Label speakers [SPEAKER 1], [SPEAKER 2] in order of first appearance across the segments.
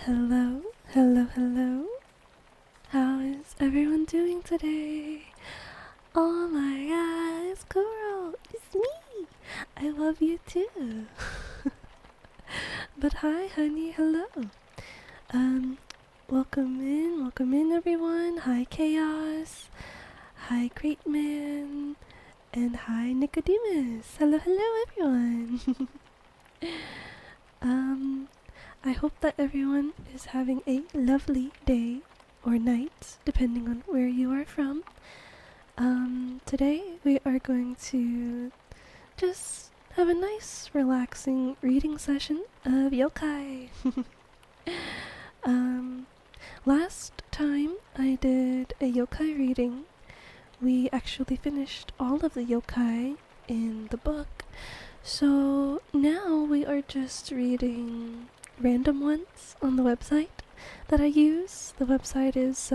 [SPEAKER 1] Hello, hello, hello. How is everyone doing today? Oh my god, it's Coral. It's me. I love you too. But hi, honey. Hello. Um, welcome in, everyone. Hi, Chaos. Hi, Great Man. And hi, Nicodemus. Hello, hello, everyone. um, I hope that everyone is having a lovely day or night, depending on where you are from. Today we are going to just have a nice, relaxing reading session of Yokai. um, Last time I did a Yokai reading, we actually finished all of the Yokai in the book. So now we are just reading random ones on the website that I use. The website is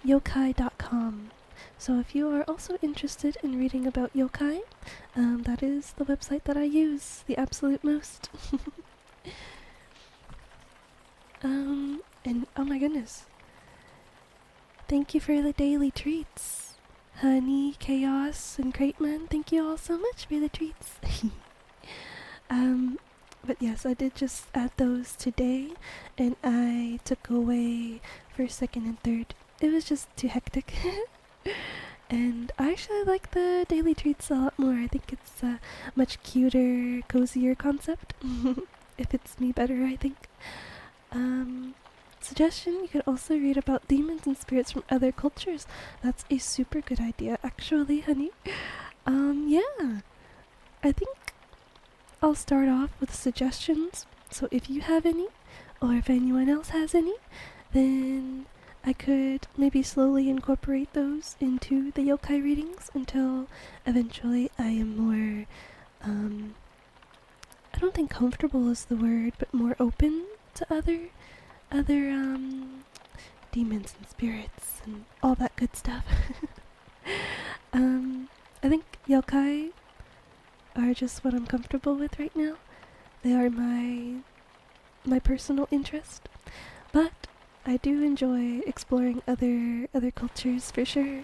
[SPEAKER 1] yokai.com. So if you are also interested in reading about yokai, that is the website that I use the absolute most. And oh my goodness. Thank you for the daily treats. Honey, Chaos, and Greatman, thank you all so much for the treats. But yes, I did just add those today, and I took away first, second, and third. It was just too hectic. And I actually like the daily treats a lot more. I think it's a much cuter, cozier concept. It fits me better, I think. Suggestion, you could also read about demons and spirits from other cultures. That's a super good idea, actually, honey. Yeah. I think I'll start off with suggestions. So if you have any, or if anyone else has any, then I could maybe slowly incorporate those into the yokai readings until eventually I am more, I don't think comfortable is the word, but more open to other demons and spirits and all that good stuff. I think yokai are just what I'm comfortable with right now. They are my personal interest, but I do enjoy exploring other cultures for sure.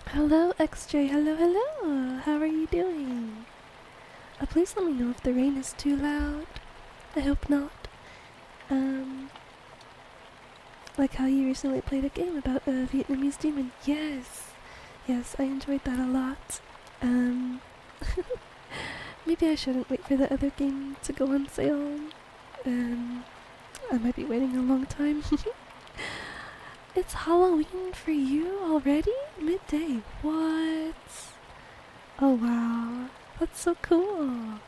[SPEAKER 1] Hello, XJ. Hello, hello. How are you doing? Please let me know if the rain is too loud. I hope not. Like how you recently played a game about a Vietnamese demon. Yes, yes, I enjoyed that a lot. Maybe I shouldn't wait for the other game to go on sale. I might be waiting a long time. It's Halloween for you already? Midday. What? Oh wow. That's so cool.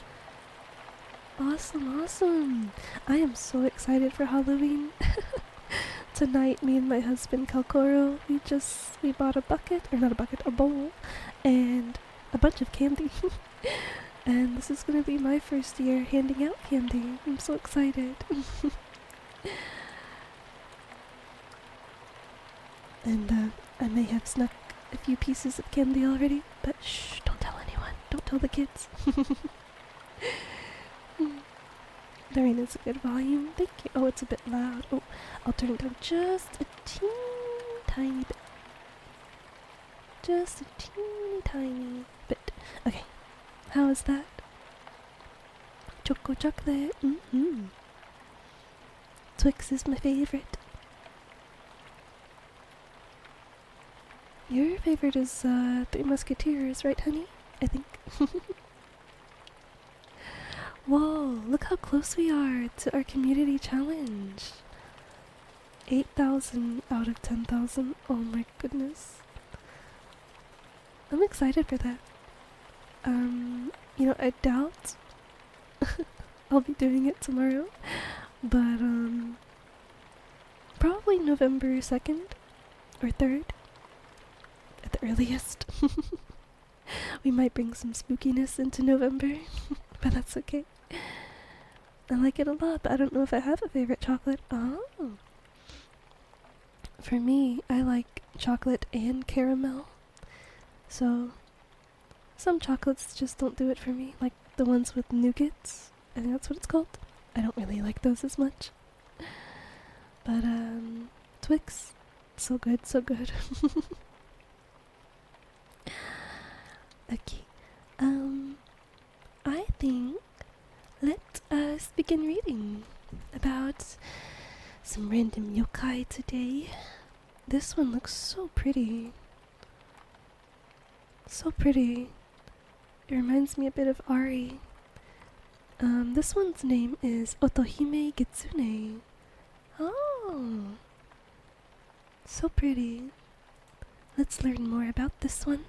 [SPEAKER 1] Awesome, awesome. I am so excited for Halloween. Tonight, me and my husband Kalkoro, we bought a bucket, or not a bucket, a bowl, and a bunch of candy. And this is gonna be my first year handing out candy. I'm so excited. And I may have snuck a few pieces of candy already, but shh, don't tell anyone. Don't tell the kids. The rain is a good volume. Thank you. Oh, it's a bit loud. Oh, I'll turn it down just a teeny tiny bit. Just a teeny tiny bit. Okay. How is that? Choco chocolate. Twix is my favorite. Your favorite is Three Musketeers, right, honey? I think. Whoa, look how close we are to our community challenge. 8,000 out of 10,000. Oh my goodness. I'm excited for that. I doubt I'll be doing it tomorrow, but probably November 2nd or 3rd at the earliest. We might bring some spookiness into November, but that's okay. I like it a lot, but I don't know if I have a favorite chocolate. Oh. For me, I like chocolate and caramel. So, some chocolates just don't do it for me, like the ones with nougats. I think that's what it's called. I don't really like those as much. But, Twix, so good, so good. Okay, I think let us begin reading about some random yokai today. This one looks so pretty. So pretty. It reminds me a bit of Ari. This one's name is Otohime Gitsune. Oh, so pretty. Let's learn more about this one.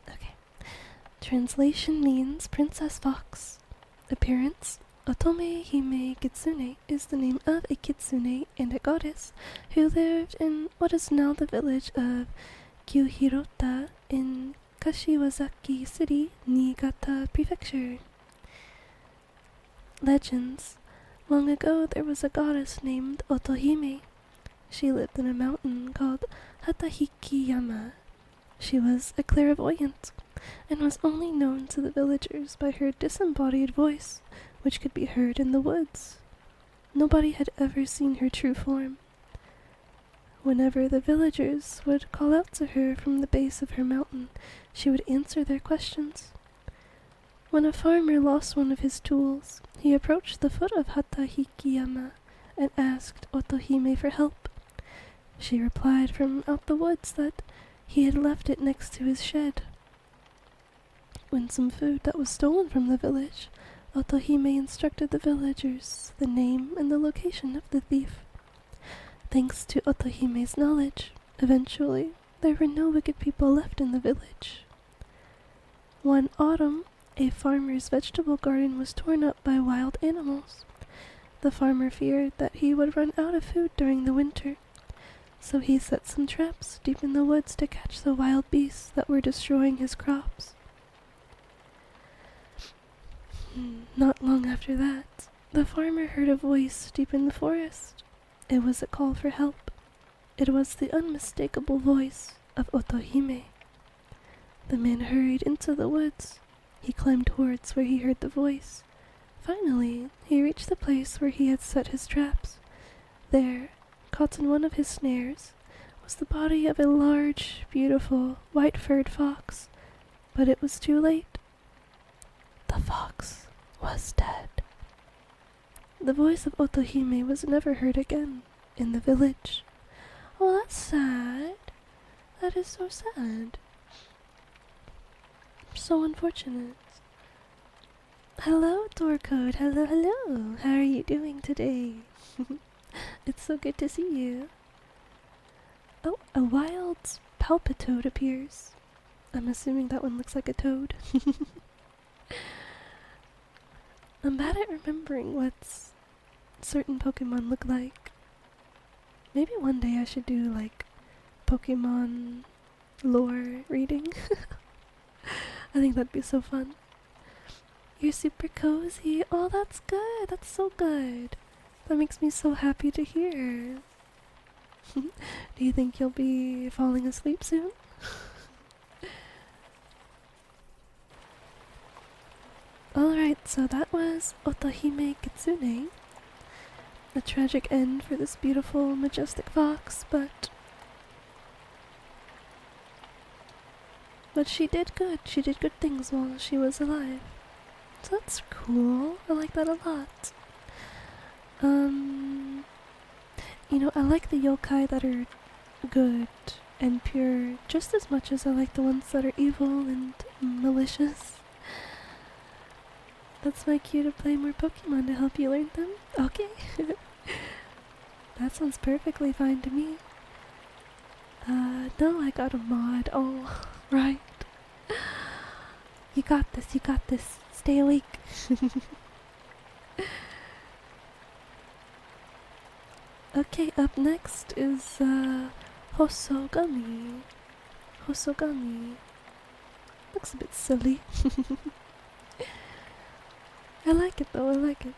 [SPEAKER 1] Okay. Translation means Princess Fox. Appearance: Otome Hime Kitsune is the name of a kitsune and a goddess who lived in what is now the village of Kyuhirota in Kashiwazaki City, Niigata Prefecture. Legends: long ago there was a goddess named Otohime. She lived in a mountain called Hatahiki Yama. She was a clairvoyant and was only known to the villagers by her disembodied voice, which could be heard in the woods. Nobody had ever seen her true form. Whenever the villagers would call out to her from the base of her mountain, she would answer their questions. When a farmer lost one of his tools, he approached the foot of Hatahikiyama and asked Otohime for help. She replied from out the woods that he had left it next to his shed. When some food that was stolen from the village, Otohime instructed the villagers the name and the location of the thief. Thanks to Otohime's knowledge, eventually there were no wicked people left in the village. One autumn, a farmer's vegetable garden was torn up by wild animals. The farmer feared that he would run out of food during the winter, so he set some traps deep in the woods to catch the wild beasts that were destroying his crops. Not long after that, the farmer heard a voice deep in the forest. It was a call for help. It was the unmistakable voice of Otohime. The man hurried into the woods. He climbed towards where he heard the voice. Finally, he reached the place where he had set his traps. There, caught in one of his snares, was the body of a large, beautiful, white-furred fox. But it was too late. The fox was dead. The voice of Otohime was never heard again in the village. Oh, that's sad. That is so sad. So unfortunate. Hello, Dorcode. Hello, hello. How are you doing today? It's so good to see you. Oh, a wild palpitoad appears. I'm assuming that one looks like a toad. I'm bad at remembering what certain Pokemon look like. Maybe one day I should do like Pokemon lore reading. I think that'd be so fun. You're super cozy. Oh, that's good. That's so good. That makes me so happy to hear. Do you think you'll be falling asleep soon? Alright, so that was Otohime Kitsune. A tragic end for this beautiful, majestic fox, but she did good. She did good things while she was alive. So that's cool. I like that a lot. I like the yokai that are good and pure just as much as I like the ones that are evil and malicious. That's my cue to play more Pokemon to help you learn them? Okay. That sounds perfectly fine to me. No, I got a mod. Oh, right. You got this, you got this. Stay awake. Okay, up next is, Hosogami. Hosogami. Looks a bit silly. I like it though, I like it.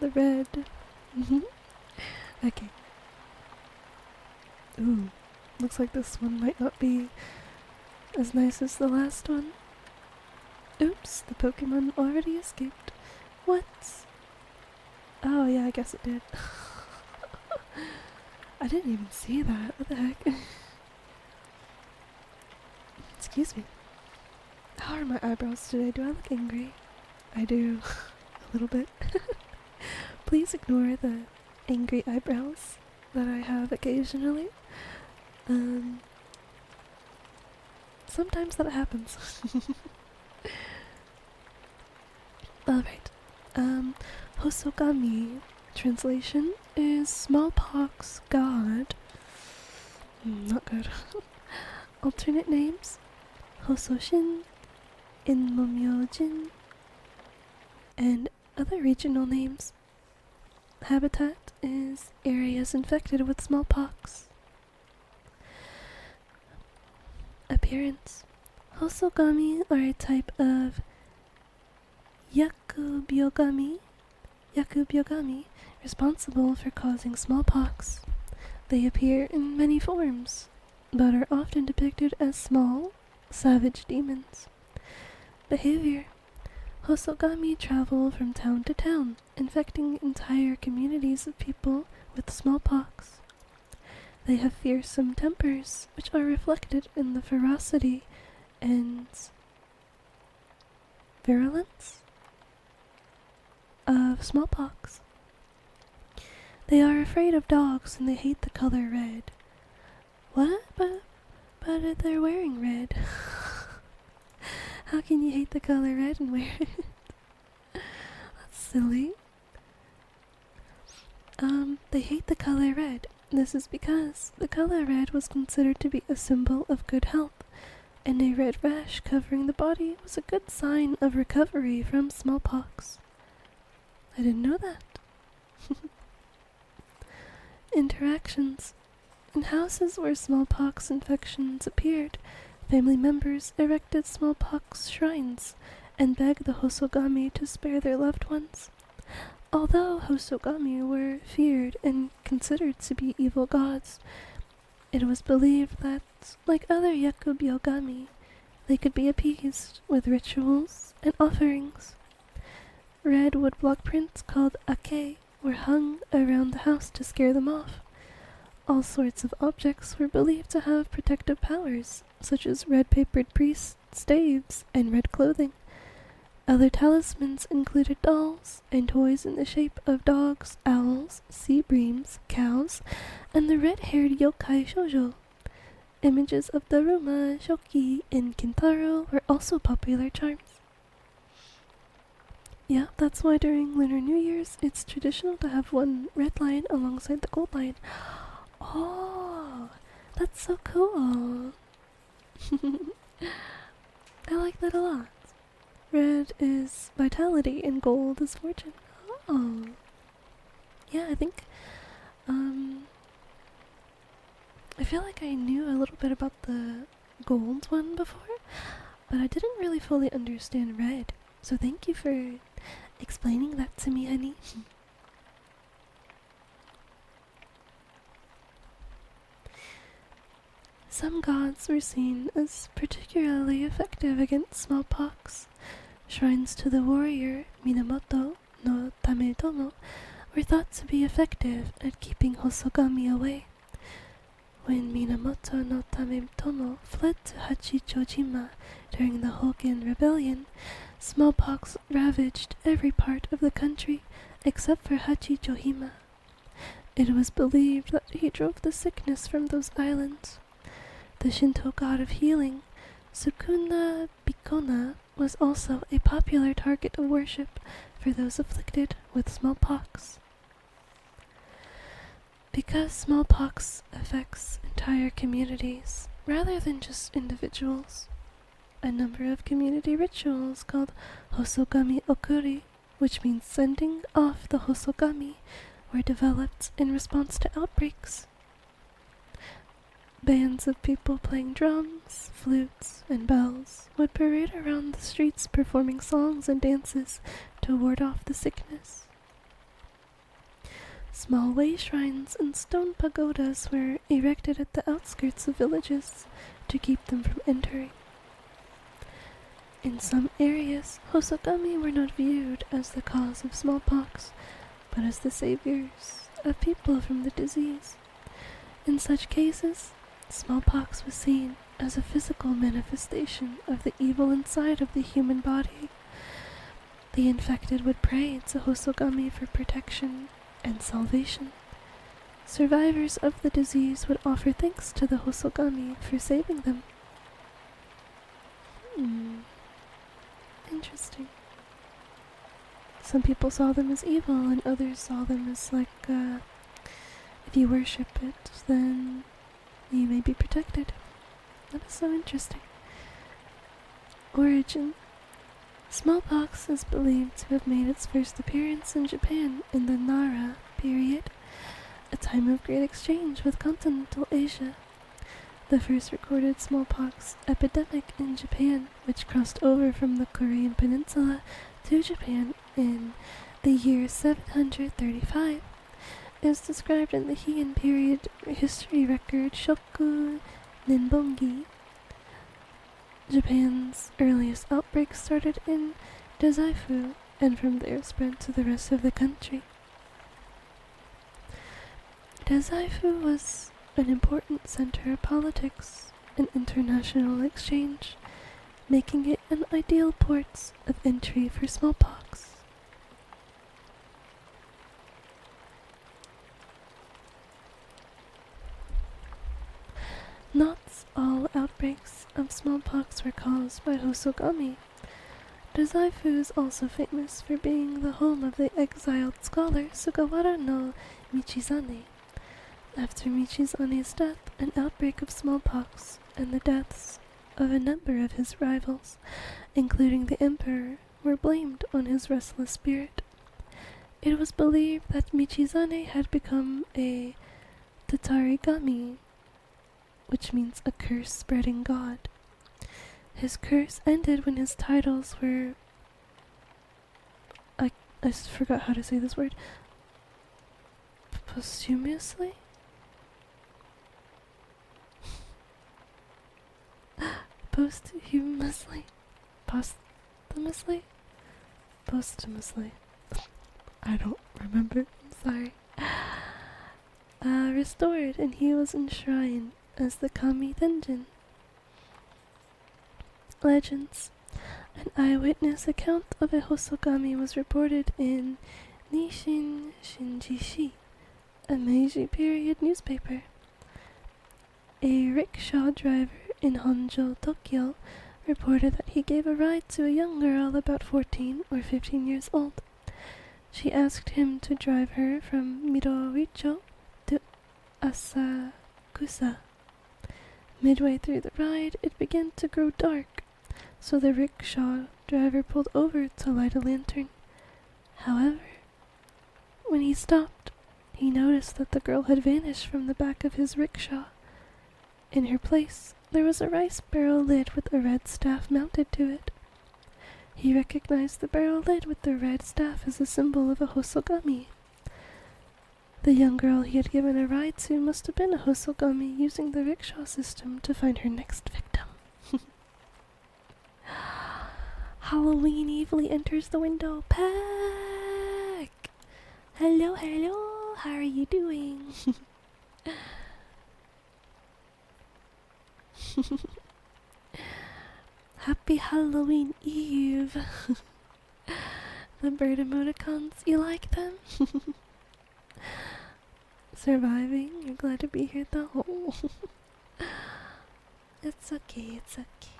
[SPEAKER 1] The red. Okay. Ooh, looks like this one might not be as nice as the last one. Oops, the Pokemon already escaped. What? Oh yeah, I guess it did. I didn't even see that. What the heck? Excuse me. How are my eyebrows today? Do I look angry? I do. A little bit. Please ignore the angry eyebrows that I have occasionally. Sometimes that happens. Alright. Hosogami translation is smallpox god. Not good. Alternate names: Hososhin, Inmomyojin, and other regional names. Habitat is areas infected with smallpox. Appearance: Hosogami are a type of Yakubyogami responsible for causing smallpox. They appear in many forms, but are often depicted as small, savage demons. Behavior: Hosogami travel from town to town, infecting entire communities of people with smallpox. They have fearsome tempers, which are reflected in the ferocity and virulence of smallpox. They are afraid of dogs and they hate the color red. What? But they're wearing red. How can you hate the color red and wear it? That's silly. They hate the color red. This is because the color red was considered to be a symbol of good health, and a red rash covering the body was a good sign of recovery from smallpox. I didn't know that. Interactions: in houses where smallpox infections appeared, family members erected smallpox shrines and begged the Hosogami to spare their loved ones. Although Hosogami were feared and considered to be evil gods, it was believed that, like other Yakubyogami, they could be appeased with rituals and offerings. Red wood block prints called ake were hung around the house to scare them off. All sorts of objects were believed to have protective powers, such as red-papered priest staves and red clothing. Other talismans included dolls and toys in the shape of dogs, owls, sea breams, cows, and the red-haired yokai shoujo. Images of Daruma, Shoki, and Kintaro were also popular charms. Yeah, that's why during Lunar New Year's, it's traditional to have one red lion alongside the gold lion. Oh, that's so cool. I like that a lot. Red is vitality and gold is fortune. Oh. Yeah, I think, I feel like I knew a little bit about the gold one before, but I didn't really fully understand red. So thank you for explaining that to me, honey. Some gods were seen as particularly effective against smallpox. Shrines to the warrior Minamoto no Tametomo were thought to be effective at keeping Hosogami away. When Minamoto no Tametomo fled to Hachichojima during the Hoken Rebellion, smallpox ravaged every part of the country except for Hachichojima. It was believed that he drove the sickness from those islands. The Shinto god of healing, Sukuna Bikona, was also a popular target of worship for those afflicted with smallpox. Because smallpox affects entire communities rather than just individuals, a number of community rituals called Hosogami Okuri, which means sending off the Hosogami, were developed in response to outbreaks. Bands of people playing drums, flutes, and bells would parade around the streets performing songs and dances to ward off the sickness. Small way shrines and stone pagodas were erected at the outskirts of villages to keep them from entering. In some areas, Hosokami were not viewed as the cause of smallpox, but as the saviors of people from the disease. In such cases, smallpox was seen as a physical manifestation of the evil inside of the human body. The infected would pray to Hosokami for protection and salvation. Survivors of the disease would offer thanks to the Hosokami for saving them. Interesting. Some people saw them as evil, and others saw them as if you worship it, then you may be protected. That is so interesting. Origin. Smallpox is believed to have made its first appearance in Japan in the Nara period, a time of great exchange with continental Asia. The first recorded smallpox epidemic in Japan, which crossed over from the Korean peninsula to Japan in the year 735, is described in the Heian period history record Shoku Ninbongi. Japan's earliest outbreak started in Dazaifu, and from there spread to the rest of the country. Dazaifu was an important center of politics and international exchange, making it an ideal port of entry for smallpox. Not all outbreaks of smallpox were caused by Hosokami. Dazaifu is also famous for being the home of the exiled scholar Sugawara no Michizane. After Michizane's death, an outbreak of smallpox and the deaths of a number of his rivals, including the emperor, were blamed on his restless spirit. It was believed that Michizane had become a Tatarigami, which means a curse-spreading god. His curse ended when his titles were... I forgot how to say this word. Posthumously? Posthumously? Posthumously? Posthumously. I don't remember. I'm sorry. Restored, and he was enshrined as the Kami Tenjin. Legends. An eyewitness account of a Hosokami was reported in Nishin Shinjishi, a Meiji period newspaper. A rickshaw driver in Honjo, Tokyo, reported that he gave a ride to a young girl about 14 or 15 years old. She asked him to drive her from Midoricho to Asakusa. Midway through the ride, it began to grow dark, so the rickshaw driver pulled over to light a lantern. However, when he stopped, he noticed that the girl had vanished from the back of his rickshaw. In her place, there was a rice barrel lid with a red staff mounted to it. He recognized the barrel lid with the red staff as a symbol of a Hosogami. The young girl he had given a ride to must have been a Hosogami using the rickshaw system to find her next victim. Halloween evilly enters the window. Peck! Hello, hello, how are you doing? Happy Halloween Eve! The bird emoticons, you like them? Surviving? You're glad to be here though? It's okay, it's okay.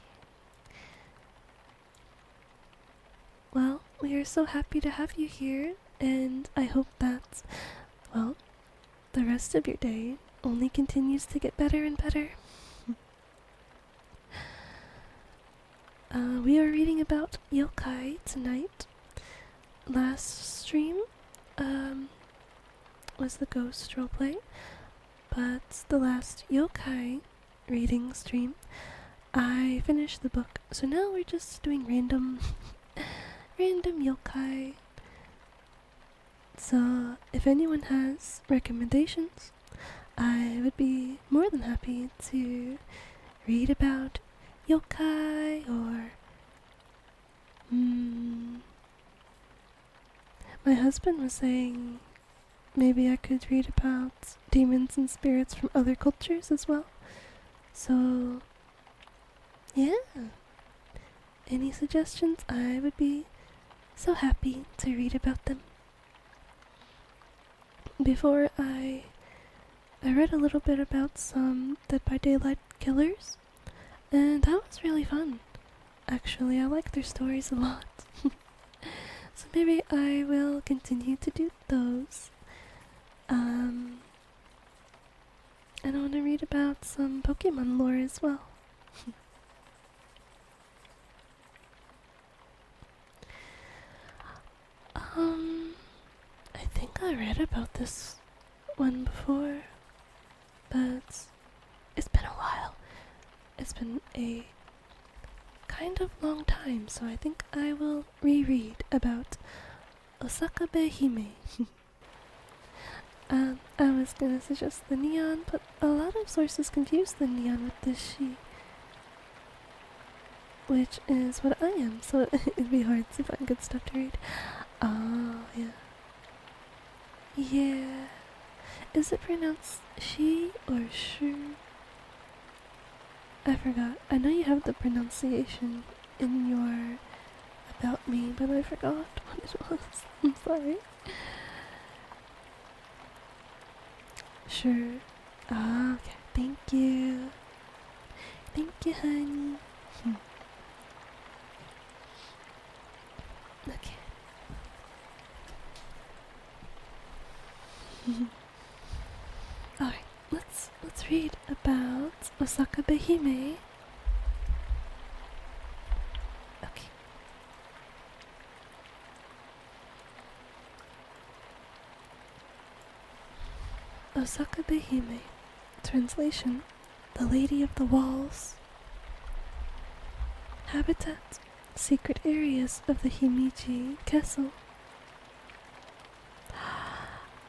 [SPEAKER 1] Well, we are so happy to have you here, and I hope that, well, the rest of your day only continues to get better and better. We are reading about Yokai tonight. Last stream was the ghost roleplay, but the last Yokai reading stream, I finished the book, so now we're just doing random Yokai. So if anyone has recommendations, I would be more than happy to read about Yokai or Hmm. My husband was saying maybe I could read about demons and spirits from other cultures as well. So, yeah. Any suggestions? I would be so happy to read about them. Before I read a little bit about some Dead by Daylight killers, and that was really fun. Actually, I like their stories a lot. So maybe I will continue to do those. Um, and I want to read about some Pokemon lore as well. I think I read about this one before, but it's been a while. It's been a kind of long time, so I think I will reread about Osakabe Hime. I was gonna suggest the neon, but a lot of sources confuse the neon with the she, which is what I am, so it'd be hard to find good stuff to read. Oh, yeah. Yeah. Is it pronounced she or shu? I forgot. I know you have the pronunciation in your about me, but I forgot what it was. I'm sorry. Sure. Ah, okay. Thank you. Thank you, honey. Okay. Alright, let's read about Osaka Behime. Okay. Osaka Behime. Translation: The Lady of the Walls. Habitat: secret areas of the Himeji Castle.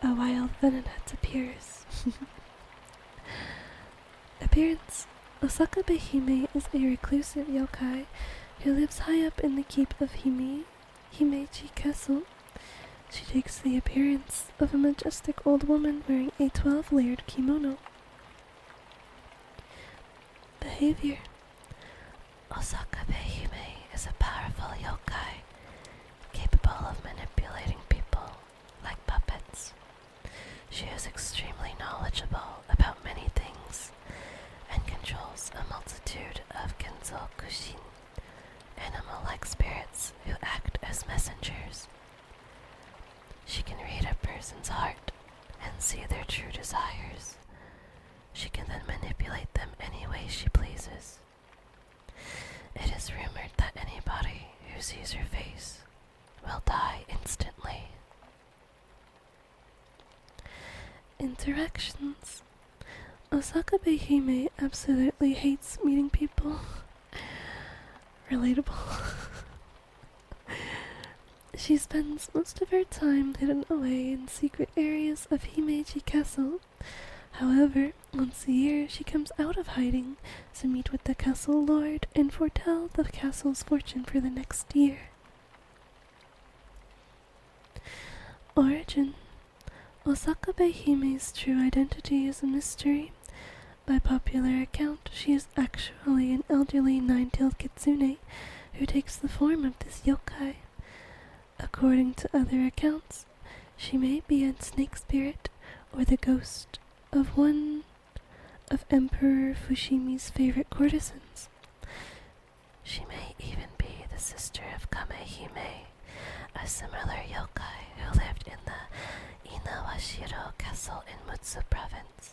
[SPEAKER 1] A wild venonat appears. Appearance: Osaka Behime is a reclusive yokai who lives high up in the keep of Himeji Castle. She takes the appearance of a majestic old woman wearing a 12-layered kimono. Behavior: Osaka Behime is a powerful yokai, capable of manipulating people like puppets. She is extremely knowledgeable about many things and controls a multitude of Kenzo Kushin, animal-like spirits who act as messengers. She can read a person's heart and see their true desires. She can then manipulate them any way she pleases. It is rumored that anybody who sees her face will die instantly. Interactions: Osaka Behime absolutely hates meeting people. Relatable. She spends most of her time hidden away in secret areas of Himeji Castle. However, once a year she comes out of hiding to meet with the castle lord and foretell the castle's fortune for the next year. Origin: Osaka Behime's true identity is a mystery. By popular account, she is actually an elderly nine-tailed kitsune who takes the form of this yokai. According to other accounts, she may be a snake spirit or the ghost of one of Emperor Fushimi's favorite courtesans. She may even be the sister of Kamehime, a similar yokai who lived in the Inawashiro Castle in Mutsu Province.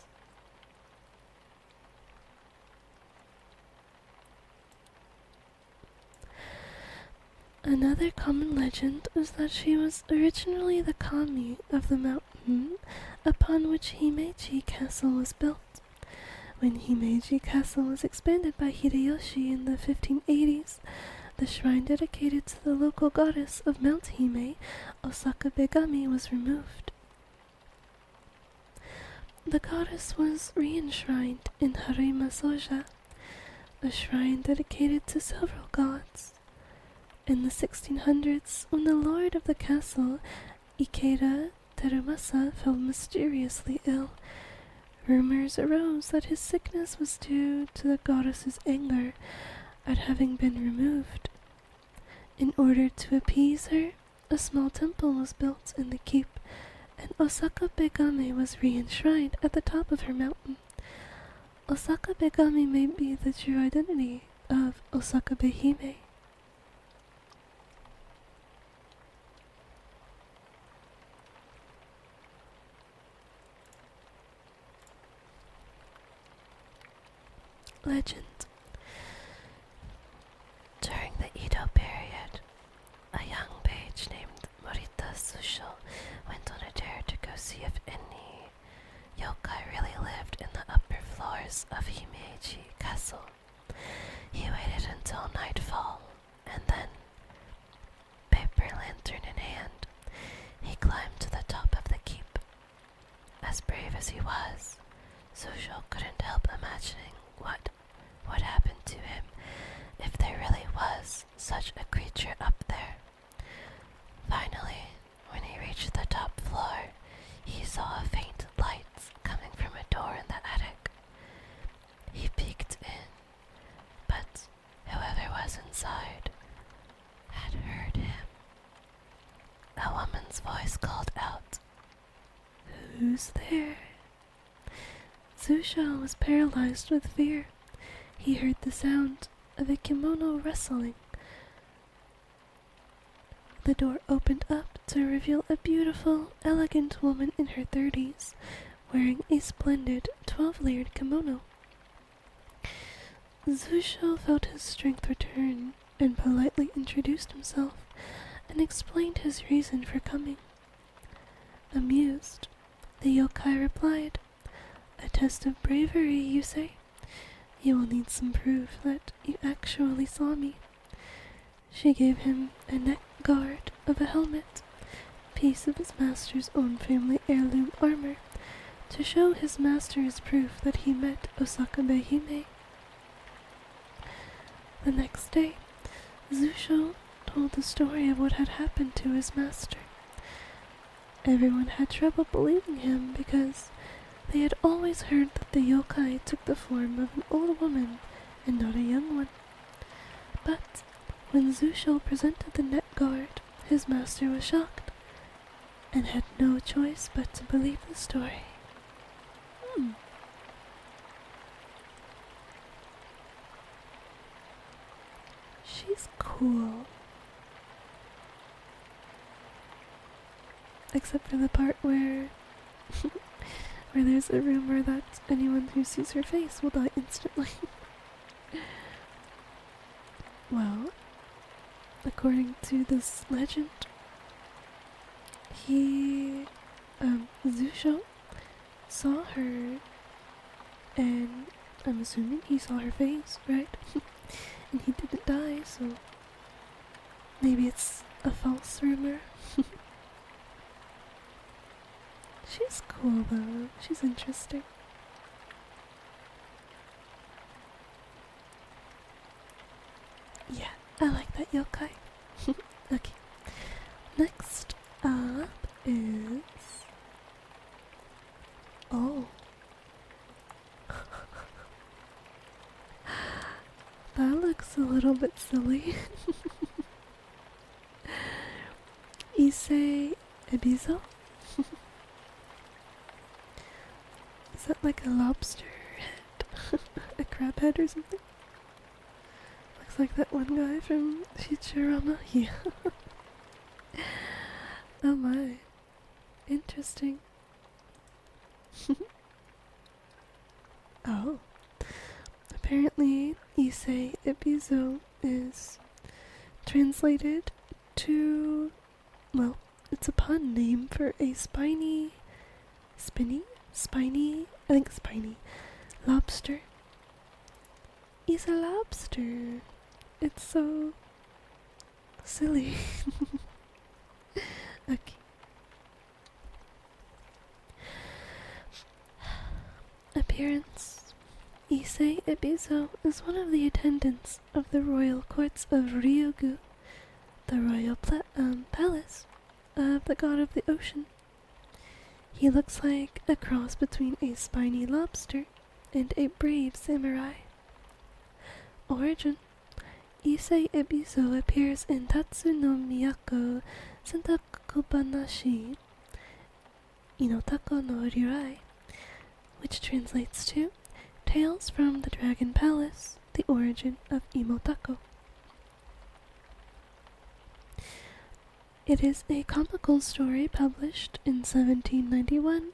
[SPEAKER 1] Another common legend is that she was originally the kami of the mountain upon which Himeji Castle was built. When Himeji Castle was expanded by Hideyoshi in the 1580s, the shrine dedicated to the local goddess of Mount Hime, Osaka Begami, was removed. The goddess was re-enshrined in Harima Soja, a shrine dedicated to several gods. In the 1600s, when the lord of the castle, Ikeda Terumasa, fell mysteriously ill, rumors arose that his sickness was due to the goddess's anger at having been removed. In order to appease her, a small temple was built in the keep, and Osaka Begame was re-enshrined at the top of her mountain. Osaka Begame may be the true identity of Osaka Behime. Legend. During the Edo period, a young page named Morita Susho went on a dare to go see if any yokai really lived in the upper floors of Himeji Castle. He waited until nightfall, and then, paper lantern in hand, he climbed to the top of the keep. As brave as he was, Susho couldn't help imagining what would happen to him if there really was such a creature up there. Finally, when he reached the top floor, he saw a faint light coming from a door in the attic. He peeked in, but whoever was inside had heard him. A woman's voice called out, "Who's there?" Susho was paralyzed with fear. He heard the sound of a kimono rustling. The door opened up to reveal a beautiful, elegant woman in her 30s, wearing a splendid 12-layered kimono. Zusho felt his strength return and politely introduced himself and explained his reason for coming. Amused, the yokai replied, "A test of bravery, you say? You will need some proof that you actually saw me." She gave him a neck guard of a helmet, piece of his master's own family heirloom armor, to show his master as proof that he met Osaka Behime. The next day, Zusho told the story of what had happened to his master. Everyone had trouble believing him because they had always heard that the yokai took the form of an old woman and not a young one. But when Zusho presented the neck guard, his master was shocked and had no choice but to believe the story. She's cool. Except for the part where there's a rumor that anyone who sees her face will die instantly. Well, according to this legend, Zusho saw her, and I'm assuming he saw her face, right? And he didn't die, so maybe it's a false rumor. She's cool though, she's interesting. Yeah, I like that yokai. Okay, next up is... Oh. That looks a little bit silly. Issei Ebizo? Is that like a lobster head? A crab head or something? Looks like that one guy from Futurama. Yeah. Oh my. Interesting. Oh. Apparently, Issei Ebizo is translated to... well, it's a pun name for a spiny... I think spiny lobster. He's a lobster. It's so silly. Okay. Appearance. Issei Ebizo is one of the attendants of the royal courts of Ryugu, the royal palace of the god of the ocean. He looks like a cross between a spiny lobster and a brave samurai. Origin: Issei Ebiso appears in Tatsu no Miyako Sentaku Banashi Inotako no Ryurai, which translates to Tales from the Dragon Palace, the origin of Imotako. It is a comical story published in 1791,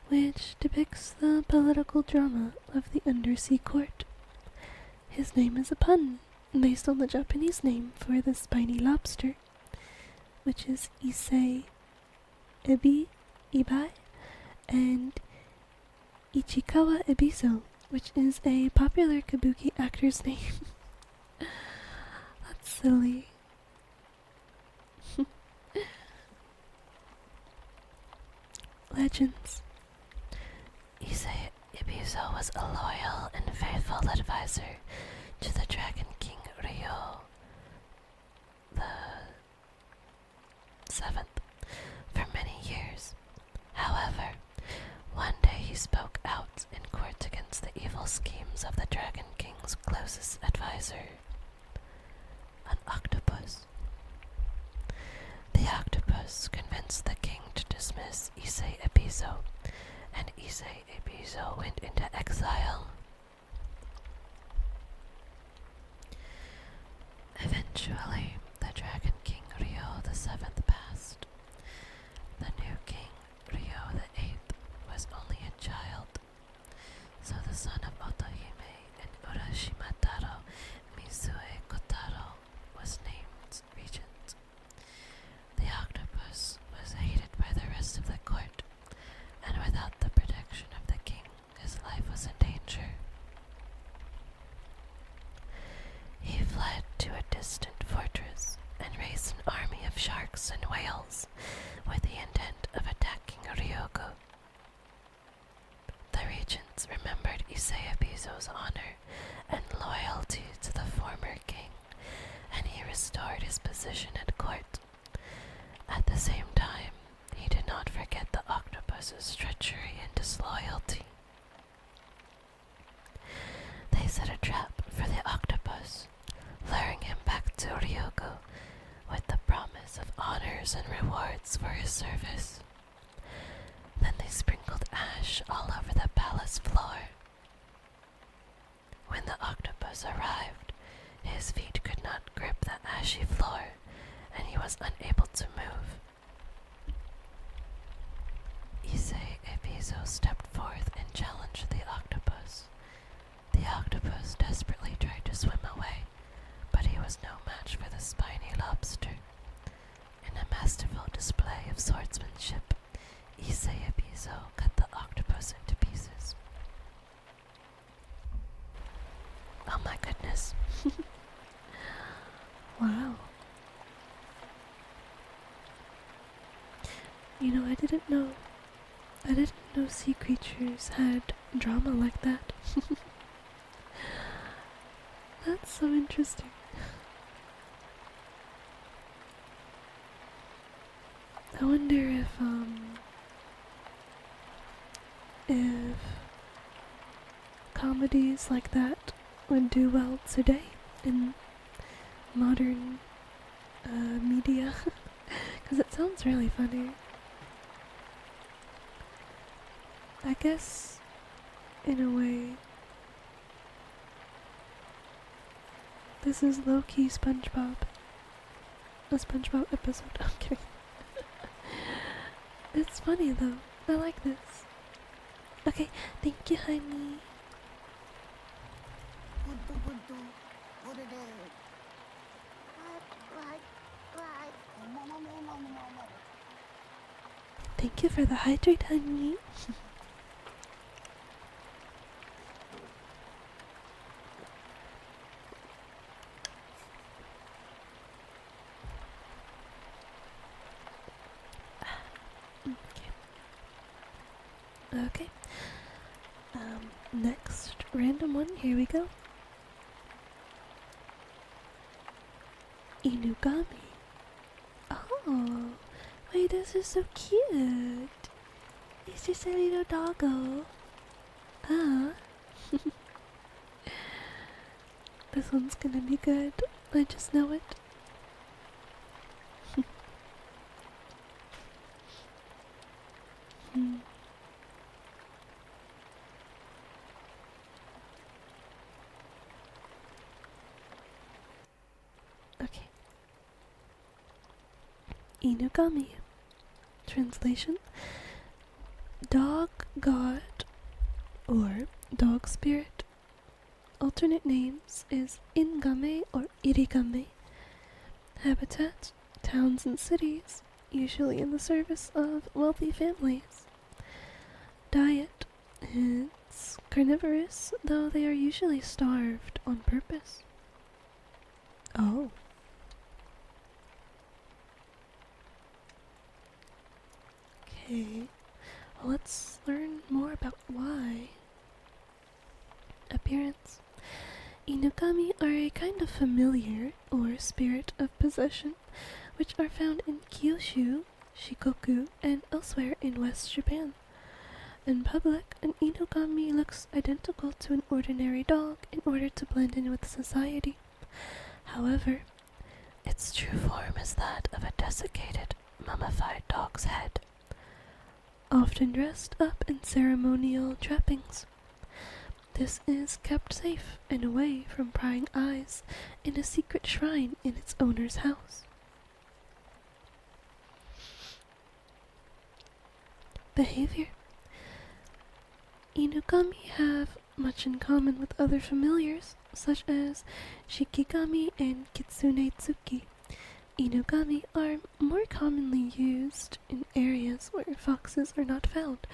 [SPEAKER 1] which depicts the political drama of the undersea court. His name is a pun, based on the Japanese name for the spiny lobster, which is Issei Ibai, and Ichikawa Ebiso, which is a popular kabuki actor's name. That's silly. Legends. Issei Ebiso was a loyal and faithful advisor to the Dragon King Ryo the Seventh for many years. However, one day he spoke out in court against the evil schemes of the Dragon King's closest advisor, an octopus. The octopus convinced the king to dismiss Issei Ebiso, and Issei Ebiso went into exile. Eventually, the Dragon King Ryo the Seventh passed. The new king, Ryo the Eighth, was only a child, so the son of Otohime and Urashima Taro, Mizue Kotaro, was named regent. The octopus was hated by the rest of the court, and without the protection of the king, his life was in danger. He fled to a distant fortress and raised an army of sharks and whales with the intent of attacking Ryogo. The regents remembered Issei Ebiso's honor and loyalty to the former king, and he restored his position at court. At the same time, he did not forget the octopus's treachery and disloyalty. They set a trap for the octopus, luring him back to Ryogo with the promise of honors and rewards for his service. Then they sprinkled ash all over the palace floor. When the octopus arrived, his feet could not grip the ashy floor, and he was unable to move. Issei Ebiso stepped forth and challenged the octopus. The octopus desperately tried to swim away, but he was no match for the spiny lobster. In a masterful display of swordsmanship, Issei Ebiso cut the octopus into pieces. Oh my goodness. Wow. You know, I didn't know sea creatures had drama like that. That's so interesting. I wonder if comedies like that would do well today in modern media, because it sounds really funny. I guess, in a way, this is low-key SpongeBob. A SpongeBob episode. I'm kidding. It's funny though. I like this. Okay, thank you, honey. Thank you for the hydrate, honey. Okay. Next random one. Here we go. Inugami. Oh, wait, this is so cute. It's just a little doggo. Ah, this one's gonna be good. I just know it. Hmm. Okay. Inugami. Translation: Dog God or Dog Spirit. Alternate names is Ingame or Irigame. Habitat: towns and cities, usually in the service of wealthy families. Diet: it's carnivorous, though they are usually starved on purpose. Oh. Okay. Well, let's learn more about why. Appearance: Inugami are a kind of familiar, or spirit of possession, which are found in Kyushu, Shikoku, and elsewhere in West Japan. In public, an Inugami looks identical to an ordinary dog in order to blend in with society. However, its true form is that of a desiccated, mummified dog's head, often dressed up in ceremonial trappings. This is kept safe and away from prying eyes in a secret shrine in its owner's house. Behavior: Inugami have much in common with other familiars, such as Shikigami and Kitsune-tsuki. Inugami are more commonly used in areas where foxes are not found,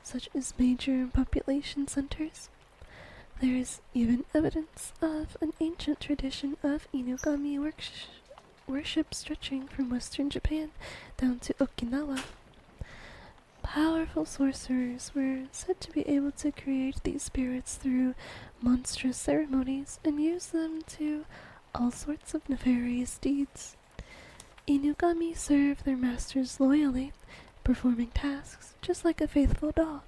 [SPEAKER 1] such as major population centers. There is even evidence of an ancient tradition of Inugami worship stretching from western Japan down to Okinawa. Powerful sorcerers were said to be able to create these spirits through monstrous ceremonies and use them to all sorts of nefarious deeds. Inugami serve their masters loyally, performing tasks just like a faithful dog.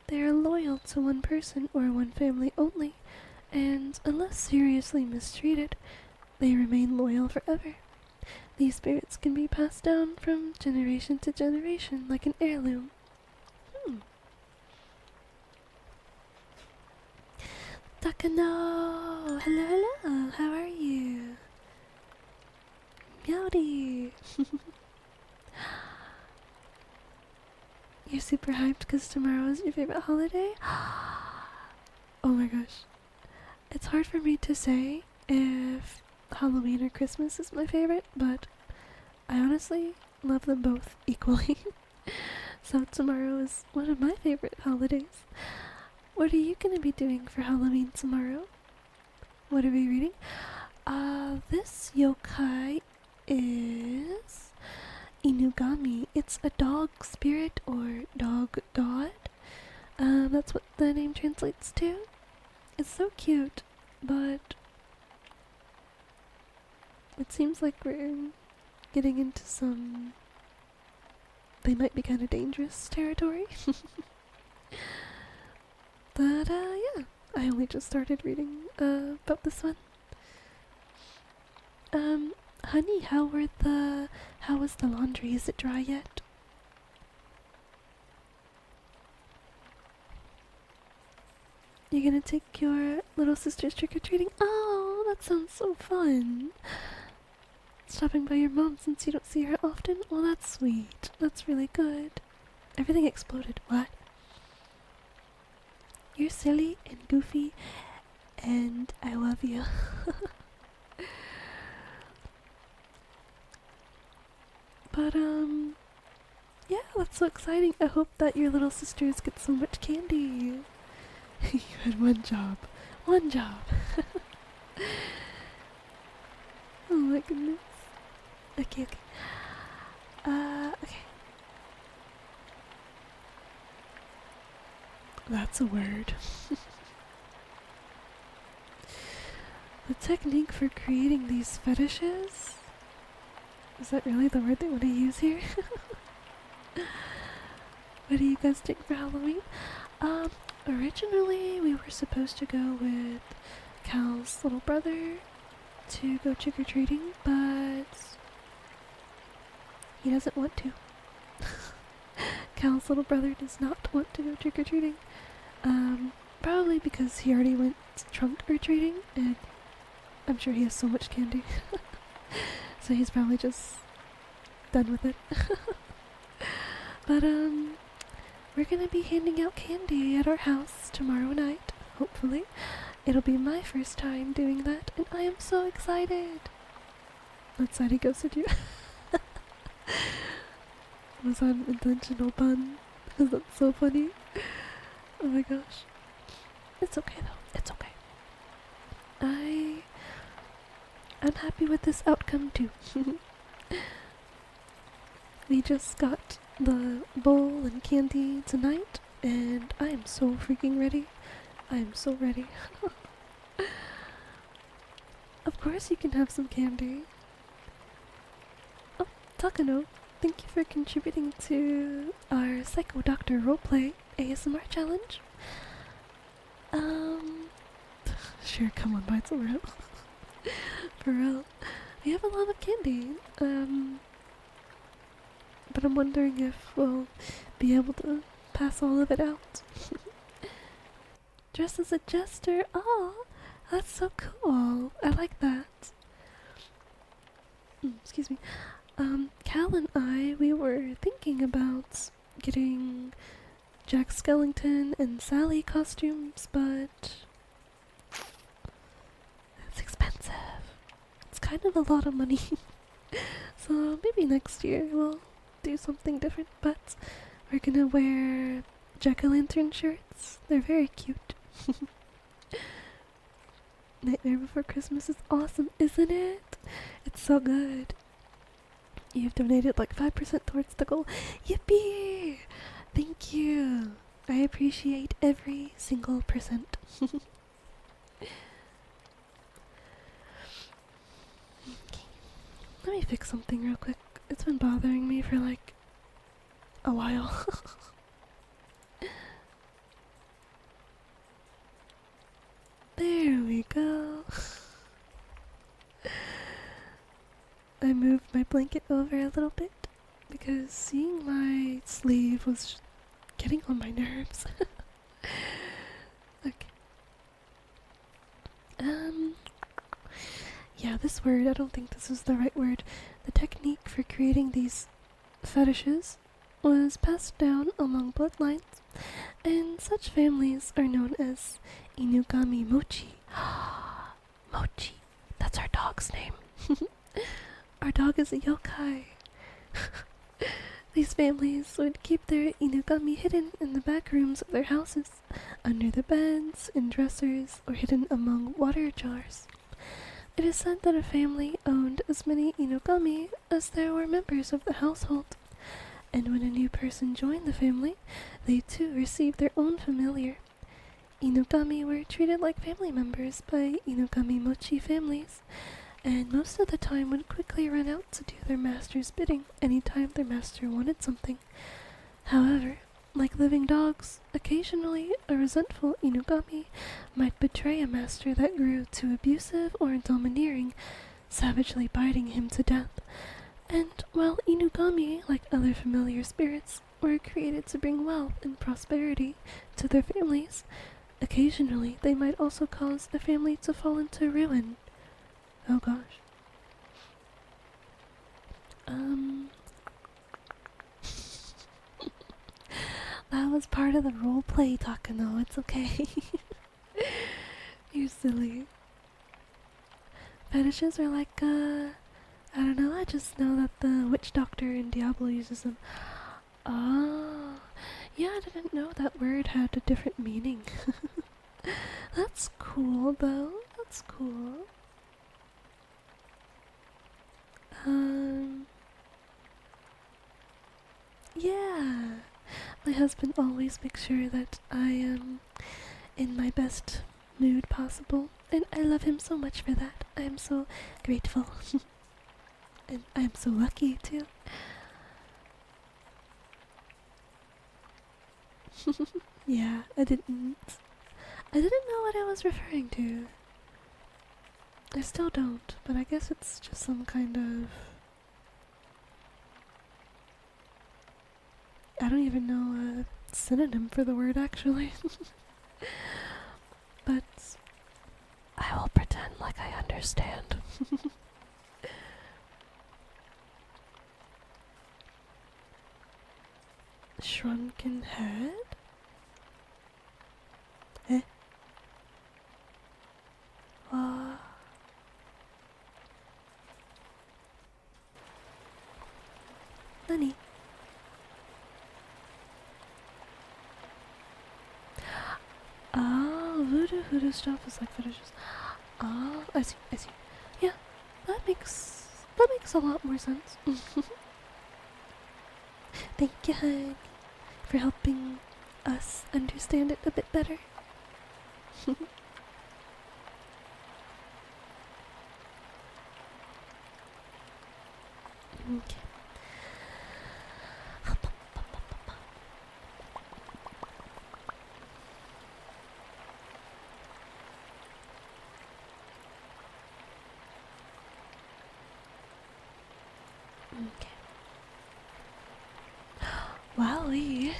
[SPEAKER 1] They are loyal to one person or one family only, and unless seriously mistreated, they remain loyal forever. These spirits can be passed down from generation to generation like an heirloom. Takano! Hello, hello! How are you? Meowdy! You're super hyped because tomorrow is your favorite holiday? Oh my gosh. It's hard for me to say if Halloween or Christmas is my favorite, but I honestly love them both equally. So tomorrow is one of my favorite holidays. What are you gonna be doing for Halloween tomorrow? What are we reading? This yokai is Inugami. It's a dog spirit or dog god. That's what the name translates to. It's so cute, but it seems like we're getting into some they might be kind of dangerous territory. But yeah, I only just started reading about this one. Honey, how was the laundry? Is it dry yet? You're gonna take your little sister's trick-or-treating? Oh, that sounds so fun. Stopping by your mom since you don't see her often? Well, that's sweet. That's really good. Everything exploded. What? You're silly and goofy, and I love you. But, yeah, that's so exciting. I hope that your little sisters get so much candy. You had one job. One job. Oh my goodness. Okay. Okay. That's a word. The technique for creating these fetishes Is that really the word they want to use here? What do you guys think for Halloween? Um, Originally we were supposed to go with Cal's little brother to go trick-or-treating, but he doesn't want to. Cal's little brother does not want to go trick-or-treating. Probably because he already went trunk-or-treating, and I'm sure he has so much candy. So he's probably just done with it. But, we're gonna be handing out candy at our house tomorrow night, hopefully. It'll be my first time doing that, and I am so excited. What side he goes to do? Was that an intentional pun? Because that's so funny. Oh my gosh. It's okay though. It's okay. I'm happy with this outcome too. We just got the bowl and candy tonight, and I am so freaking ready. I am so ready. Of course you can have some candy. Oh, Takano, thank you for contributing to our Psycho Doctor roleplay ASMR challenge. Sure, come on, buy some real. For real. We have a lot of candy. But I'm wondering if we'll be able to pass all of it out. Dressed as a jester. Oh, that's so cool. I like that. Excuse me. Cal and I, we were thinking about getting Jack Skellington and Sally costumes, but it's expensive. It's kind of a lot of money. So maybe next year we'll do something different, but we're gonna wear jack-o'-lantern shirts. They're very cute. Nightmare Before Christmas is awesome, isn't it? It's so good. You've donated like 5% towards the goal. Yippee! Thank you. I appreciate every single percent. Okay. Let me fix something real quick. It's been bothering me for like a while. There we go. I moved my blanket over a little bit because seeing my sleeve was getting on my nerves. Okay. Yeah, this word, I don't think this is the right word. The technique for creating these fetishes was passed down along bloodlines, and such families are known as Inugami Mochi. Mochi. That's our dog's name. Our dog is a yokai. These families would keep their inugami hidden in the back rooms of their houses, under the beds, in dressers, or hidden among water jars. It is said that a family owned as many inugami as there were members of the household, and when a new person joined the family, they too received their own familiar. Inugami were treated like family members by Inugami Mochi families, and most of the time would quickly run out to do their master's bidding anytime their master wanted something. However, like living dogs, occasionally a resentful Inugami might betray a master that grew too abusive or domineering, savagely biting him to death. And while Inugami, like other familiar spirits, were created to bring wealth and prosperity to their families, occasionally they might also cause a family to fall into ruin. Oh gosh. That was part of the roleplay, Takano. It's okay. You're silly. Fetishes are like, I don't know, I just know that the witch doctor in Diablo uses them. Oh, yeah, I didn't know that word had a different meaning. That's cool, though. That's cool. Yeah. My husband always makes sure that I am in my best mood possible, and I love him so much for that. I am so grateful. And I'm so lucky too. Yeah, I didn't know what I was referring to. I still don't, but I guess it's just some kind of, I don't even know a synonym for the word actually. But I will pretend like I understand. Shrunken head? Eh? Uh, Nani? Oh, voodoo stuff is like fetishes. Oh, I see. Yeah, that makes a lot more sense. Thank you, hon, for helping us understand it a bit better. Okay. Okay. Wowie.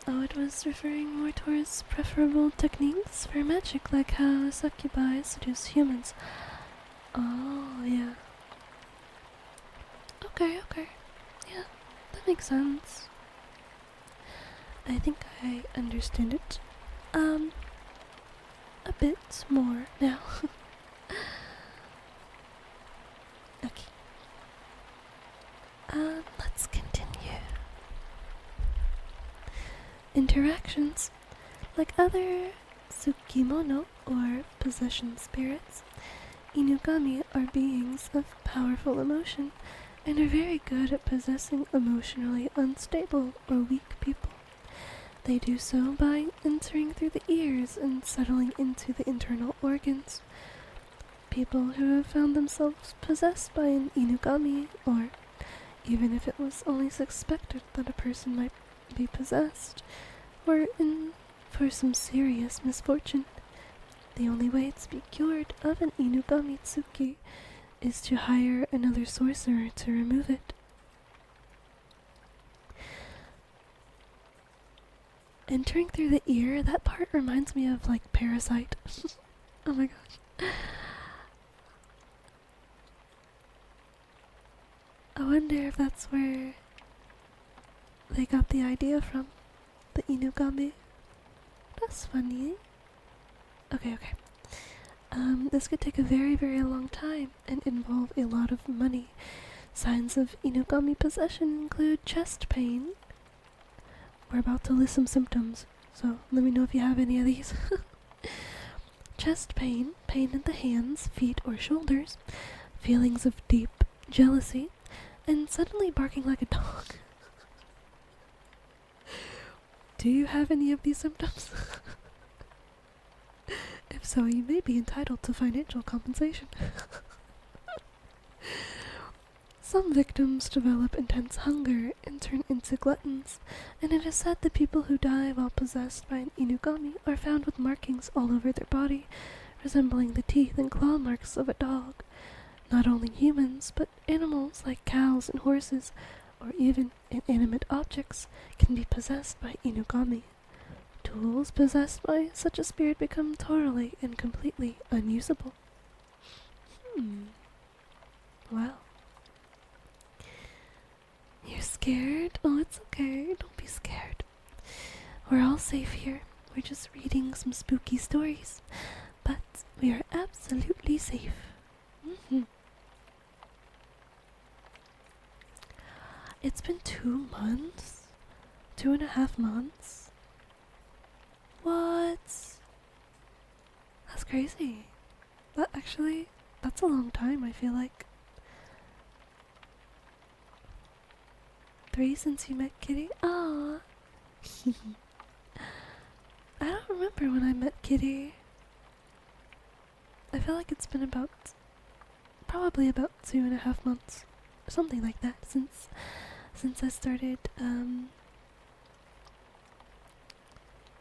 [SPEAKER 1] Oh, it was referring more towards preferable techniques for magic, like how succubi seduce humans. Oh, yeah. Okay. Yeah, that makes sense. I think I understand it, um, a bit more now. Okay. Let's continue. Interactions. Like other tsukimono, or possession spirits, inugami are beings of powerful emotion and are very good at possessing emotionally unstable or weak people. They do so by entering through the ears and settling into the internal organs. People who have found themselves possessed by an inugami, or even if it was only suspected that a person might be possessed, were in for some serious misfortune. The only way to be cured of an inugami tsuki is to hire another sorcerer to remove it. Entering through the ear, that part reminds me of like Parasite. Oh my gosh. I wonder if that's where they got the idea from. The inugami. That's funny. Okay. This could take a very, very long time and involve a lot of money. Signs of inugami possession include chest pain. We're about to list some symptoms, so let me know if you have any of these. Chest pain, pain in the hands, feet, or shoulders, feelings of deep jealousy, and suddenly barking like a dog. Do you have any of these symptoms? If so, you may be entitled to financial compensation. Some victims develop intense hunger and turn into gluttons, and it is said that people who die while possessed by an inugami are found with markings all over their body, resembling the teeth and claw marks of a dog. Not only humans, but animals like cows and horses, or even inanimate objects, can be possessed by inugami. Tools possessed by such a spirit become totally and completely unusable. Wow. You're scared? Oh, it's okay. Don't be scared. We're all safe here. We're just reading some spooky stories. But we are absolutely safe. It's been 2 months? 2.5 months? What? That's crazy. That's a long time, I feel like. 3 since you met Kitty? Aww. I don't remember when I met Kitty. I feel like it's been probably about 2.5 months, or something like that, since I started.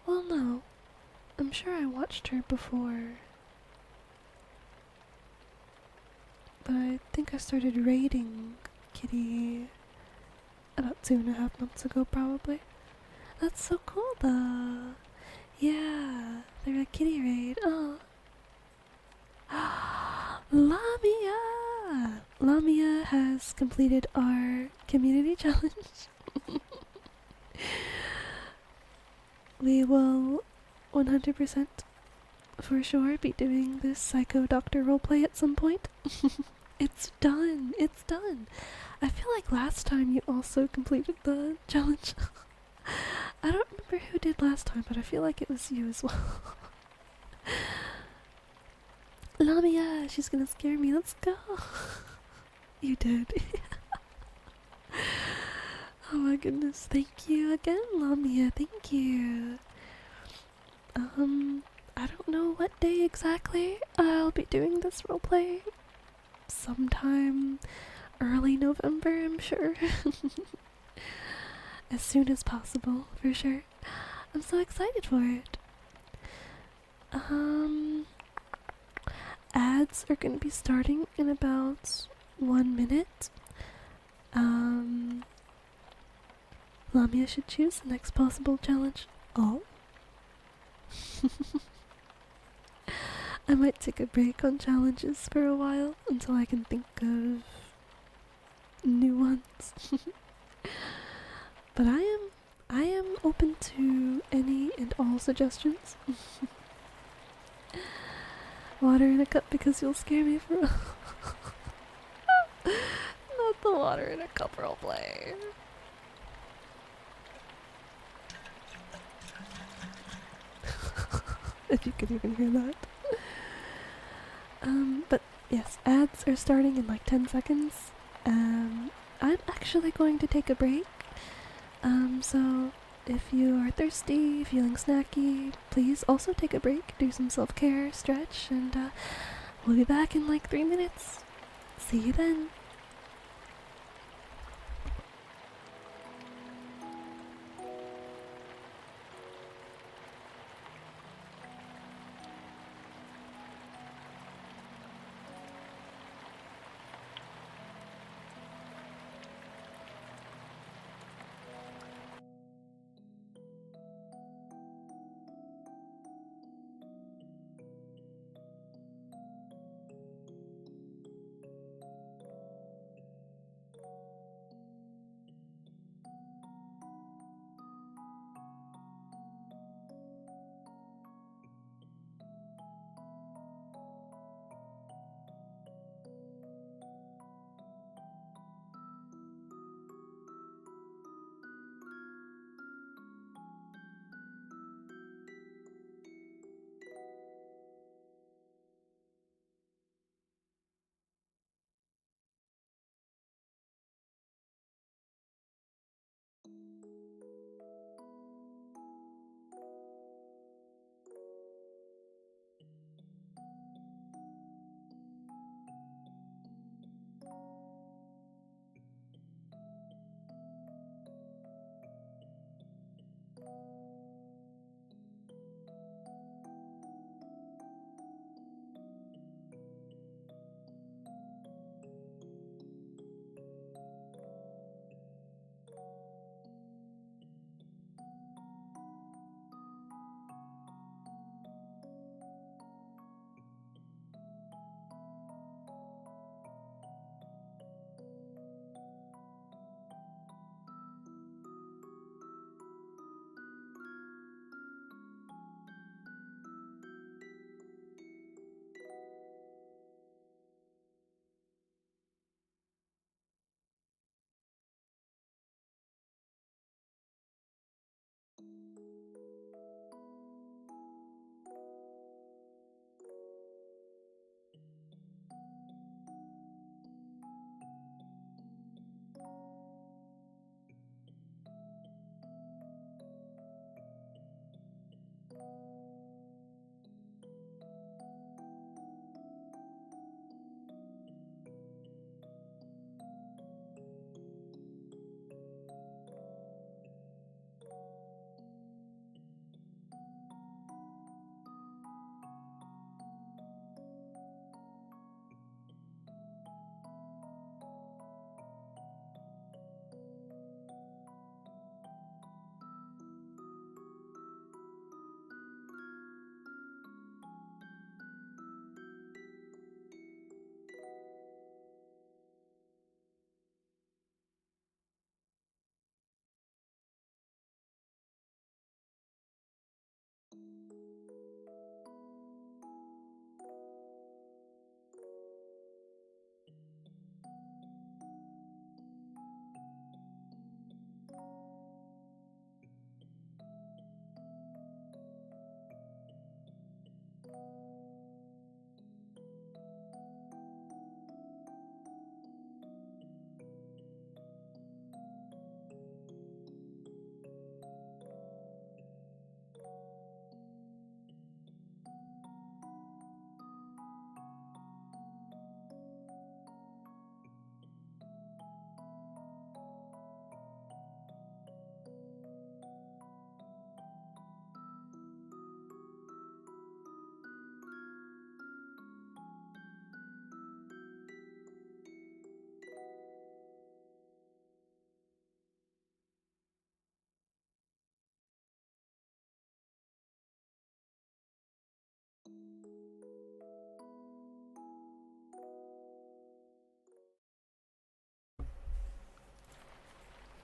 [SPEAKER 1] Well, no, I'm sure I watched her before, but I think I started raiding Kitty about 2.5 months ago, probably. That's so cool, though. Yeah, they're a kitty raid. Oh. Lamia! Lamia has completed our community challenge. We will 100% for sure be doing this Psycho Doctor roleplay at some point. It's done! It's done! I feel like last time you also completed the challenge. I don't remember who did last time, but I feel like it was you as well. Lamia, she's gonna scare me. Let's go. You did. Oh my goodness. Thank you again, Lamia. Thank you. I don't know what day exactly I'll be doing this roleplay. Sometime early November, I'm sure. As soon as possible, for sure. I'm so excited for it. Ads are gonna be starting in about 1 minute. Lamia should choose the next possible challenge. Oh. I might take a break on challenges for a while until I can think of new ones. But I am open to any and all suggestions. Water in a cup because you'll scare me for not the water in a cup roleplay. If you could even hear that. But yes, ads are starting in like 10 seconds. I'm actually going to take a break. So if you are thirsty, feeling snacky, please also take a break, do some self-care, stretch, and we'll be back in like 3 minutes. See you then.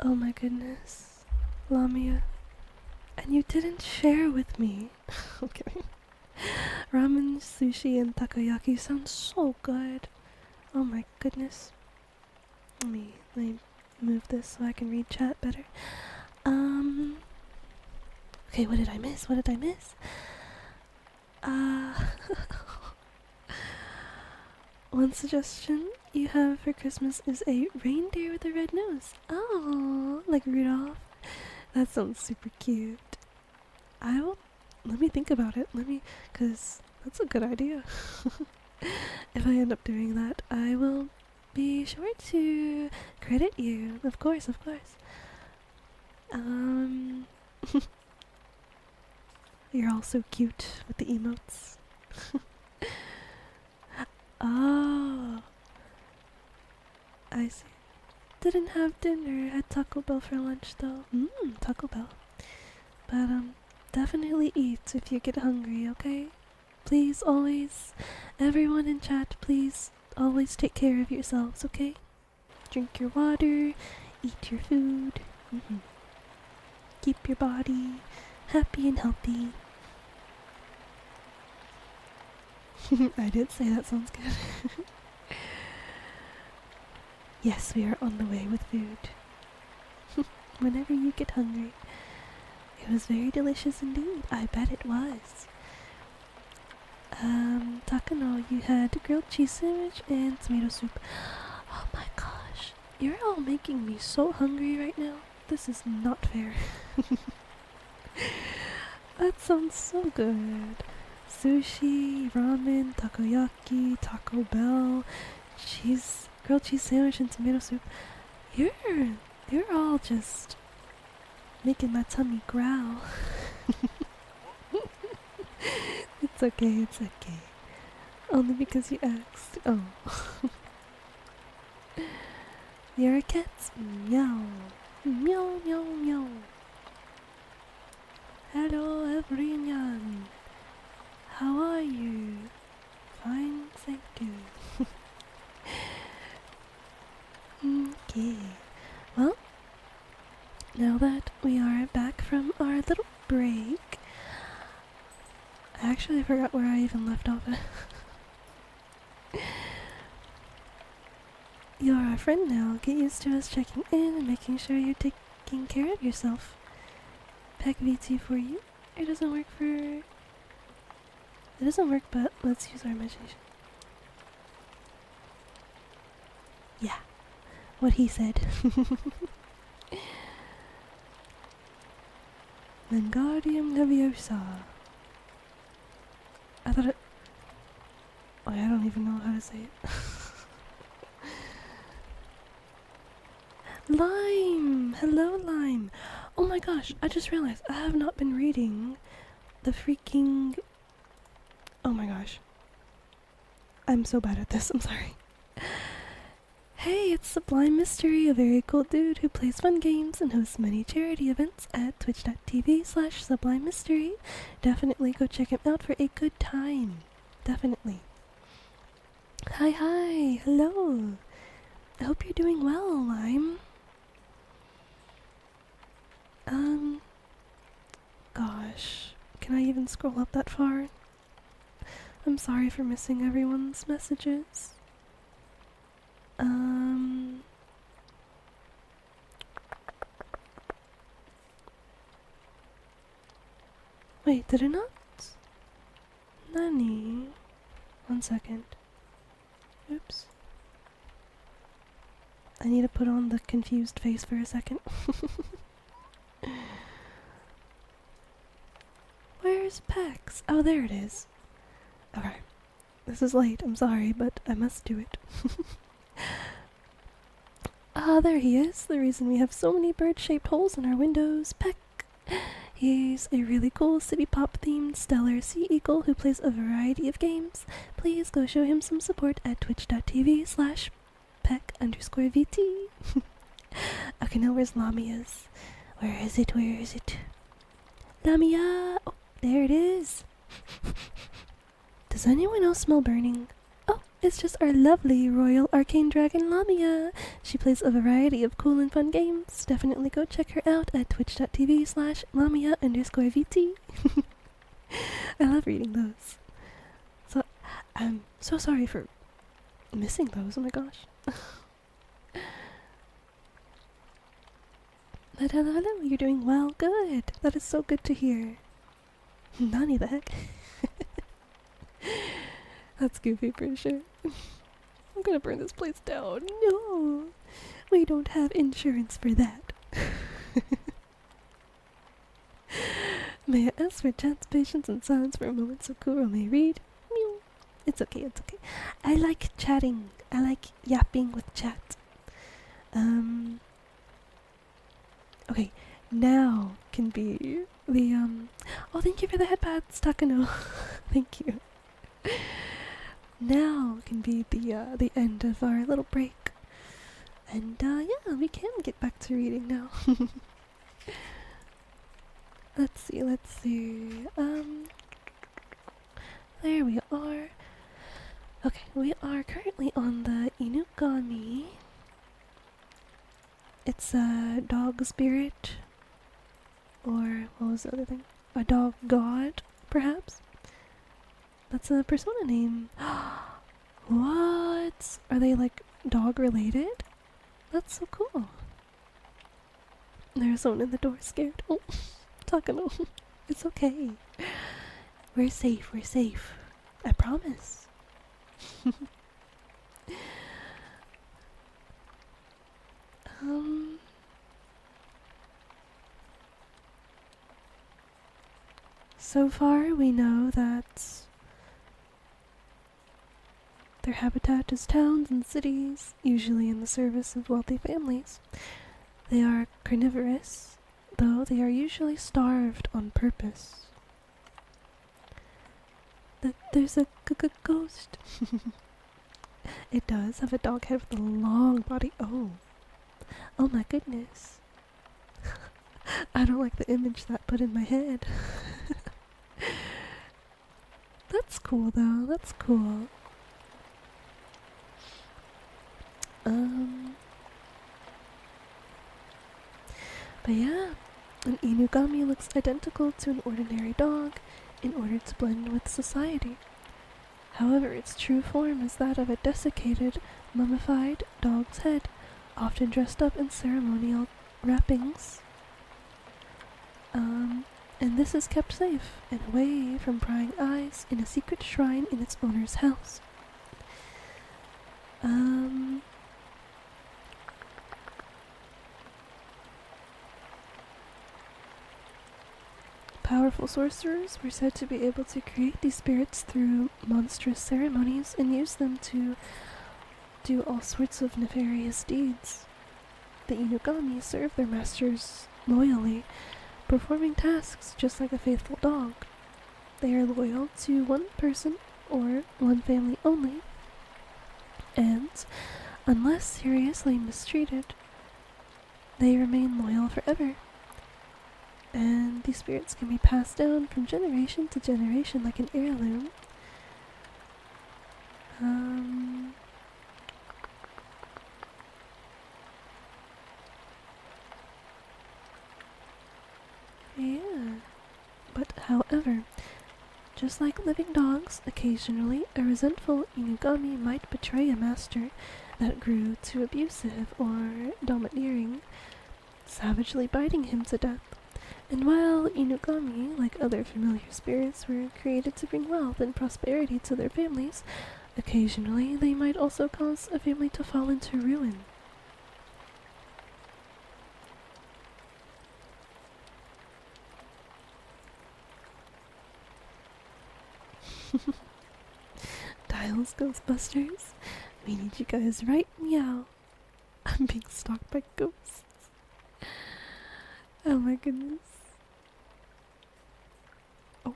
[SPEAKER 1] Oh my goodness. Lamia. And you didn't share with me. Okay. Ramen, sushi, and takoyaki sound so good. Oh my goodness. Let me move this so I can read chat better. Okay, what did I miss? What did I miss? Uh, One suggestion you have for Christmas is a reindeer with a red nose. Oh, like Rudolph. That sounds super cute. Let me think about it. Cause that's a good idea. If I end up doing that, I will be sure to credit you. Of course, of course. You're all so cute with the emotes. Oh, I see. Didn't have dinner. Had Taco Bell for lunch though. Taco Bell. But definitely eat if you get hungry, okay? Please always, everyone in chat, please always take care of yourselves, okay? Drink your water, eat your food. Keep your body happy and healthy. I did say that sounds good. Yes, we are on the way with food. Whenever you get hungry. It was very delicious indeed. I bet it was. Takano, you had grilled cheese sandwich and tomato soup. Oh my gosh. You're all making me so hungry right now. This is not fair. That sounds so good. Sushi, ramen, takoyaki, Taco Bell, grilled cheese sandwich and tomato soup. You're all just making my tummy growl. It's okay, it's okay. Only because you asked. Oh. You're a cat. Meow. Meow, meow, meow. Hello, everyone. How are you? Fine, thank you. Okay. Well, now that we are back from our little break, I actually forgot where I even left off at. You're our friend now. Get used to us checking in and making sure you're taking care of yourself. Pack VT for you. It doesn't work, but let's use our imagination. Yeah, what he said. Wingardium Leviosa. I thought it... Oh, I don't even know how to say it. Lime! Hello, Lime! Oh my gosh, I just realized I have not been reading the freaking... Oh my gosh. I'm so bad at this, I'm sorry. Hey, it's Sublime Mystery, a very cool dude who plays fun games and hosts many charity events at twitch.tv/Sublime Mystery. Definitely go check him out for a good time. Definitely. Hi, hello. I hope you're doing well, Lime. Gosh, can I even scroll up that far? I'm sorry for missing everyone's messages. Wait, did it not? Nani? 1 second. Oops. I need to put on the confused face for a second. Where's Pax? Oh, there it is. Okay. This is late, I'm sorry, but I must do it. Ah, there he is. The reason we have so many bird-shaped holes in our windows. Peck. He's a really cool city pop themed stellar sea eagle who plays a variety of games. Please go show him some support at twitch.tv/peck_VT. Okay, now where's Lamia's? Where is it? Lamia! Oh, there it is. Does anyone else smell burning? Oh, It's just our lovely Royal Arcane Dragon Lamia. She plays a variety of cool and fun games. Definitely go check her out at twitch.tv/Lamia_VT. I love reading those. So, I'm so sorry for missing those. Oh my gosh. But hello, hello, you're doing well. Good. That is so good to hear. Nani the heck? That's goofy for sure. I'm gonna burn this place down. No, we don't have insurance for that. May I ask for chance, patience, and silence for a moment so Kuro may read? Meow. It's okay, it's okay. I like chatting. I like yapping with chat. Okay, now can be the, oh, thank you for the headpads, Takano. Thank you. Now can be the end of our little break. And, yeah, we can get back to reading now. Let's see. There we are. Okay, we are currently on the Inugami. It's a dog spirit. Or, what was the other thing? A dog god, perhaps? That's a persona name. What? Are they, like, dog related? That's so cool. There's someone in the door scared. Oh, Takano. It's okay. We're safe, I promise. So far we know that their habitat is towns and cities, usually in the service of wealthy families. They are carnivorous, though they are usually starved on purpose. There's a ghost. It does have a dog head with a long body. Oh my goodness. I don't like the image that put in my head. That's cool though, that's cool. But yeah, an Inugami looks identical to an ordinary dog in order to blend with society. However, its true form is that of a desiccated, mummified dog's head, often dressed up in ceremonial wrappings. And this is kept safe and away from prying eyes in a secret shrine in its owner's house. Powerful sorcerers were said to be able to create these spirits through monstrous ceremonies and use them to do all sorts of nefarious deeds. The Inugami serve their masters loyally, performing tasks just like a faithful dog. They are loyal to one person or one family only, and, unless seriously mistreated, they remain loyal forever. And these spirits can be passed down from generation to generation like an heirloom. Yeah. But however, just like living dogs, occasionally a resentful Inugami might betray a master that grew too abusive or domineering, savagely biting him to death. And while Inugami, like other familiar spirits, were created to bring wealth and prosperity to their families, occasionally they might also cause a family to fall into ruin. Dials Ghostbusters, we need you guys right meow. I'm being stalked by ghosts. Oh my goodness. Oh,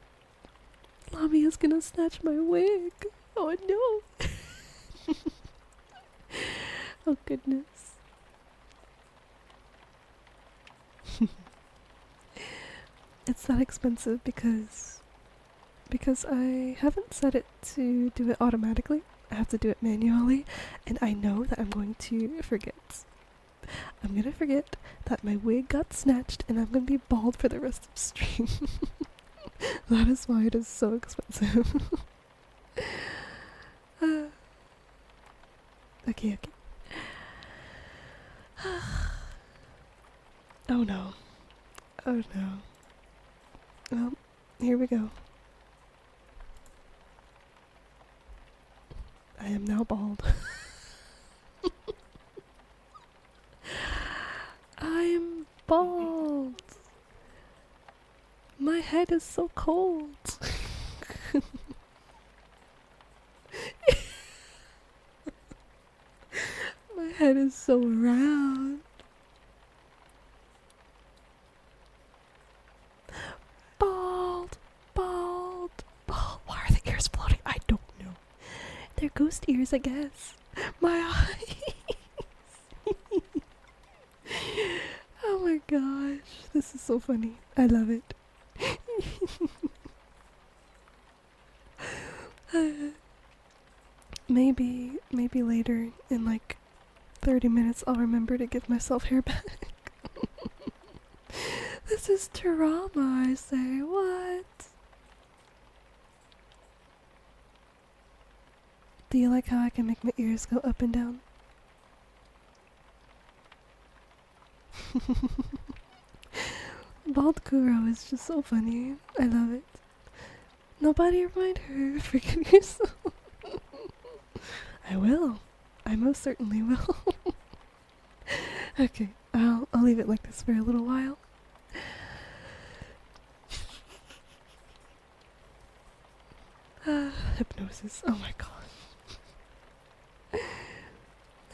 [SPEAKER 1] Lamia's gonna snatch my wig. Oh no. Oh goodness. It's that expensive because I haven't set it to do it automatically. I have to do it manually, and I know that I'm going to forget. I'm gonna forget that my wig got snatched, and I'm gonna be bald for the rest of the stream. That is why it is so expensive. Okay. Oh no. Oh no. Well, here we go. I am now bald. I'm bald. My head is so cold. My head is so round. Bald, bald, bald. Why are the ears floating? I don't know. They're ghost ears, I guess. My eyes. Oh my gosh. This is so funny. I love it. Maybe later in like 30 minutes I'll remember to give myself hair back. This is trauma, I say. What? Do you like how I can make my ears go up and down? Bald Kuro is just so funny. I love it. Nobody remind her. Forgive yourself. I will. I most certainly will. Okay, I'll leave it like this for a little while. Hypnosis. Oh my gosh.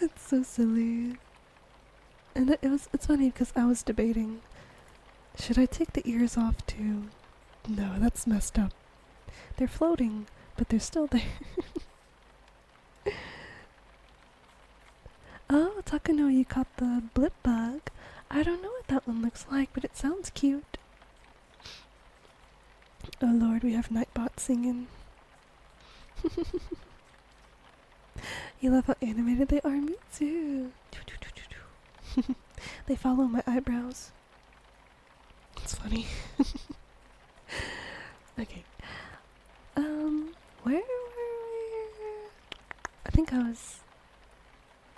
[SPEAKER 1] It's so silly. And it's funny because I was debating, should I take the ears off too? No, that's messed up. They're floating, but they're still there. Oh, Takano, you caught the blip bug. I don't know what that one looks like, but it sounds cute. Oh lord, we have Nightbot singing. You love how animated they are? Me too. They follow my eyebrows. It's funny. Okay. Where were we? I think I was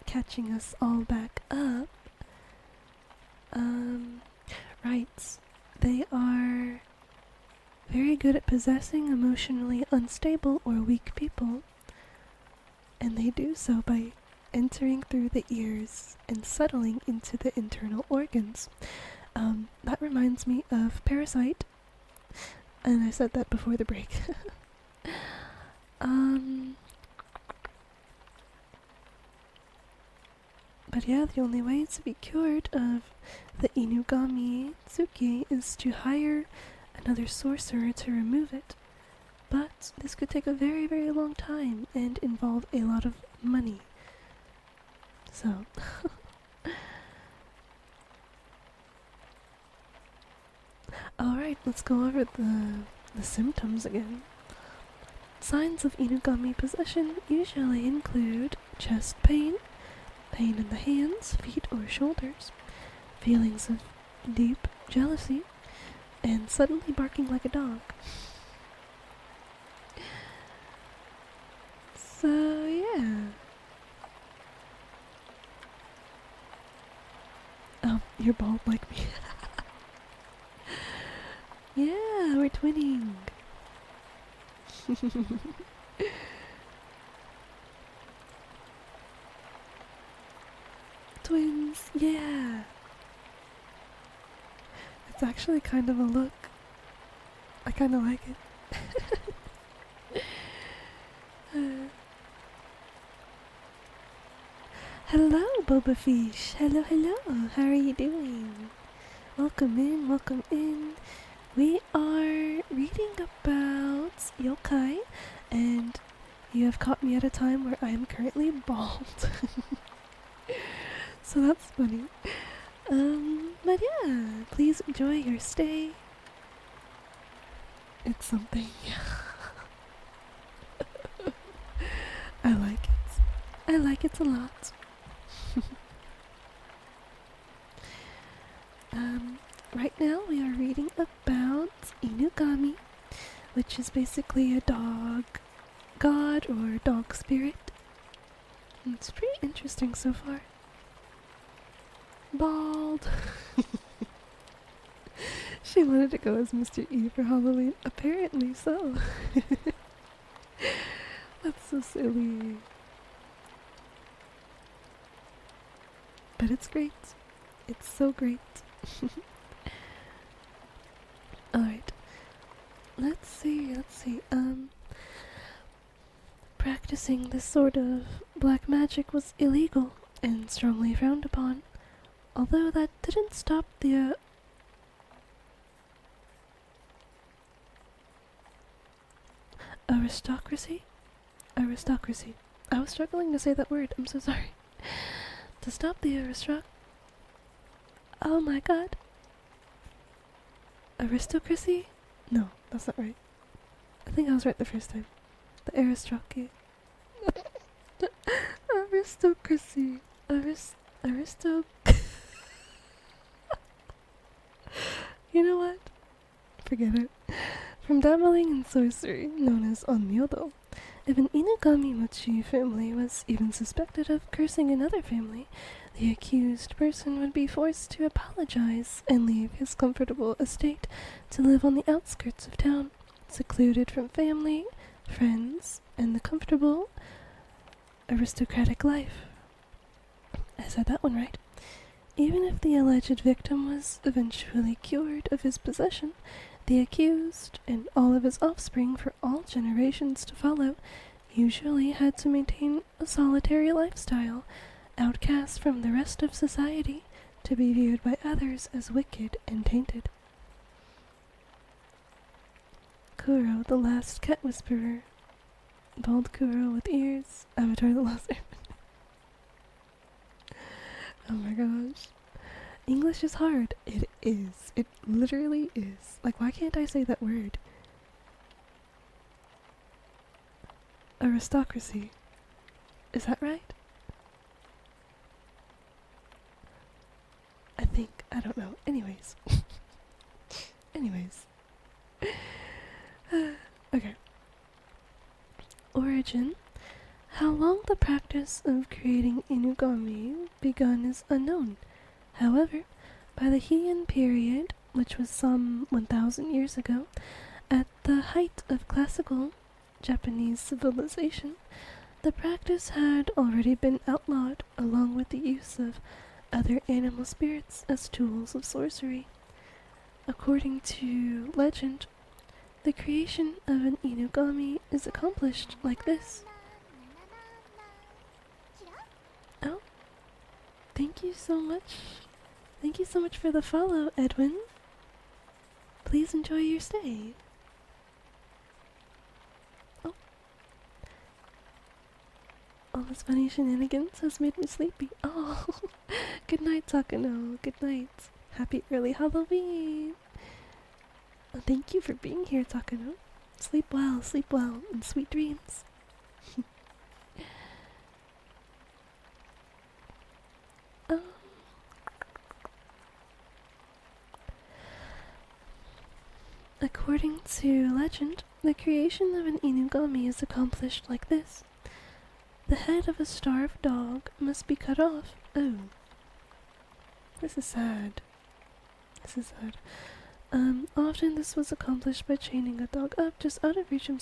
[SPEAKER 1] catching us all back up. Right. They are very good at possessing emotionally unstable or weak people, and they do so by entering through the ears and settling into the internal organs. That reminds me of Parasite, and I said that before the break. But yeah, the only way to be cured of the Inugami Tsuki is to hire another sorcerer to remove it. But this could take a very, very long time and involve a lot of money. So, alright, let's go over the symptoms again. Signs of Inugami possession usually include chest pain, pain in the hands, feet, or shoulders, feelings of deep jealousy, and suddenly barking like a dog. So, yeah. Oh, you're bald like me. Yeah, we're twinning. Twins, yeah. It's actually kind of a look. I kind of like it. Hello, Boba Fish. Hello, hello. How are you doing? Welcome in, welcome in. We are reading about Yokai, and you have caught me at a time where I am currently bald. So that's funny. But yeah, please enjoy your stay. It's something. I like I like it a lot. Right now we are reading about Inugami, which is basically a dog god or dog spirit. And it's pretty interesting so far. Bald. She wanted to go as Mr. E for Halloween. Apparently so. That's so silly. But it's great. It's so great. Alright. Let's see. Practicing this sort of black magic was illegal and strongly frowned upon, although that didn't stop the aristocracy? Aristocracy. I was struggling to say that word, I'm so sorry. To stop the oh my god. Aristocracy? No, that's not right. I think I was right the first time. The aristocracy. Aristocracy. Aristo. You know what? Forget it. From dabbling in sorcery, known as onmyodo, if an Inugami Mochi family was even suspected of cursing another family, the accused person would be forced to apologize and leave his comfortable estate to live on the outskirts of town, secluded from family, friends, and the comfortable aristocratic life. I said that one right. Even if the alleged victim was eventually cured of his possession, the accused, and all of his offspring for all generations to follow, usually had to maintain a solitary lifestyle, outcast from the rest of society, to be viewed by others as wicked and tainted. Kuro, the last cat whisperer. Bald Kuro with ears. Avatar the Lost Airbender. Oh my gosh. English is hard. It is. It literally is. Like, why can't I say that word? Aristocracy. Is that right? I think. I don't know. Anyways. Okay. Origin. How long the practice of creating inugami begun is unknown. However, by the Heian period, which was some 1,000 years ago, at the height of classical Japanese civilization, the practice had already been outlawed along with the use of other animal spirits as tools of sorcery. According to legend, the creation of an inugami is accomplished like this. Oh, thank you so much. Thank you so much for the follow, Edwin. Please enjoy your stay. Oh. All this funny shenanigans has made me sleepy. Oh. Good night, Takano. Good night. Happy early Halloween. Thank you for being here, Takano. Sleep well, and sweet dreams. According to legend, the creation of an inugami is accomplished like this. The head of a starved dog must be cut off. Oh. This is sad. Often this was accomplished by chaining a dog up just out of reach of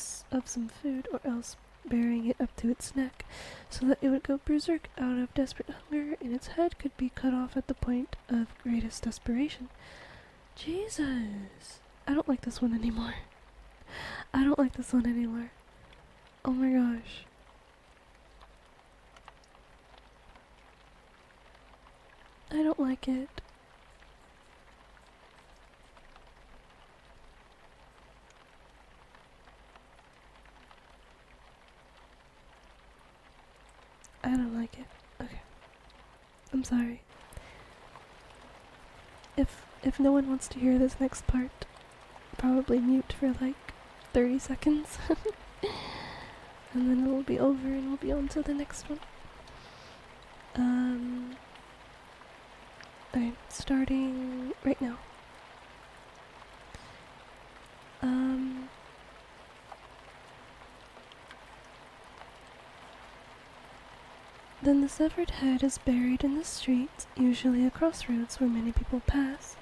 [SPEAKER 1] some food, or else burying it up to its neck, so that it would go berserk out of desperate hunger, and its head could be cut off at the point of greatest desperation. Jesus! I don't like this one anymore. Oh my gosh. I don't like it. I don't like it. Okay. I'm sorry. If no one wants to hear this next part, probably mute for like 30 seconds. And then it'll be over and we'll be on to the next one. Um, I'm starting right now. Um, then the severed head is buried in the street, usually a crossroads where many people pass.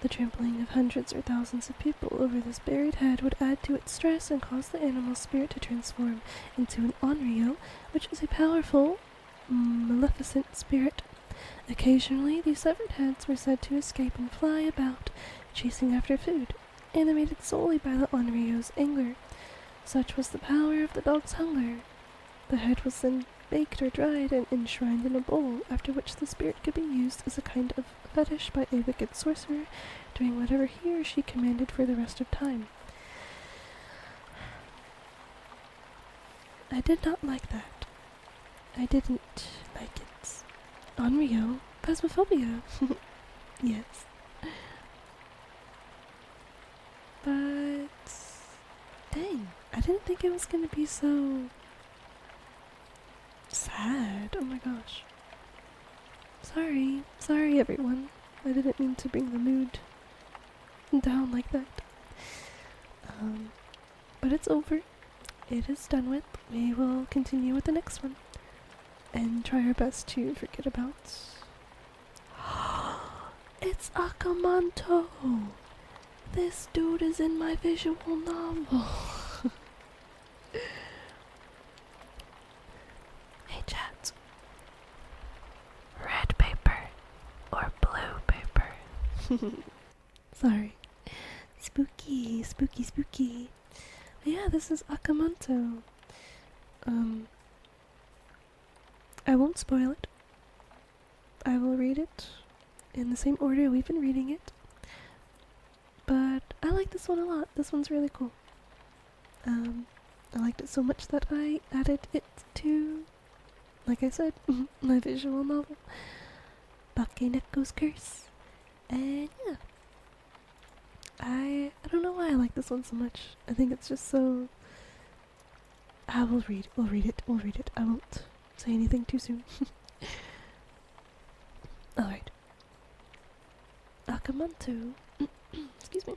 [SPEAKER 1] The trampling of hundreds or thousands of people over this buried head would add to its stress and cause the animal's spirit to transform into an onryo, which is a powerful, maleficent spirit. Occasionally, these severed heads were said to escape and fly about, chasing after food, animated solely by the onryo's anger. Such was the power of the dog's hunger. The head was then baked or dried and enshrined in a bowl, after which the spirit could be used as a kind of fetish by a wicked sorcerer, doing whatever he or she commanded for the rest of time. I did not like that. I didn't like it. Onryo, phasmophobia. Yes. But dang, I didn't think it was gonna be so sad. Oh my gosh. Sorry everyone. I didn't mean to bring the mood down like that. But it's over. It is done with. We will continue with the next one. And try our best to forget about... It's Akamanto! This dude is in my visual novel. Hey chat. Red paper or blue paper? Sorry. Spooky. Yeah, this is Akamanto. I won't spoil it. I will read it in the same order we've been reading it. But I like this one a lot. This one's really cool. I liked it so much that I added it to, like I said, my visual novel, Bakeneko's Curse. And yeah. I don't know why I like this one so much. I think it's just so... We'll read it. I won't say anything too soon. Alright. Akamanto. Excuse me.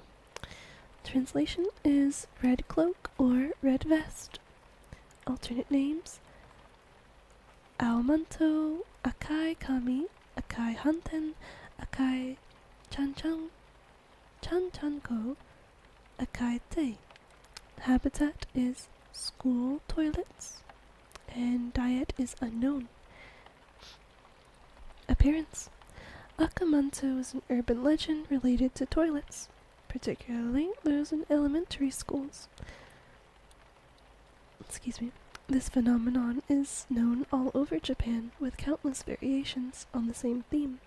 [SPEAKER 1] Translation is red cloak or red vest. Alternate names: Aomanto, Akai Kami, Akai Hanten, Akai Chanchanko, Akai Te. Habitat is school toilets, and diet is unknown. Appearance: Akamanto is an urban legend related to toilets, particularly those in elementary schools. Excuse me. This phenomenon is known all over Japan, with countless variations on the same theme.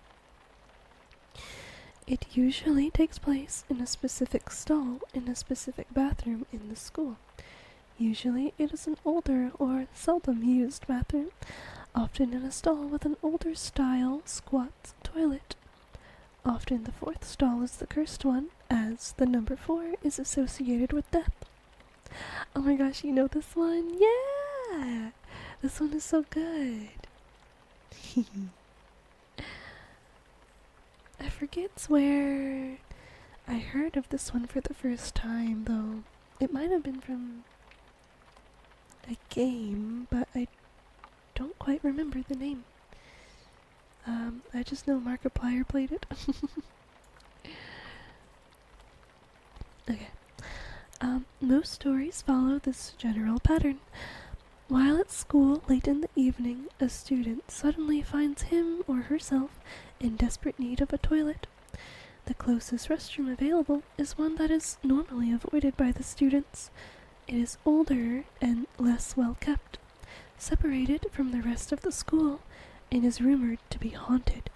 [SPEAKER 1] It usually takes place in a specific stall in a specific bathroom in the school. Usually it is an older or seldom used bathroom, often in a stall with an older style squat toilet. Often the fourth stall is the cursed one, as the number 4 is associated with death. Oh my gosh, you know this one? Yeah! This one is so good. I forget where I heard of this one for the first time, though. It might have been from a game, but I don't quite remember the name. I just know Markiplier played it. Okay. Most stories follow this general pattern. While at school late in the evening, a student suddenly finds him or herself in desperate need of a toilet. The closest restroom available is one that is normally avoided by the students. It is older and less well kept, separated from the rest of the school, and is rumored to be haunted.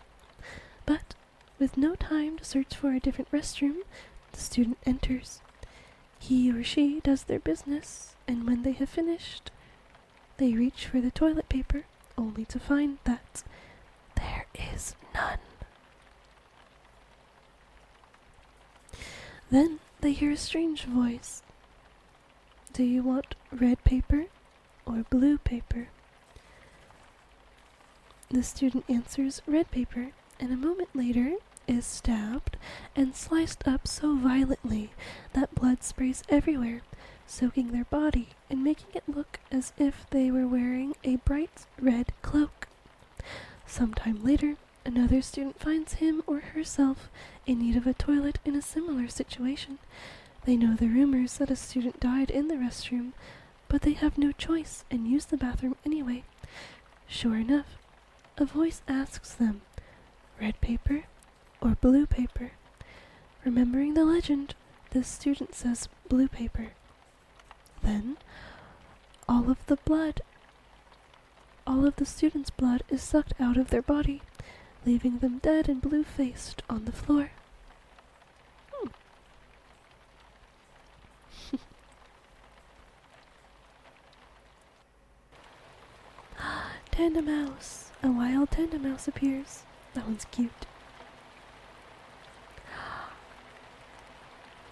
[SPEAKER 1] But, with no time to search for a different restroom, the student enters. He or she does their business, and when they have finished, they reach for the toilet paper, only to find that there is none. Then they hear a strange voice. Do you want red paper or blue paper? The student answers red paper, and a moment later is stabbed and sliced up so violently that blood sprays everywhere, soaking their body and making it look as if they were wearing a bright red cloak. Sometime later, another student finds him or herself in need of a toilet in a similar situation. They know the rumors that a student died in the restroom, but they have no choice and use the bathroom anyway. Sure enough, a voice asks them, red paper or blue paper? Remembering the legend, the student says blue paper. Then, all of the student's blood is sucked out of their body, leaving them dead and blue-faced on the floor. Tanda mouse. A wild tanda mouse appears. That one's cute.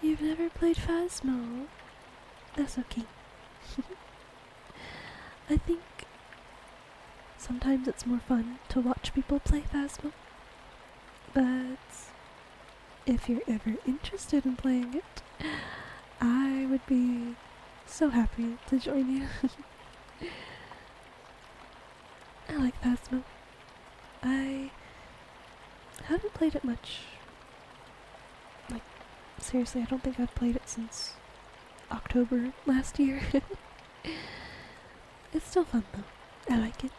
[SPEAKER 1] You've never played Phasmo? That's okay. I think sometimes it's more fun to watch people play Phasmo. But if you're ever interested in playing it, I would be so happy to join you. I like Phasmo. I haven't played it much. Like, seriously, I don't think I've played it since October last year. It's still fun though. I like it.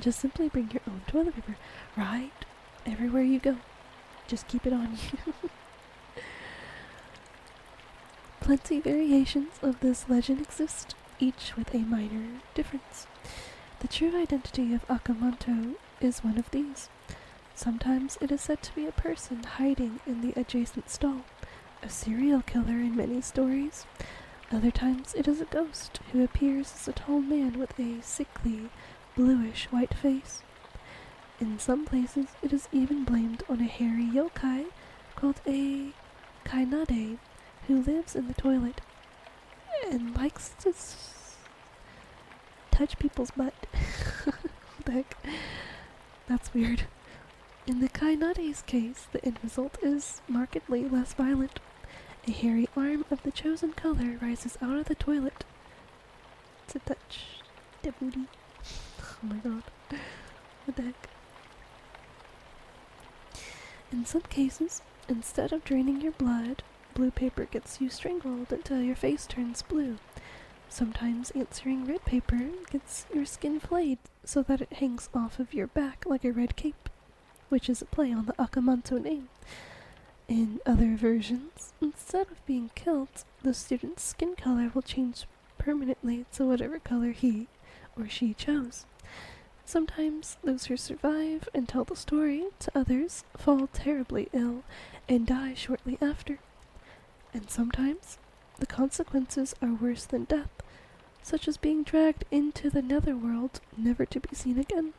[SPEAKER 1] Just simply bring your own toilet paper, right? Everywhere you go. Just keep it on you. Plenty variations of this legend exist, each with a minor difference. The true identity of Akamanto is one of these. Sometimes it is said to be a person hiding in the adjacent stall, a serial killer in many stories. Other times it is a ghost who appears as a tall man with a sickly, bluish-white face. In some places it is even blamed on a hairy yokai called a kainade who lives in the toilet and likes to touch people's butt. What the heck? That's weird. In the kainade's case, the end result is markedly less violent. A hairy arm of the chosen color rises out of the toilet to touch the booty. Oh my god. What the heck? In some cases, instead of draining your blood, blue paper gets you strangled until your face turns blue. Sometimes answering red paper gets your skin flayed so that it hangs off of your back like a red cape, which is a play on the Akamanto name. In other versions, instead of being killed, the student's skin color will change permanently to whatever color he or she chose. Sometimes those who survive and tell the story to others fall terribly ill and die shortly after. And sometimes the consequences are worse than death, such as being dragged into the netherworld never to be seen again.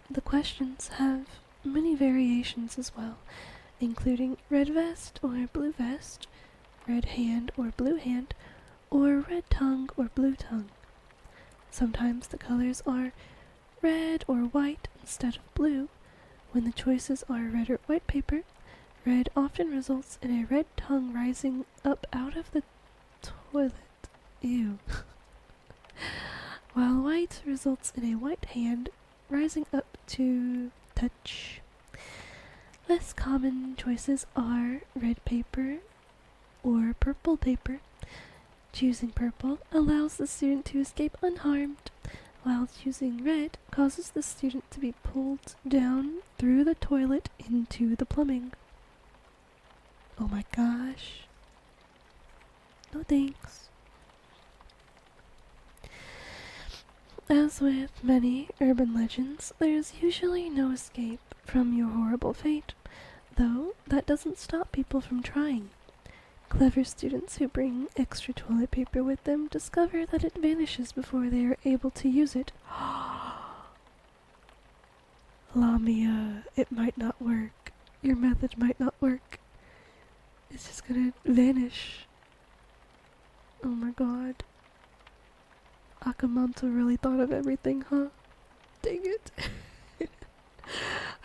[SPEAKER 1] The questions have many variations as well, including red vest or blue vest, red hand or blue hand, or red tongue or blue tongue. Sometimes the colors are red or white instead of blue. When the choices are red or white paper, red often results in a red tongue rising up out of the toilet. Ew. While white results in a white hand rising up to touch. Less common choices are red paper or purple paper. Choosing purple allows the student to escape unharmed, while choosing red causes the student to be pulled down through the toilet into the plumbing. Oh my gosh. No thanks. As with many urban legends, there is usually no escape from your horrible fate, though that doesn't stop people from trying. Clever students who bring extra toilet paper with them discover that it vanishes before they are able to use it. Lamia, it might not work. Your method might not work. It's just gonna vanish. Oh my god. Akamanto really thought of everything, huh? Dang it.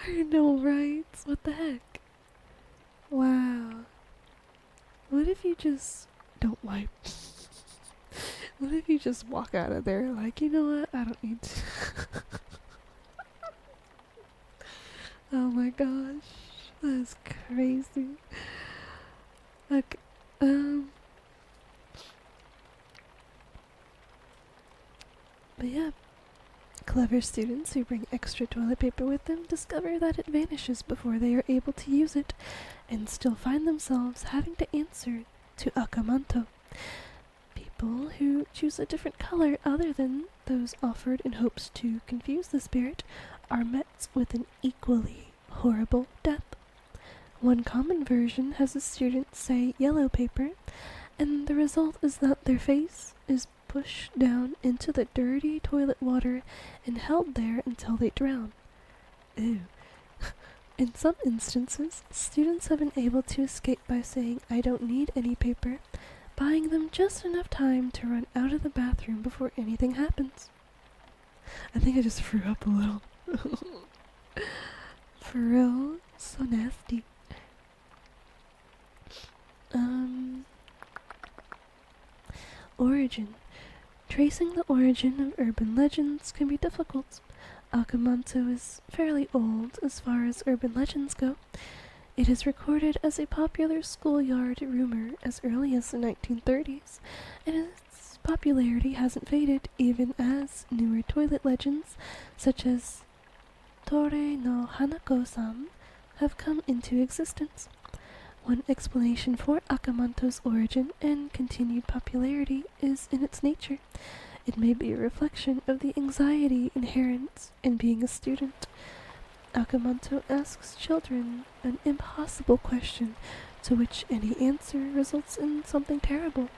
[SPEAKER 1] I know, right? What the heck? Wow. What if you just don't wipe? What if you just walk out of there like, you know what? I don't need to. Oh my gosh. That's crazy. Okay. But yeah, clever students who bring extra toilet paper with them discover that it vanishes before they are able to use it, and still find themselves having to answer to Akamanto. People who choose a different color other than those offered in hopes to confuse the spirit are met with an equally horrible death. One common version has a student say yellow paper, and the result is that their face is pushed down into the dirty toilet water and held there until they drown. Ew. In some instances, students have been able to escape by saying, "I don't need any paper," buying them just enough time to run out of the bathroom before anything happens. I think I just threw up a little. For real? So nasty. Origin. Tracing the origin of urban legends can be difficult. Akamanto is fairly old as far as urban legends go. It is recorded as a popular schoolyard rumor as early as the 1930s, and its popularity hasn't faded even as newer toilet legends, such as Tore no Hanako-san, have come into existence. One explanation for Akamanto's origin and continued popularity is in its nature. It may be a reflection of the anxiety inherent in being a student. Akamanto asks children an impossible question to which any answer results in something terrible.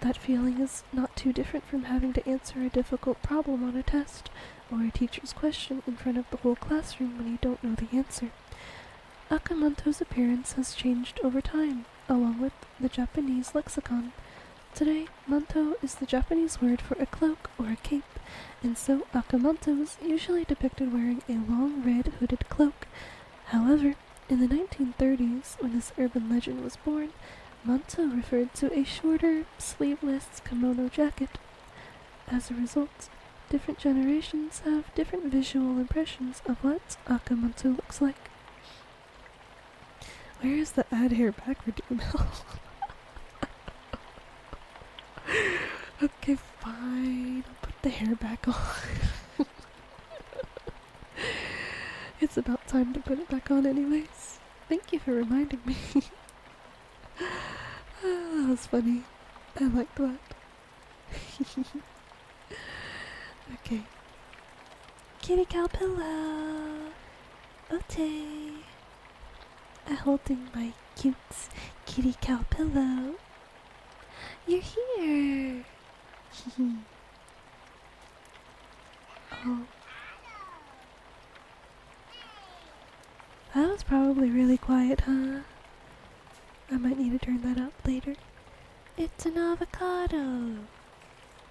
[SPEAKER 1] That feeling is not too different from having to answer a difficult problem on a test or a teacher's question in front of the whole classroom when you don't know the answer. Akamanto's appearance has changed over time, along with the Japanese lexicon. Today, manto is the Japanese word for a cloak or a cape, and so Akamanto is usually depicted wearing a long red hooded cloak. However, in the 1930s, when this urban legend was born, manto referred to a shorter, sleeveless kimono jacket. As a result, different generations have different visual impressions of what Akamanto looks like. Where is the add hair backward email? Okay, fine. I'll put the hair back on. It's about time to put it back on anyways. Thank you for reminding me. That was funny. I liked that. Okay. Kitty cow pillow. Ote. Holding my cute kitty cow pillow. You're here. Oh. That was probably really quiet, huh? I might need to turn that up later. It's an avocado.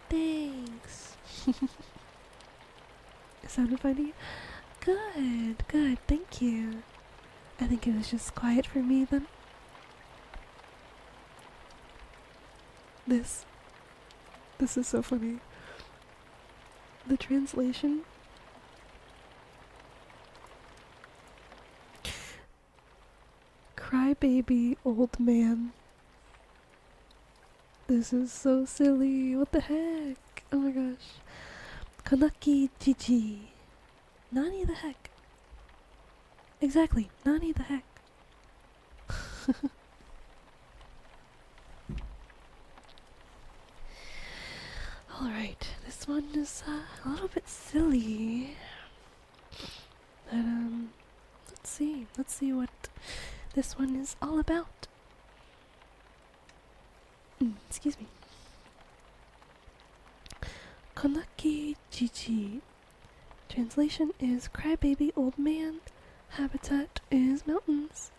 [SPEAKER 1] Thanks. It sounded funny? Good, good, thank you. I think it was just quiet for me then. This is so funny. The translation. Crybaby old man. This is so silly. What the heck? Oh my gosh. Kanaki Jiji. Nani the heck? Exactly. Nani the heck? Alright, this one is a little bit silly. But, let's see what this one is all about. Excuse me. Konaki Jiji. Translation is crybaby old man. Habitat is mountains.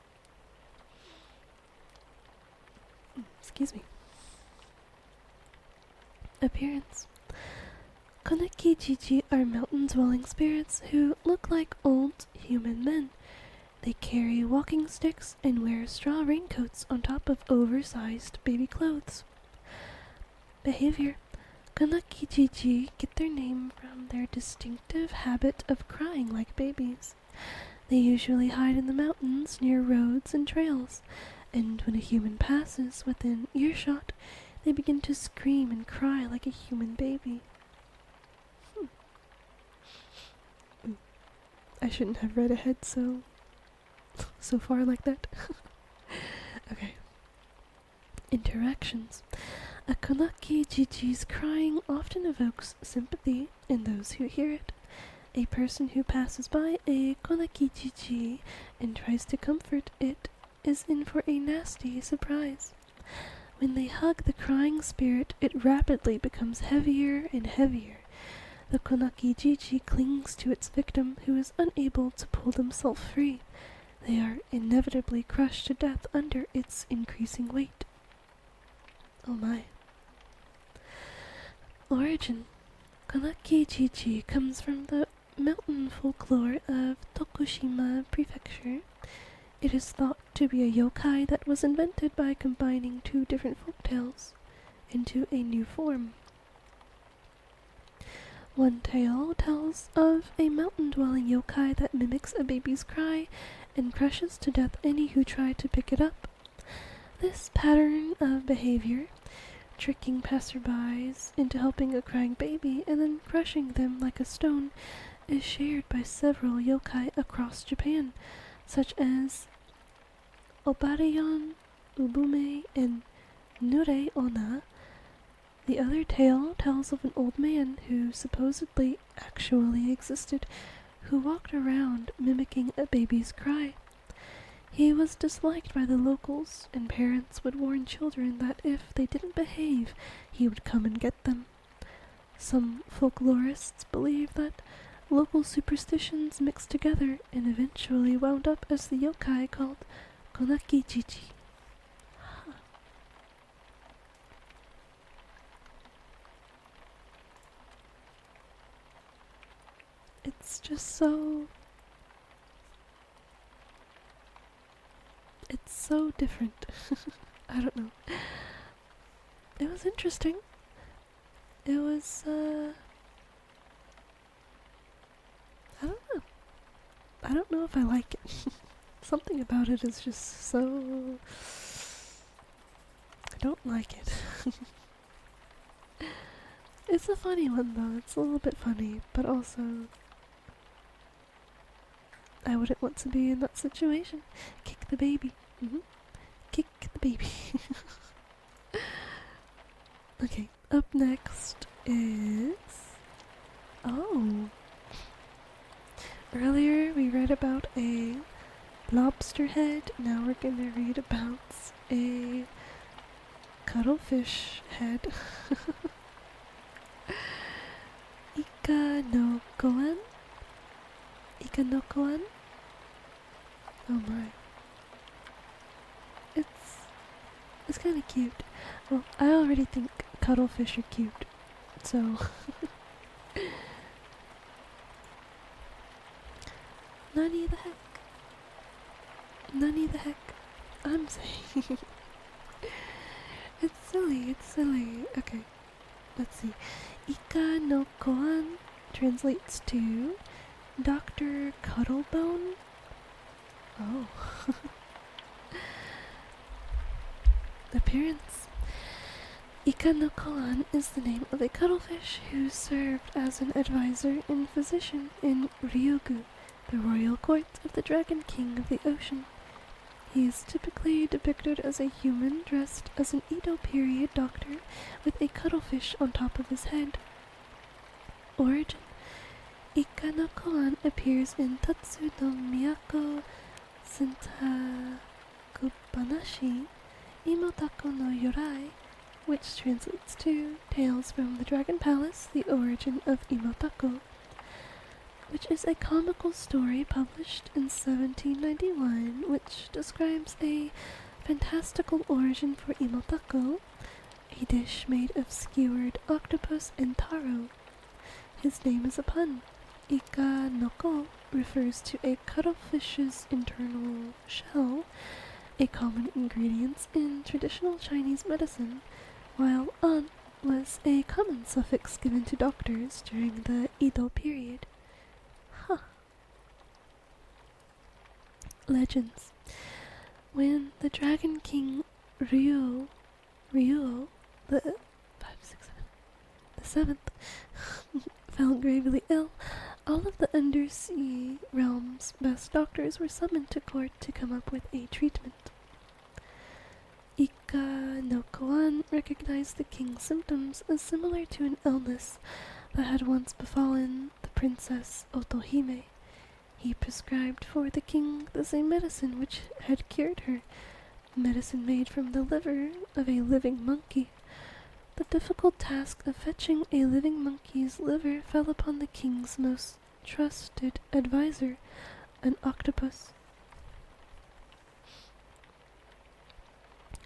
[SPEAKER 1] Excuse me. Appearance. Koneki Jiji are mountain-dwelling spirits who look like old human men. They carry walking sticks and wear straw raincoats on top of oversized baby clothes. Behavior. Koneki Jiji get their name from their distinctive habit of crying like babies. They usually hide in the mountains near roads and trails, and when a human passes within earshot, they begin to scream and cry like a human baby. I shouldn't have read ahead so far like that. Okay. Interactions. A Konaki Jiji's crying often evokes sympathy in those who hear it. A person who passes by a Konaki Jiji and tries to comfort it is in for a nasty surprise. When they hug the crying spirit, it rapidly becomes heavier and heavier. The Konaki Jiji clings to its victim, who is unable to pull themselves free. They are inevitably crushed to death under its increasing weight. Oh my. Origin. Konaki Jiji comes from the mountain folklore of Tokushima Prefecture. It is thought to be a yokai that was invented by combining two different folktales into a new form. One tale tells of a mountain-dwelling yokai that mimics a baby's cry and crushes to death any who try to pick it up. This pattern of behavior, tricking passerbys into helping a crying baby and then crushing them like a stone, is shared by several yokai across Japan, such as Obarion, Ubume, and Nure Onna. The other tale tells of an old man who supposedly actually existed, who walked around mimicking a baby's cry. He was disliked by the locals, and parents would warn children that if they didn't behave, he would come and get them. Some folklorists believe that local superstitions mixed together and eventually wound up as the yokai called Konaki Jiji. It's just so... it's so different. I don't know. It was interesting. It was, I don't know. I don't know if I like it. Something about it is just so... I don't like it. It's a funny one though. It's a little bit funny, but also I wouldn't want to be in that situation. Kick the baby. Kick the baby. Okay, up next is... oh. Earlier we read about a lobster head. Now we're gonna read about a cuttlefish head. Ika no koan? Ika no koan? Oh my. It's kinda cute. Well, I already think cuttlefish are cute, so... Nani the heck? Nani the heck? I'm saying... It's silly. Okay, let's see. Ika no koan translates to Dr. Cuttlebone. Oh. Appearance. Ika no koan is the name of a cuttlefish who served as an advisor and physician in Ryugu, the royal court of the Dragon King of the Ocean. He is typically depicted as a human dressed as an Edo period doctor with a cuttlefish on top of his head. Origin. Ika no koan appears in Tatsu no Miyako Sentakubanashi Imotako no Yorai, which translates to Tales from the Dragon Palace, the Origin of Imotako, which is a comical story published in 1791, which describes a fantastical origin for Imotako, a a dish made of skewered octopus and taro. His name is a pun. Ika noko refers to a cuttlefish's internal shell, a common ingredient in traditional Chinese medicine, while an was a common suffix given to doctors during the Edo period. Huh. Legends. When the Dragon King Ryuo, the 567, the seventh, fell gravely ill, all of the undersea realm's best doctors were summoned to court to come up with a treatment. Ika no Koan recognized the king's symptoms as similar to an illness that had once befallen the princess Otohime. He prescribed for the king the same medicine which had cured her, medicine made from the liver of a living monkey. The difficult task of fetching a living monkey's liver fell upon the king's most trusted advisor, an octopus.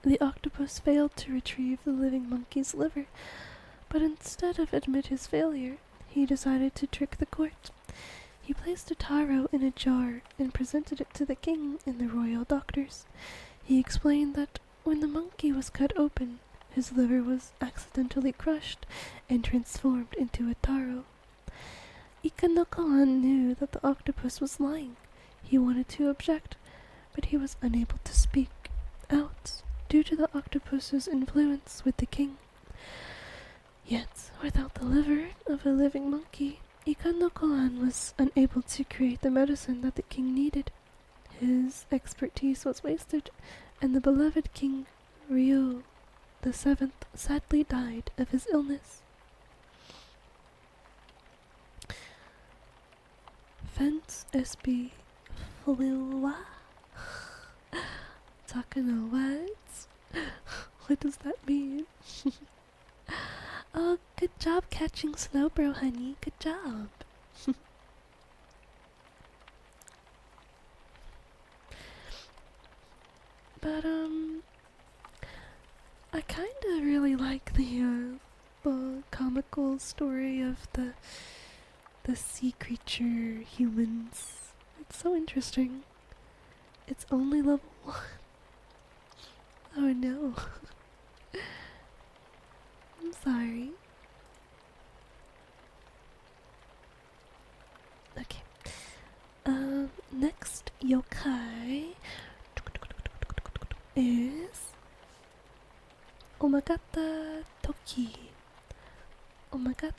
[SPEAKER 1] The octopus failed to retrieve the living monkey's liver, but instead of admit his failure, he decided to trick the court. He placed a taro in a jar and presented it to the king and the royal doctors. He explained that when the monkey was cut open, his liver was accidentally crushed and transformed into a taro. Ika no Koan knew that the octopus was lying. He wanted to object, but he was unable to speak out due to the octopus's influence with the king. Yet, without the liver of a living monkey, Ika no Koan was unable to create the medicine that the king needed. His expertise was wasted, and the beloved King Ryo the Seventh sadly died of his illness. Fence SB Fliwa Takano words? What does that mean? Oh, good job catching Slowbro, honey. Good job. But, I kinda really like the comical story of the sea creature humans. It's so interesting. It's only level 1. Oh no. I'm sorry. Okay. Next yokai is Omagata Toki. Omagatoki.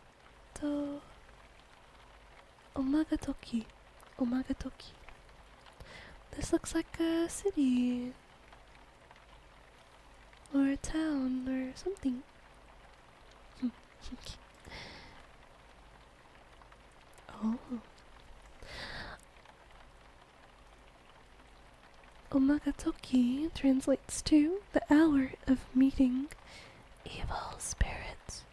[SPEAKER 1] This looks like a city or a town or something. Oh. Omagatoki translates to the hour of meeting evil spirits.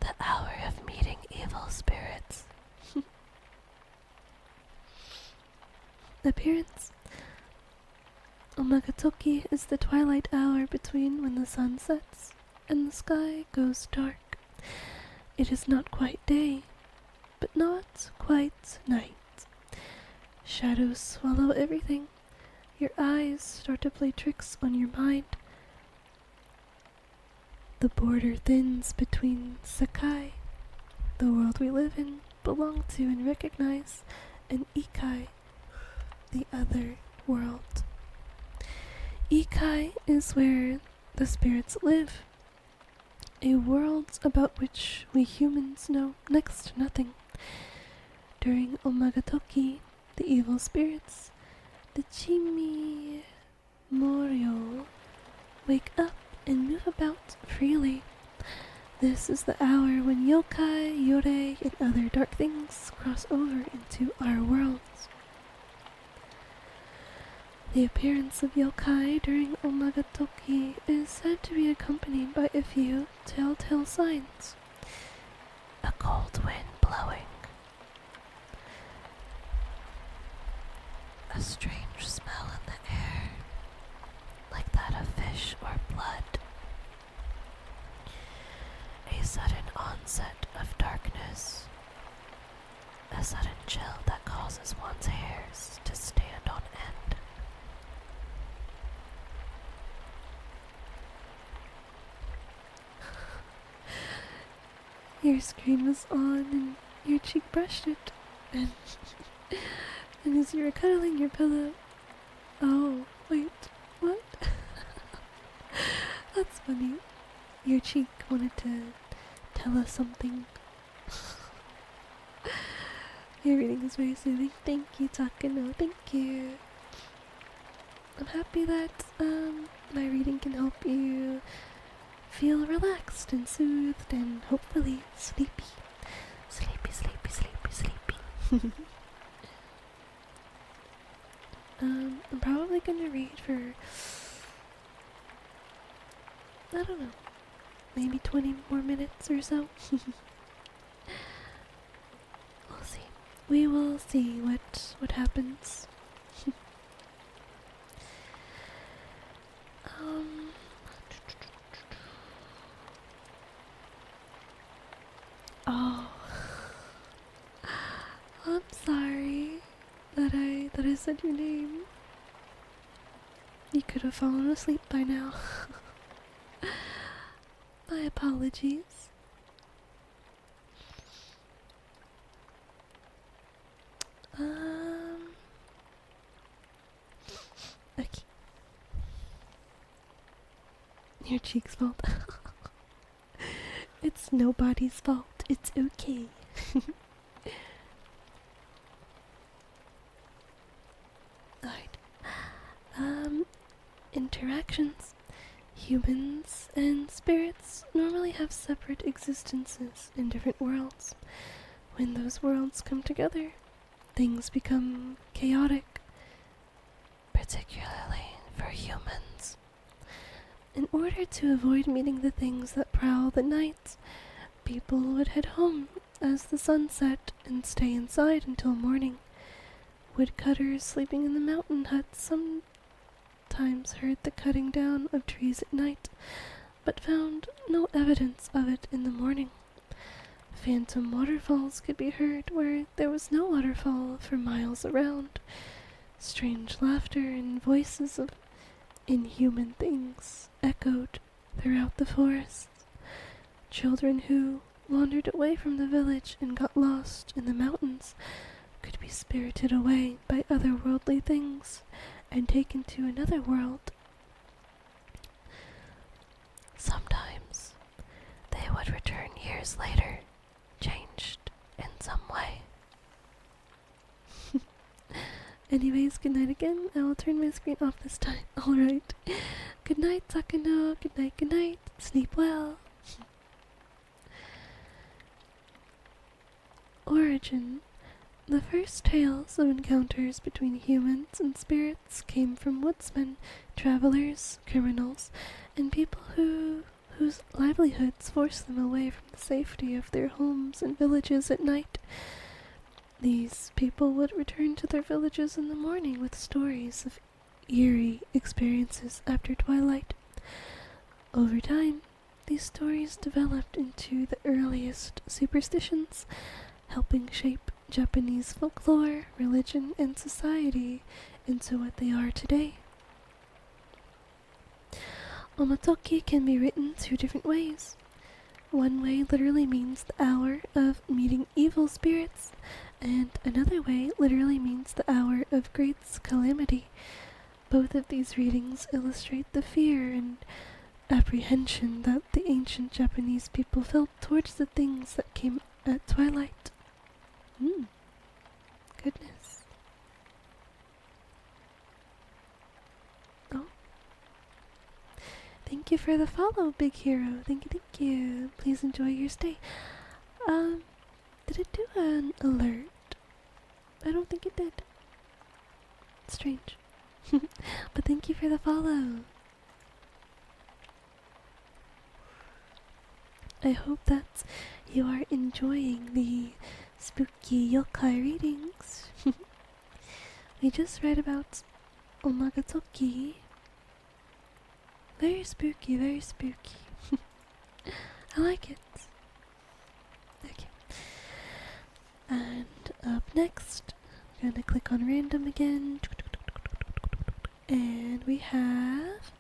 [SPEAKER 1] The hour of meeting evil spirits. Appearance. Omagatoki is the twilight hour between when the sun sets and the sky goes dark. It is not quite day, but not quite night. Shadows swallow everything. Your eyes start to play tricks on your mind. The border thins between Sakai, the world we live in, belong to and recognize, and Ikai, the other world. Ikai is where the spirits live, a world about which we humans know next to nothing. During Omagatoki, the evil spirits, the Chimi Morio, wake up and move about freely. This is the hour when yokai, yorei, and other dark things cross over into our worlds. The appearance of yokai during Omagatoki is said to be accompanied by a few telltale signs. A cold wind blowing, a strange smell in the air, like that of fish or blood, your screen was on and your cheek brushed it, and and as you were cuddling your pillow. Oh, wait, what? That's funny. Your cheek wanted to tell us something. Your reading is very soothing. Thank you, Takano. Thank you. I'm happy that my reading can help you feel relaxed and soothed and hopefully sleepy. Sleepy, sleepy, sleepy, sleepy. I'm probably gonna read for, I don't know, maybe 20 more minutes or so. We'll see. We will see what happens. um oh, I'm sorry that I said your name. You could have fallen asleep by now. My apologies. Okay. Your cheek's fault. It's nobody's fault. It's okay. Alright. Interactions. Humans and spirits normally have separate existences in different worlds. When those worlds come together, things become chaotic, particularly for humans. In order to avoid meeting the things that prowl the night, people would head home as the sun set and stay inside until morning. Woodcutters sleeping in the mountain huts sometimes heard the cutting down of trees at night, but found no evidence of it in the morning. Phantom waterfalls could be heard where there was no waterfall for miles around. Strange laughter and voices of inhuman things echoed throughout the forest. Children who wandered away from the village and got lost in the mountains could be spirited away by otherworldly things and taken to another world. Sometimes they would return years later, changed in some way. Anyways, good night again. I will turn my screen off this time. Alright. Good night, Takano. Good night, good night. Sleep well. Origin. The first tales of encounters between humans and spirits came from woodsmen, travelers, criminals, and people whose livelihoods forced them away from the safety of their homes and villages at night. These people would return to their villages in the morning with stories of eerie experiences after twilight. Over time, these stories developed into the earliest superstitions, helping shape Japanese folklore, religion, and society into what they are today. Omatoki can be written two different ways. One way literally means the hour of meeting evil spirits, and another way literally means the hour of great calamity. Both of these readings illustrate the fear and apprehension that the ancient Japanese people felt towards the things that came at twilight. Goodness. Oh. Thank you for the follow, Big Hero. Thank you, thank you. Please enjoy your stay. Did it do an alert? I don't think it did. Strange. But thank you for the follow. I hope that you are enjoying the spooky yokai readings. We just read about Omagatoki. Very spooky, very spooky. I like it. Okay. And up next, I'm gonna click on random again. And we have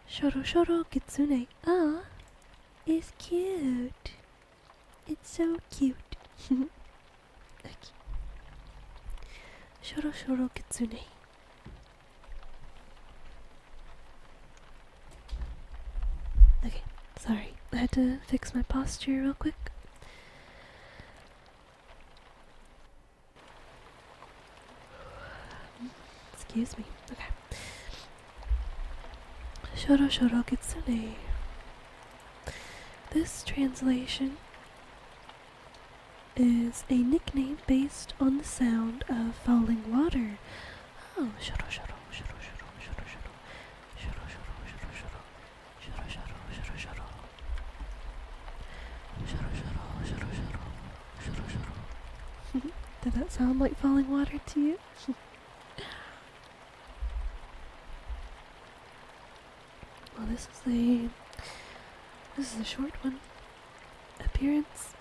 [SPEAKER 1] Shoro Shoro Kitsune. Ah, it's cute. It's so cute. Okay. Shoro Shoro Kitsune. Okay, sorry. I had to fix my posture real quick. Excuse me. Okay. Shoro Shoro Kitsune. This translation is a nickname based on the sound of falling water. Oh, shoro shoro, shoro shoro, shoro shoro, shoro shoro, shoro shoro, shoro shoro, shoro shoro, shoro shoro, shoro shoro, shoro shoro. Did that sound like falling water to you? Well, this is a short one. Appearance: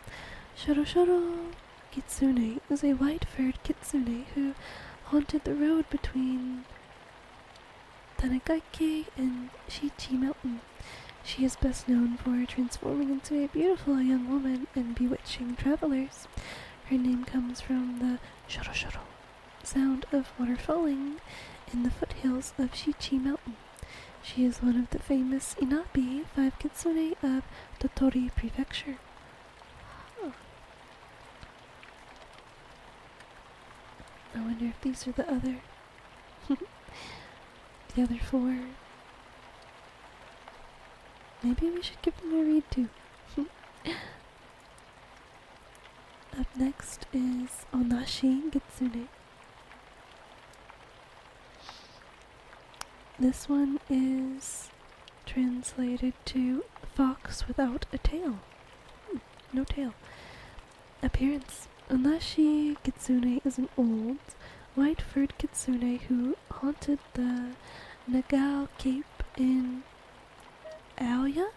[SPEAKER 1] Shoro Shoro Kitsune is a white-furred kitsune who haunted the road between Tanagaike and Shichi Mountain. She is best known for transforming into a beautiful young woman and bewitching travelers. Her name comes from the shoro shoro sound of water falling in the foothills of Shichi Mountain. She is one of the famous Inabi 5 kitsune of Tottori Prefecture. Huh. I wonder if these are the other the other 4. Maybe we should give them a read too. Up next is Onashi Kitsune. This one is translated to fox without a tail. No tail. Appearance: Onashi Kitsune is an old, white-furred kitsune who haunted the Nagao Cape in Aoya?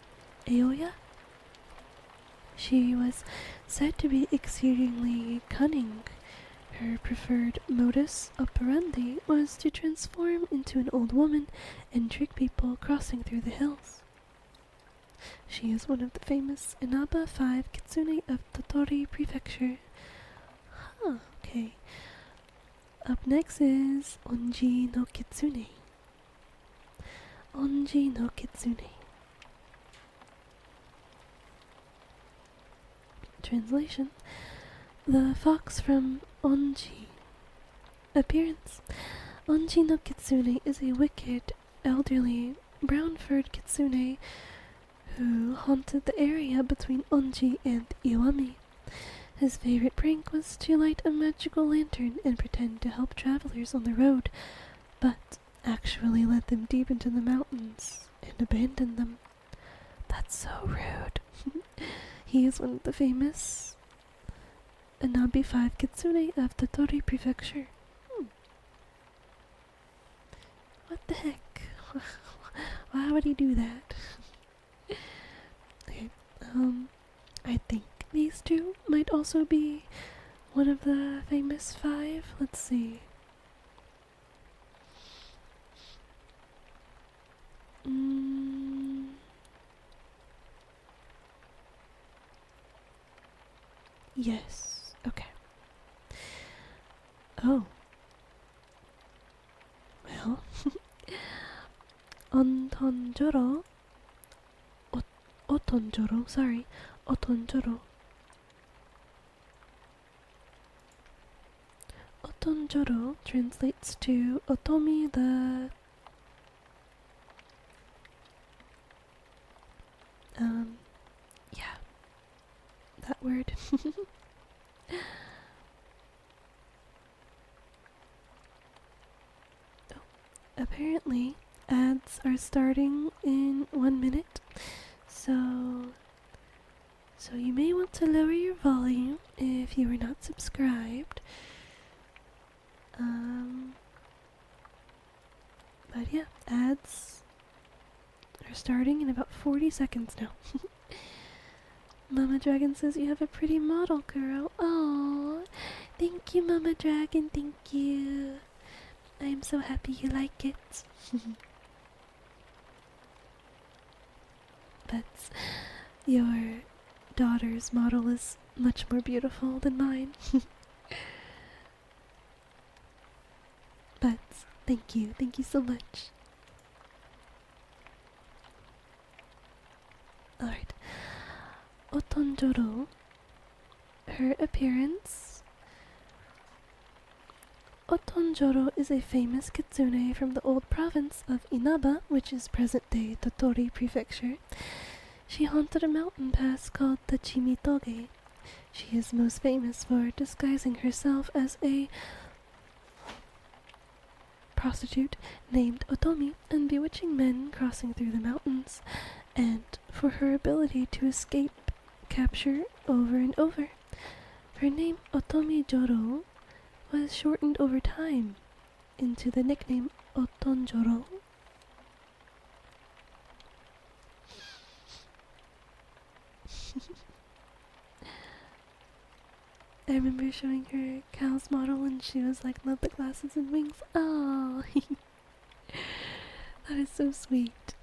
[SPEAKER 1] She was said to be exceedingly cunning. Her preferred modus operandi was to transform into an old woman and trick people crossing through the hills. She is one of the famous Inaba 5 kitsune of Tottori Prefecture. Huh, okay. Up next is Onji no Kitsune. Onji no Kitsune. Translation: the fox from Onji. Appearance: Onji no Kitsune is a wicked, elderly, brown-furred kitsune who haunted the area between Onji and Iwami. His favorite prank was to light a magical lantern and pretend to help travelers on the road, but actually led them deep into the mountains and abandoned them. That's so rude. He is one of the famous Anabi 5 kitsune of Tottori Prefecture. What the heck? Why would he do that? Okay, I think these two might also be one of the famous 5. Let's see. Yes. Okay. Oh. Well. Otonjoro. Otonjoro. Sorry. Otonjoro. Otonjoro translates to Otomi the yeah, that word. Apparently, ads are starting in 1 minute, so you may want to lower your volume if you are not subscribed. But yeah, ads are starting in about 40 seconds now. Mama Dragon says you have a pretty model, girl. Oh, thank you, Mama Dragon, thank you. I am so happy you like it. But your daughter's model is much more beautiful than mine. But thank you so much. Alright. Otonjoro, her appearance. Otonjoro is a famous kitsune from the old province of Inaba, which is present-day Tottori Prefecture. She haunted a mountain pass called the Chimitoge. She is most famous for disguising herself as a prostitute named Otomi and bewitching men crossing through the mountains, and for her ability to escape capture over and over. Her name Otomi Joro was shortened over time into the nickname Otonjoro. I remember showing her Cal's model and she was like, love the glasses and wings. Oh, that is so sweet.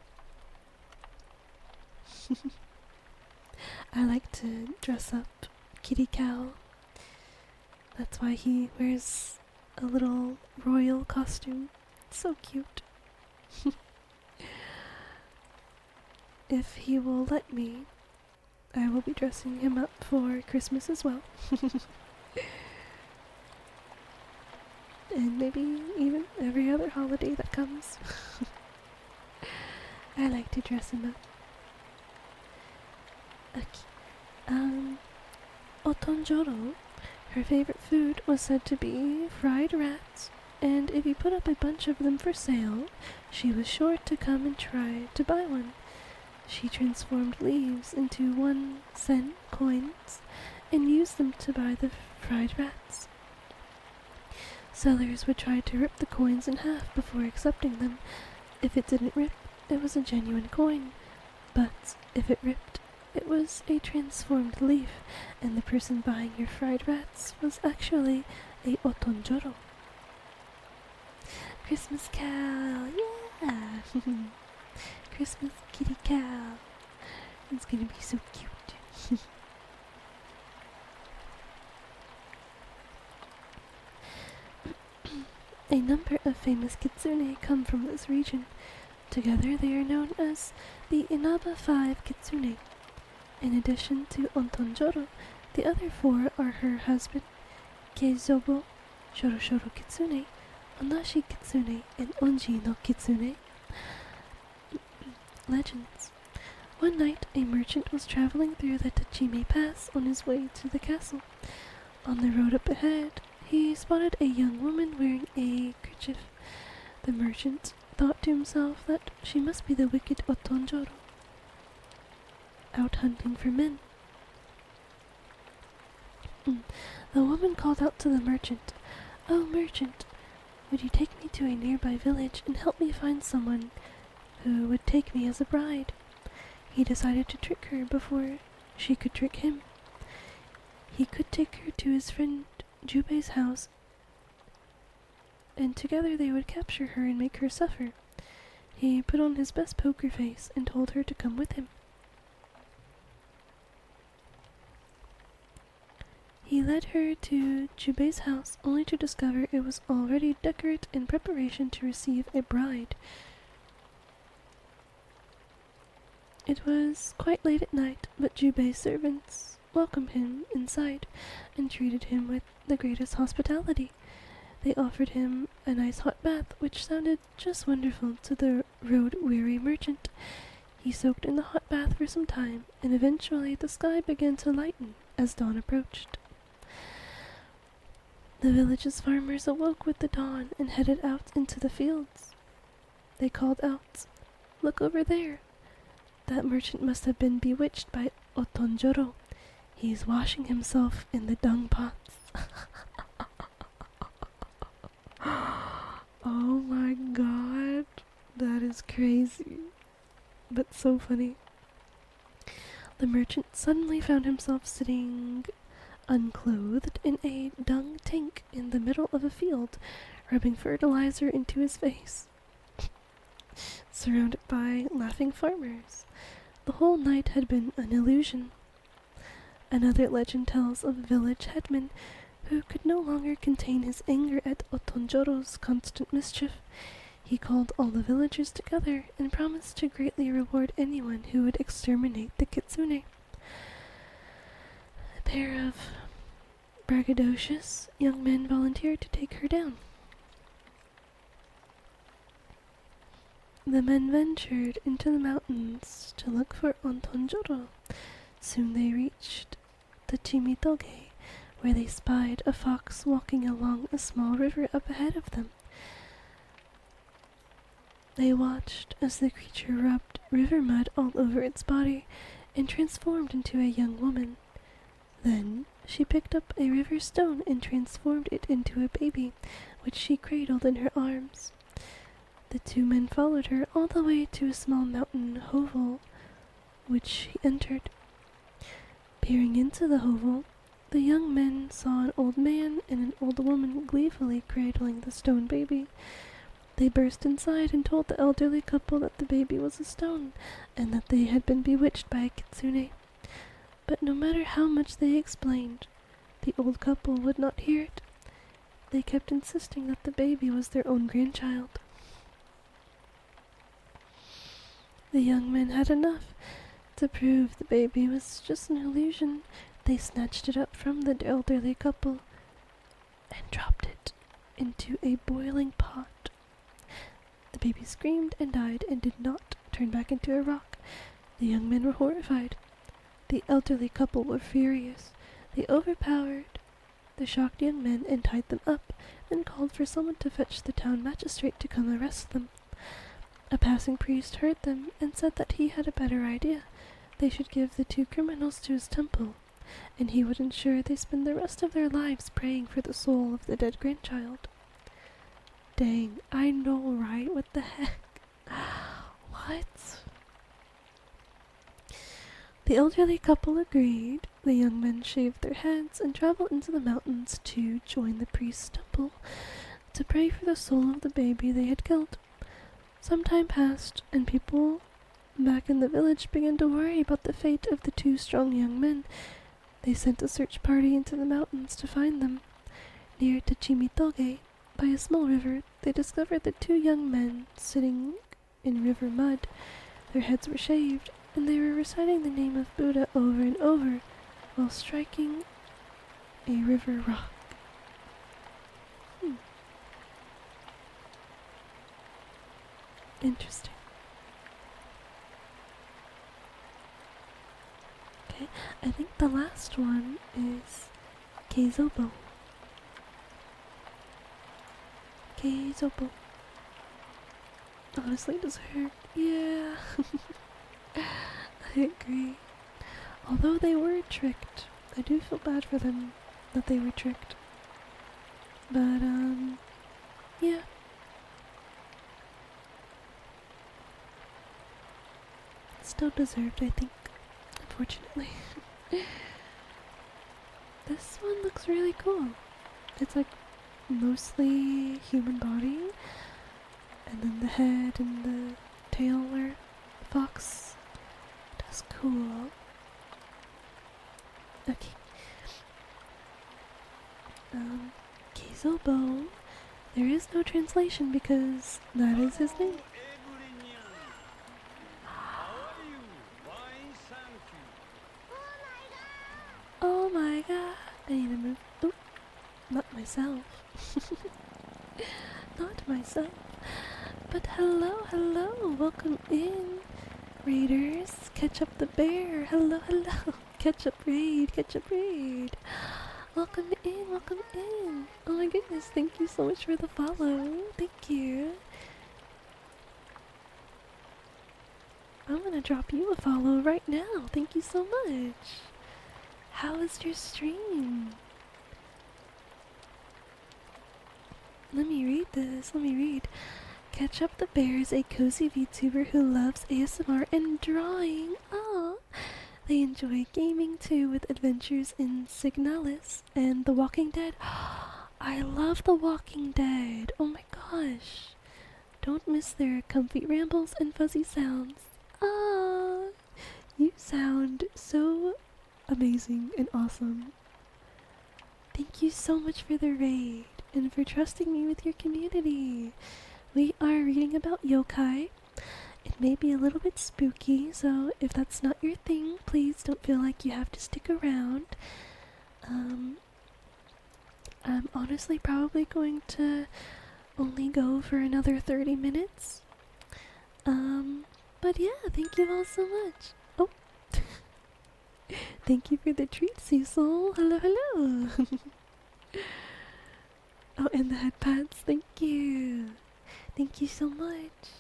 [SPEAKER 1] I like to dress up Kitty Cow. That's why he wears a little royal costume. So cute. If he will let me, I will be dressing him up for Christmas as well. And maybe even every other holiday that comes. I like to dress him up. Okay. Otonjoro, her favorite food was said to be fried rats, and if you put up a bunch of them for sale, she was sure to come and try to buy one. She transformed leaves into 1 cent coins and used them to buy the fried rats. Sellers would try to rip the coins in half before accepting them. If it didn't rip, it was a genuine coin, but if it ripped, it was a transformed leaf, and the person buying your fried rats was actually a otonjoro. Christmas cow, yeah! Christmas kitty cow. It's gonna be so cute. A number of famous kitsune come from this region. Together they are known as the Inaba 5 Kitsune. In addition to Ontonjoro, the other 4 are her husband, Keizobo, Shoroshoro Kitsune, Onashi Kitsune, and Onji no Kitsune. Legends. One night, a merchant was traveling through the Tachime Pass on his way to the castle. On the road up ahead, he spotted a young woman wearing a kerchief. The merchant thought to himself that she must be the wicked Otonjoro, out hunting for men. The woman called out to the merchant, "Oh, merchant, would you take me to a nearby village and help me find someone who would take me as a bride?" He decided to trick her before she could trick him. He could take her to his friend Jubei's house, and together they would capture her and make her suffer. He put on his best poker face and told her to come with him. He led her to Jubei's house, only to discover it was already decorated in preparation to receive a bride. It was quite late at night, but Jubei's servants welcomed him inside and treated him with the greatest hospitality. They offered him a nice hot bath, which sounded just wonderful to the road-weary merchant. He soaked in the hot bath for some time, and eventually the sky began to lighten as dawn approached. The village's farmers awoke with the dawn and headed out into the fields. They called out, "Look over there! That merchant must have been bewitched by Otonjoro. He's washing himself in the dung pots." Oh my god, that is crazy, but so funny. The merchant suddenly found himself sitting unclothed in a dung tank in the middle of a field, rubbing fertilizer into his face, surrounded by laughing farmers. The whole night had been an illusion. Another legend tells of a village headman who could no longer contain his anger at Otonjoro's constant mischief. He called all the villagers together and promised to greatly reward anyone who would exterminate the kitsune. A pair of braggadocious young men volunteered to take her down. The men ventured into the mountains to look for Otonjoro. Soon they reached the Chimitoge, where they spied a fox walking along a small river up ahead of them. They watched as the creature rubbed river mud all over its body and transformed into a young woman. Then she picked up a river stone and transformed it into a baby, which she cradled in her arms. The two men followed her all the way to a small mountain hovel, which she entered. Peering into the hovel, the young men saw an old man and an old woman gleefully cradling the stone baby. They burst inside and told the elderly couple that the baby was a stone, and that they had been bewitched by a kitsune. But no matter how much they explained, the old couple would not hear it. They kept insisting that the baby was their own grandchild. The young men had enough. To prove the baby was just an illusion, they snatched it up from the elderly couple and dropped it into a boiling pot. The baby screamed and died and did not turn back into a rock. The young men were horrified. The elderly couple were furious. They overpowered the shocked young men and tied them up, then called for someone to fetch the town magistrate to come arrest them. A passing priest heard them and said that he had a better idea. They should give the two criminals to his temple, and he would ensure they spend the rest of their lives praying for the soul of the dead grandchild. Dang, I know, right? What the heck? What? The elderly couple agreed. The young men shaved their heads and traveled into the mountains to join the priest's temple to pray for the soul of the baby they had killed. Some time passed, and people back in the village began to worry about the fate of the two strong young men. They sent a search party into the mountains to find them. Near Tachimitoge, by a small river, they discovered the two young men sitting in river mud. Their heads were shaved, and they were reciting the name of Buddha over and over while striking a river rock. Interesting. Okay, I think the last one is Keizobo. Keizobo. Honestly, it does hurt. Yeah. I agree. Although they were tricked, I do feel bad for them that they were tricked. But, yeah. Still deserved, I think, unfortunately. This one looks really cool. It's like mostly human body, and then the head and the tail are fox. That's cool. Okay. Keizobo. There is no translation because that is his name. Oh my god. I need to move. Oh, not myself. Not myself. But hello, hello. Welcome in, raiders. Catch up the bear. Hello, hello. Catch up raid. Catch up raid. Welcome in. Welcome in. Oh my goodness. Thank you so much for the follow. Thank you. I'm gonna drop you a follow right now. Thank you so much. How was your stream? Let me read this. Let me read. Catch Up the Bear is a cozy VTuber who loves ASMR and drawing. Aww. They enjoy gaming too, with adventures in Signalis and The Walking Dead. I love The Walking Dead. Oh my gosh. Don't miss their comfy rambles and fuzzy sounds. Ah, you sound so amazing and awesome. Thank you so much for the raid and for trusting me with your community. We are reading about yokai. It may be a little bit spooky, so if that's not your thing, please don't feel like you have to stick around. I'm honestly probably going to only go for another 30 minutes. But yeah, thank you all so much. Oh, thank you for the treat, Cecil. Hello, hello. Oh, and the headpads, thank you. Thank you so much.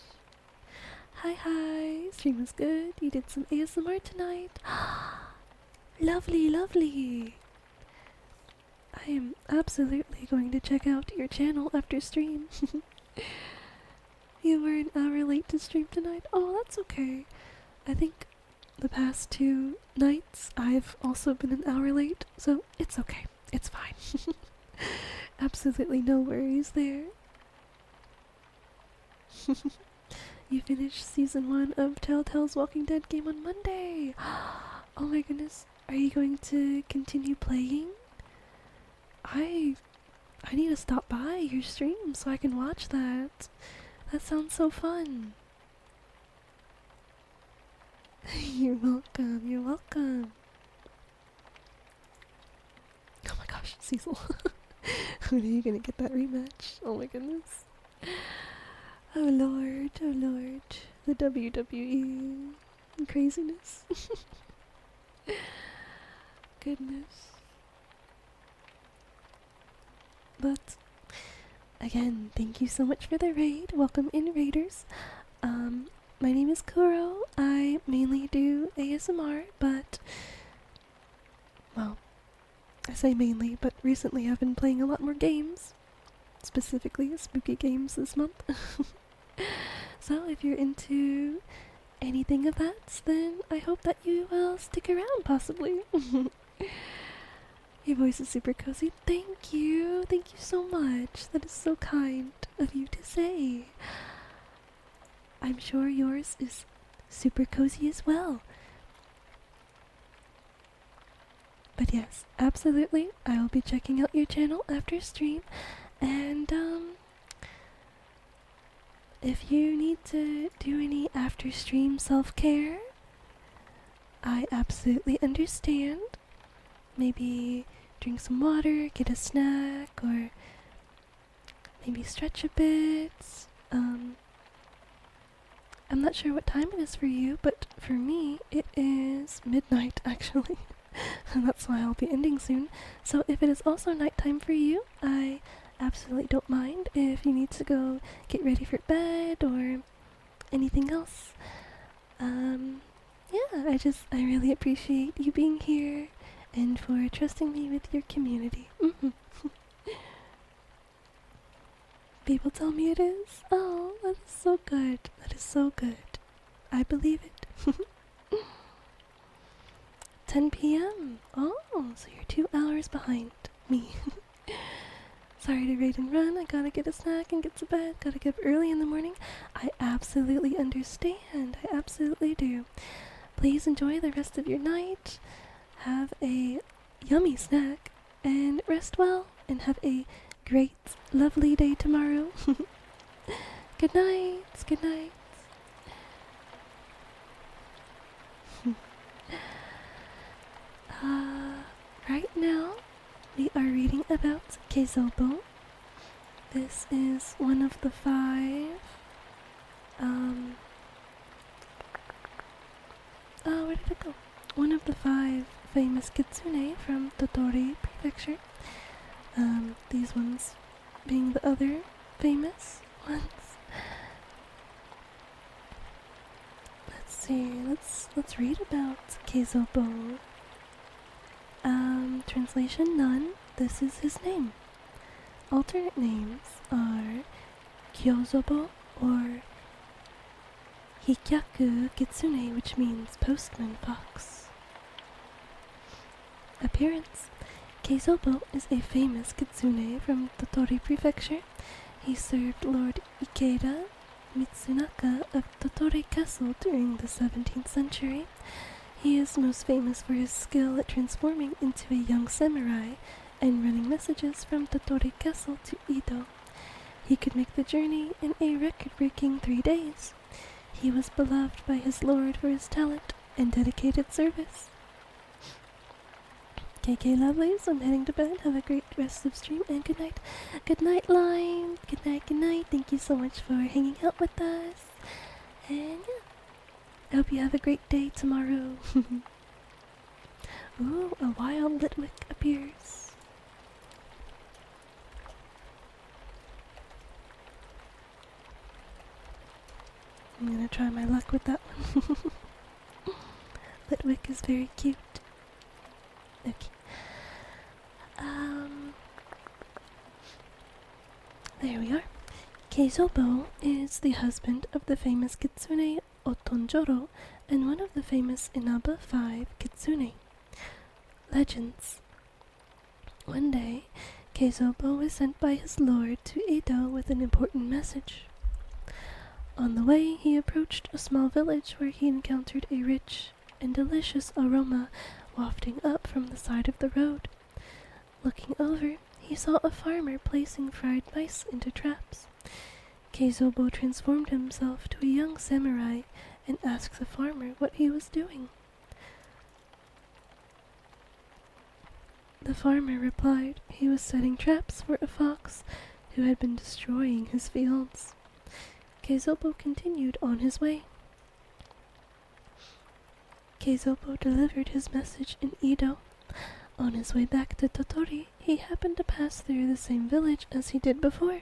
[SPEAKER 1] Hi, hi. Stream was good. You did some ASMR tonight. Lovely, lovely. I am absolutely going to check out your channel after stream. You were an hour late to stream tonight. Oh, that's okay. I think the past 2 nights I've also been an hour late, so it's okay. It's fine. Absolutely no worries there. You finished season 1 of Telltale's Walking Dead game on Monday. Oh my goodness. Are you going to continue playing? I need to stop by your stream so I can watch that. That sounds so fun. You're welcome, you're welcome. Oh my gosh, Cecil. When are you gonna get that rematch? Oh my goodness. Oh lord, oh lord. The WWE craziness. Goodness. But again, thank you so much for the raid. Welcome in, raiders. My name is Kuro. I mainly do ASMR, but well, I say mainly, but recently I've been playing a lot more games, specifically spooky games this month. So if you're into anything of that, then I hope that you will stick around, possibly. Your voice is super cozy. Thank you so much. That is so kind of you to say. I'm sure yours is super cozy as well. But yes, absolutely, I will be checking out your channel after stream, and if you need to do any after stream self-care, I absolutely understand. Maybe drink some water, get a snack, or maybe stretch a bit. I'm not sure what time it is for you, but for me, it is midnight, actually. And that's why I'll be ending soon. So if it is also nighttime for you, I absolutely don't mind if you need to go get ready for bed or anything else. Yeah, I really appreciate you being here and for trusting me with your community. People tell me it is. Oh, that is so good. That is so good. I believe it. 10 p.m. Oh, so you're 2 hours behind me. Sorry to raid and run. I gotta get a snack and get to bed. Gotta get up early in the morning. I absolutely understand. I absolutely do. Please enjoy the rest of your night. Have a yummy snack and rest well and have a great, lovely day tomorrow. Good night. Good night. Right now, we are reading about Keizobo. This is one of the 5, where did it go? One of the 5 famous kitsune from Tottori Prefecture. These ones being the other famous ones. Let's see, let's read about Keizobo. Translation none. This is his name. Alternate names are Kyozobo or Hikyaku Kitsune, which means postman fox. Appearance. Keizobo is a famous kitsune from Tottori Prefecture. He served Lord Ikeda Mitsunaka of Tottori Castle during the 17th century. He is most famous for his skill at transforming into a young samurai and running messages from Tottori Castle to Edo. He could make the journey in a record-breaking 3 days. He was beloved by his lord for his talent and dedicated service. KK lovelies, I'm heading to bed. Have a great rest of stream and good night. Good night, Lime. Good night, good night. Thank you so much for hanging out with us. And yeah, I hope you have a great day tomorrow. Ooh, a wild Litwick appears. I'm gonna try my luck with that one. Litwick is very cute. Okay. There we are. Keizobo is the husband of the famous Kitsune Otonjoro and one of the famous Inaba 5 Kitsune. Legends. One day, Keizobo was sent by his lord to Edo with an important message. On the way, he approached a small village where he encountered a rich and delicious aroma wafting up from the side of the road. Looking over, he saw a farmer placing fried mice into traps. Keizobo transformed himself to a young samurai and asked the farmer what he was doing. The farmer replied he was setting traps for a fox who had been destroying his fields. Keizobo continued on his way. Keizobo delivered his message in Edo. On his way back to Tottori, he happened to pass through the same village as he did before.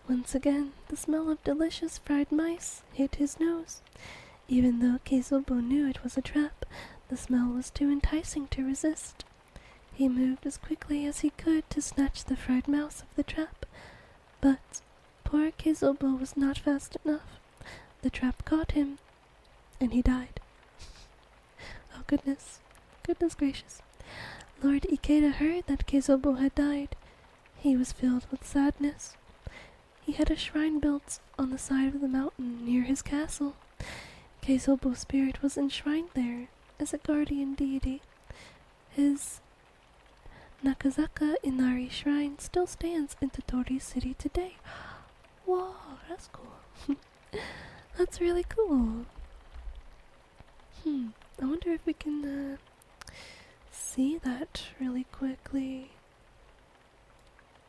[SPEAKER 1] Once again, the smell of delicious fried mice hit his nose. Even though Keizobo knew it was a trap, the smell was too enticing to resist. He moved as quickly as he could to snatch the fried mouse of the trap, but poor Keizobo was not fast enough. The trap caught him, and he died. Oh goodness, goodness gracious. Lord Ikeda heard that Keizobo had died. He was filled with sadness. He had a shrine built on the side of the mountain near his castle. Keizobo's spirit was enshrined there as a guardian deity. His Nakazaka Inari shrine still stands in Tottori City today. Whoa, that's cool. That's really cool. I wonder if we can see that really quickly.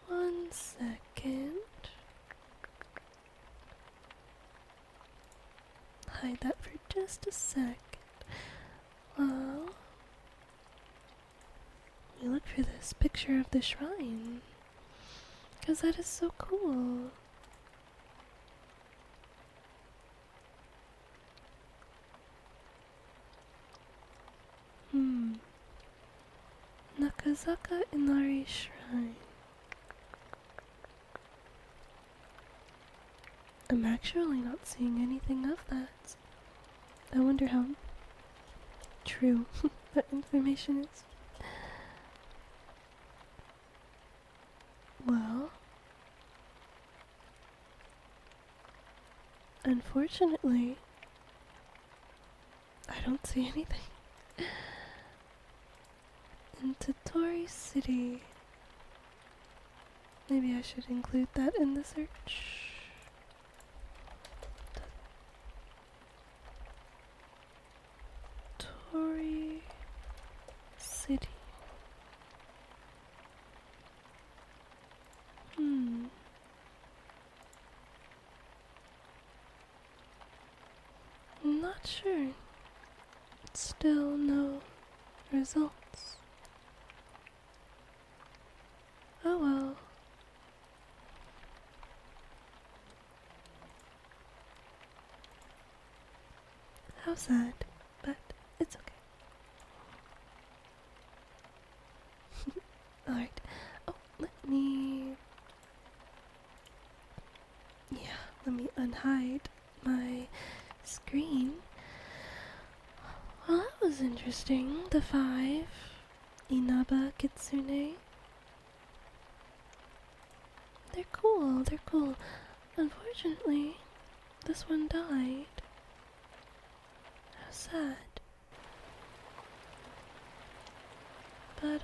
[SPEAKER 1] 1 second. Hide that for just a second. Well, we look for this picture of the shrine, because that is so cool. Nakazaka Inari Shrine. I'm actually not seeing anything of that. I wonder how true that information is. Well, unfortunately, I don't see anything. In Tottori City. Maybe I should include that in the search. Tottori City. Not sure. Still no results. Oh well. How sad, but it's okay. Alright. Oh, let me unhide my screen. Well, that was interesting. The 5 Inaba Kitsune. They're cool. Unfortunately, this one died. sad. But,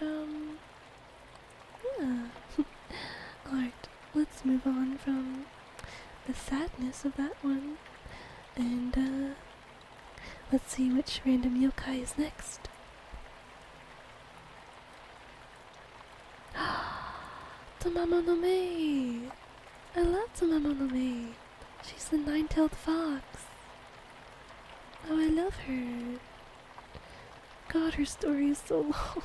[SPEAKER 1] yeah. Alright, let's move on from the sadness of that one. And, let's see which random yokai is next. Tamamo no Mei! I love Tamamo no Mei. She's the nine-tailed fox. Oh, I love her. God, her story is so long.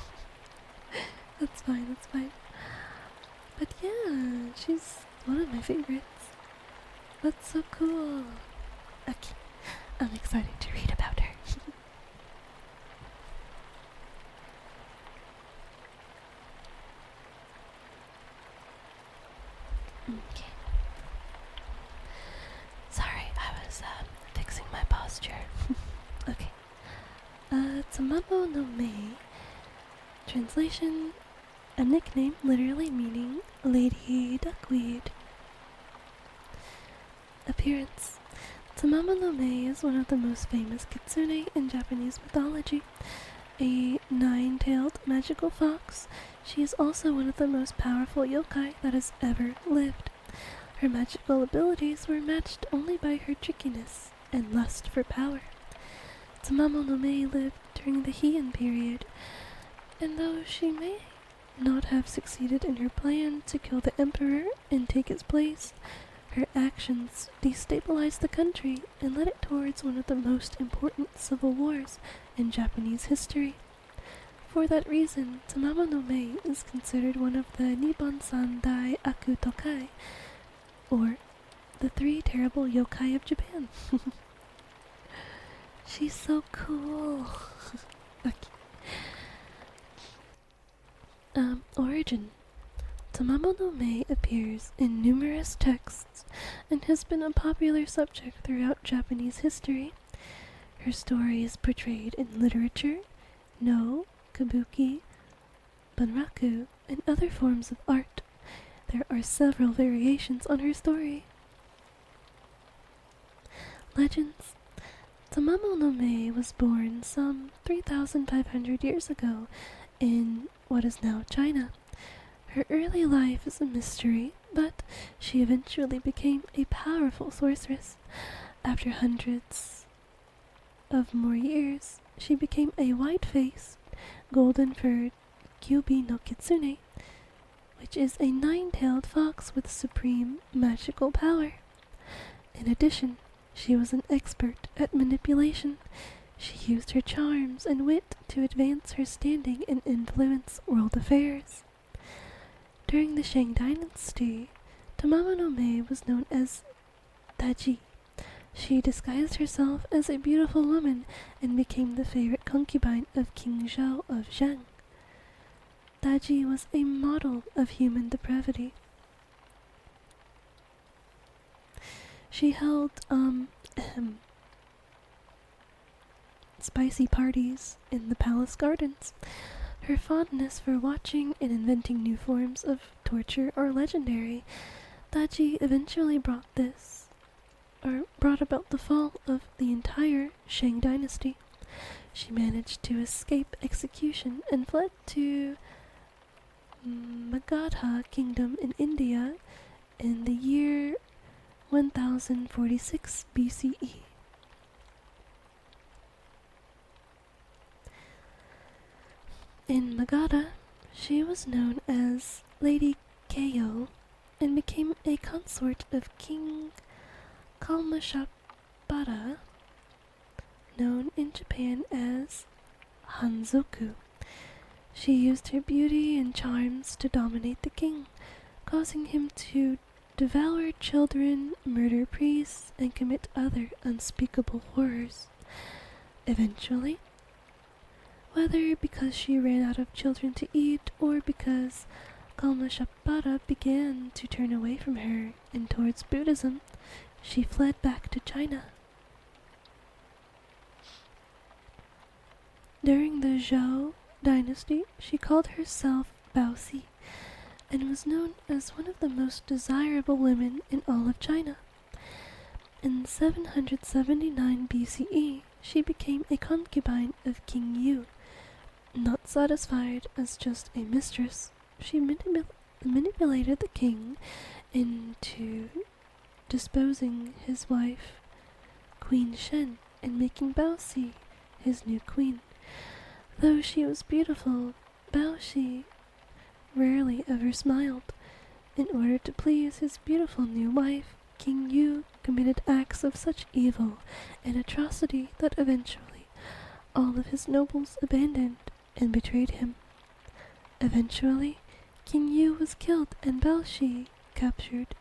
[SPEAKER 1] That's fine, that's fine. But yeah, she's one of my favorites. That's so cool. Okay, I'm excited to read about her. Okay. Sorry, I was fixing my posture. Okay. Tamamo no Mei. Translation: a nickname literally meaning Lady Duckweed. Appearance: Tamamo no Mei is one of the most famous kitsune in Japanese mythology. A nine-tailed magical fox, she is also one of the most powerful yokai that has ever lived. Her magical abilities were matched only by her trickiness and lust for power. Tamamo no Mei lived during the Heian period, and though she may not have succeeded in her plan to kill the emperor and take his place, her actions destabilized the country and led it towards one of the most important civil wars in Japanese history. For that reason, Tamamo no Mei is considered one of the Nippon Sandai Aku Tokai, or the three terrible yokai of Japan. She's so cool. Okay. Origin. Tamamo no Mei appears in numerous texts and has been a popular subject throughout Japanese history. Her story is portrayed in literature, no, kabuki, bunraku, and other forms of art. There are several variations on her story. Legends. Tamamo no Mei was born some 3,500 years ago in what is now China. Her early life is a mystery, but she eventually became a powerful sorceress. After hundreds of more years, she became a white-faced, golden-furred Kyubi no Kitsune, which is a nine-tailed fox with supreme magical power. In addition, she was an expert at manipulation. She used her charms and wit to advance her standing and influence world affairs. During the Shang Dynasty, Tamamo no Mei was known as Daji. She disguised herself as a beautiful woman and became the favorite concubine of King Zhou of Zheng. Daji was a model of human depravity. She held, spicy parties in the palace gardens. Her fondness for watching and inventing new forms of torture are legendary. Daji eventually brought about the fall of the entire Shang dynasty. She managed to escape execution and fled to Magadha Kingdom in India in the year 1046 BCE. In Magadha, she was known as Lady Keio and became a consort of King Kalmashapada, known in Japan as Hanzoku. She used her beauty and charms to dominate the king, causing him to devour children, murder priests, and commit other unspeakable horrors. Eventually, whether because she ran out of children to eat or because Kalmashapada began to turn away from her and towards Buddhism, she fled back to China. During the Zhou dynasty, she called herself Baoxi and was known as one of the most desirable women in all of China. In 779 BCE, she became a concubine of King Yu. Not satisfied as just a mistress, she manipulated the king into disposing his wife, Queen Shen, and making Baoxi his new queen. Though she was beautiful, Baoxi rarely ever smiled. In order to please his beautiful new wife, King Yu committed acts of such evil and atrocity that eventually all of his nobles abandoned and betrayed him. Eventually, King Yu was killed and Baoxi captured,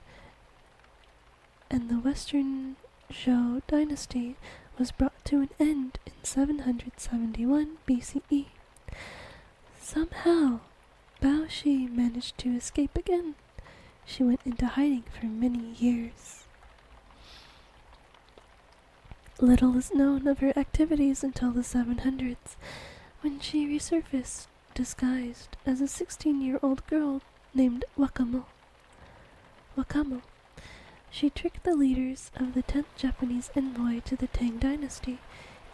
[SPEAKER 1] and the Western Zhou dynasty was brought to an end in 771 BCE. Somehow, Baoxi managed to escape again. She went into hiding for many years. Little is known of her activities until the 700s, when she resurfaced disguised as a 16-year-old girl named Wakamo. She tricked the leaders of the 10th Japanese envoy to the Tang dynasty,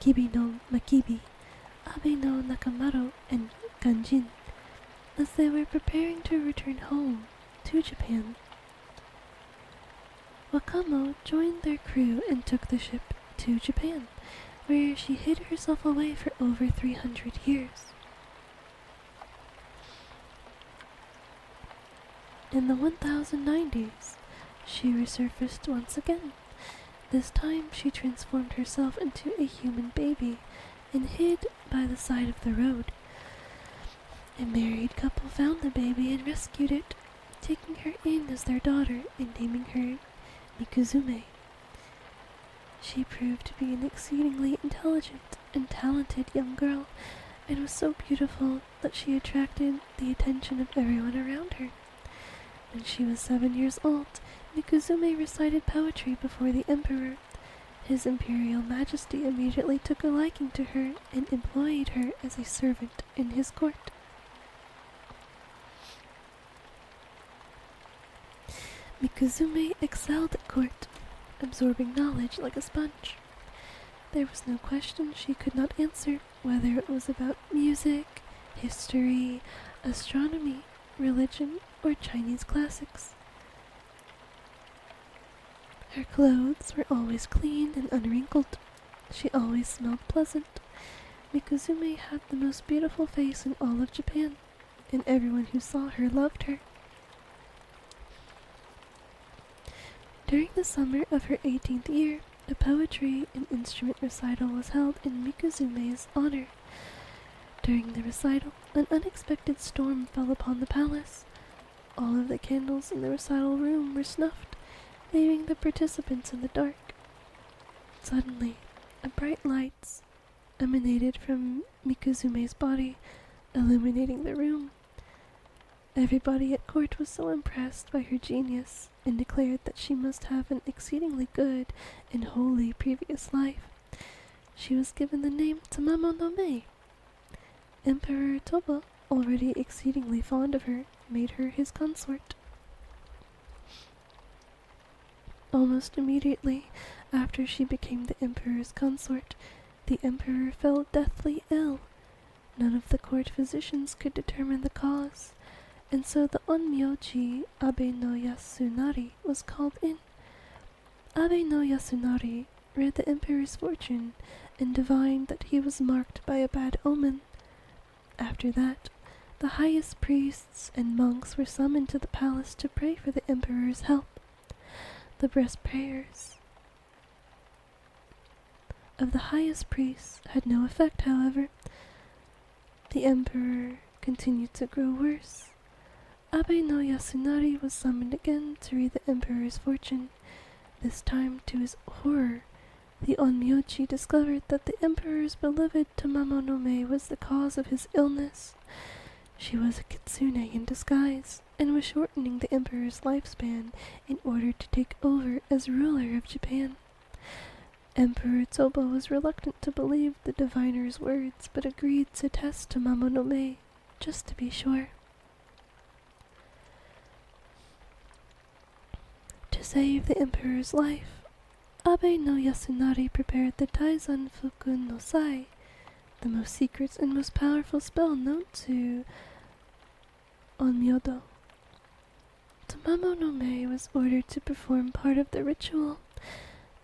[SPEAKER 1] Kibi no Makibi, Abe no Nakamaro, and Ganjin, as they were preparing to return home to Japan. Wakamo joined their crew and took the ship to Japan, where she hid herself away for over 300 years. In the 1090s, she resurfaced once again. This time she transformed herself into a human baby and hid by the side of the road. A married couple found the baby and rescued it, taking her in as their daughter and naming her Mikuzume. She proved to be an exceedingly intelligent and talented young girl, and was so beautiful that she attracted the attention of everyone around her. When she was 7 years old, Mikuzume recited poetry before the emperor. His imperial majesty immediately took a liking to her and employed her as a servant in his court. Mikuzume excelled at court, absorbing knowledge like a sponge. There was no question she could not answer, whether it was about music, history, astronomy, religion, or Chinese classics. Her clothes were always clean and unwrinkled. She always smelled pleasant. Mikuzume had the most beautiful face in all of Japan, and everyone who saw her loved her. During the summer of her 18th year, a poetry and instrument recital was held in Mikuzume's honor. During the recital, an unexpected storm fell upon the palace. All of the candles in the recital room were snuffed, leaving the participants in the dark. Suddenly, a bright light emanated from Mikuzume's body, illuminating the room. Everybody at court was so impressed by her genius and declared that she must have an exceedingly good and holy previous life. She was given the name Tamamo no Mei. Emperor Toba, already exceedingly fond of her, made her his consort. Almost immediately after she became the emperor's consort, the emperor fell deathly ill. None of the court physicians could determine the cause, and so the onmyoji Abe no Yasunari was called in. Abe no Yasunari read the emperor's fortune and divined that he was marked by a bad omen. After that, the highest priests and monks were summoned to the palace to pray for the emperor's help. The best prayers of the highest priests had no effect, however. The emperor continued to grow worse. Abe no Yasunari was summoned again to read the emperor's fortune. This time, to his horror, the onmyoji discovered that the emperor's beloved Tamamo no Mei was the cause of his illness. She was a kitsune in disguise, and was shortening the emperor's lifespan in order to take over as ruler of Japan. Emperor Toba was reluctant to believe the diviner's words, but agreed to test Tamamo no Mei, just to be sure. To save the emperor's life, Abe no Yasunari prepared the Taizan Fuku no Sai, the most secret and most powerful spell known to Onmyodo. Tamamo no Mei was ordered to perform part of the ritual.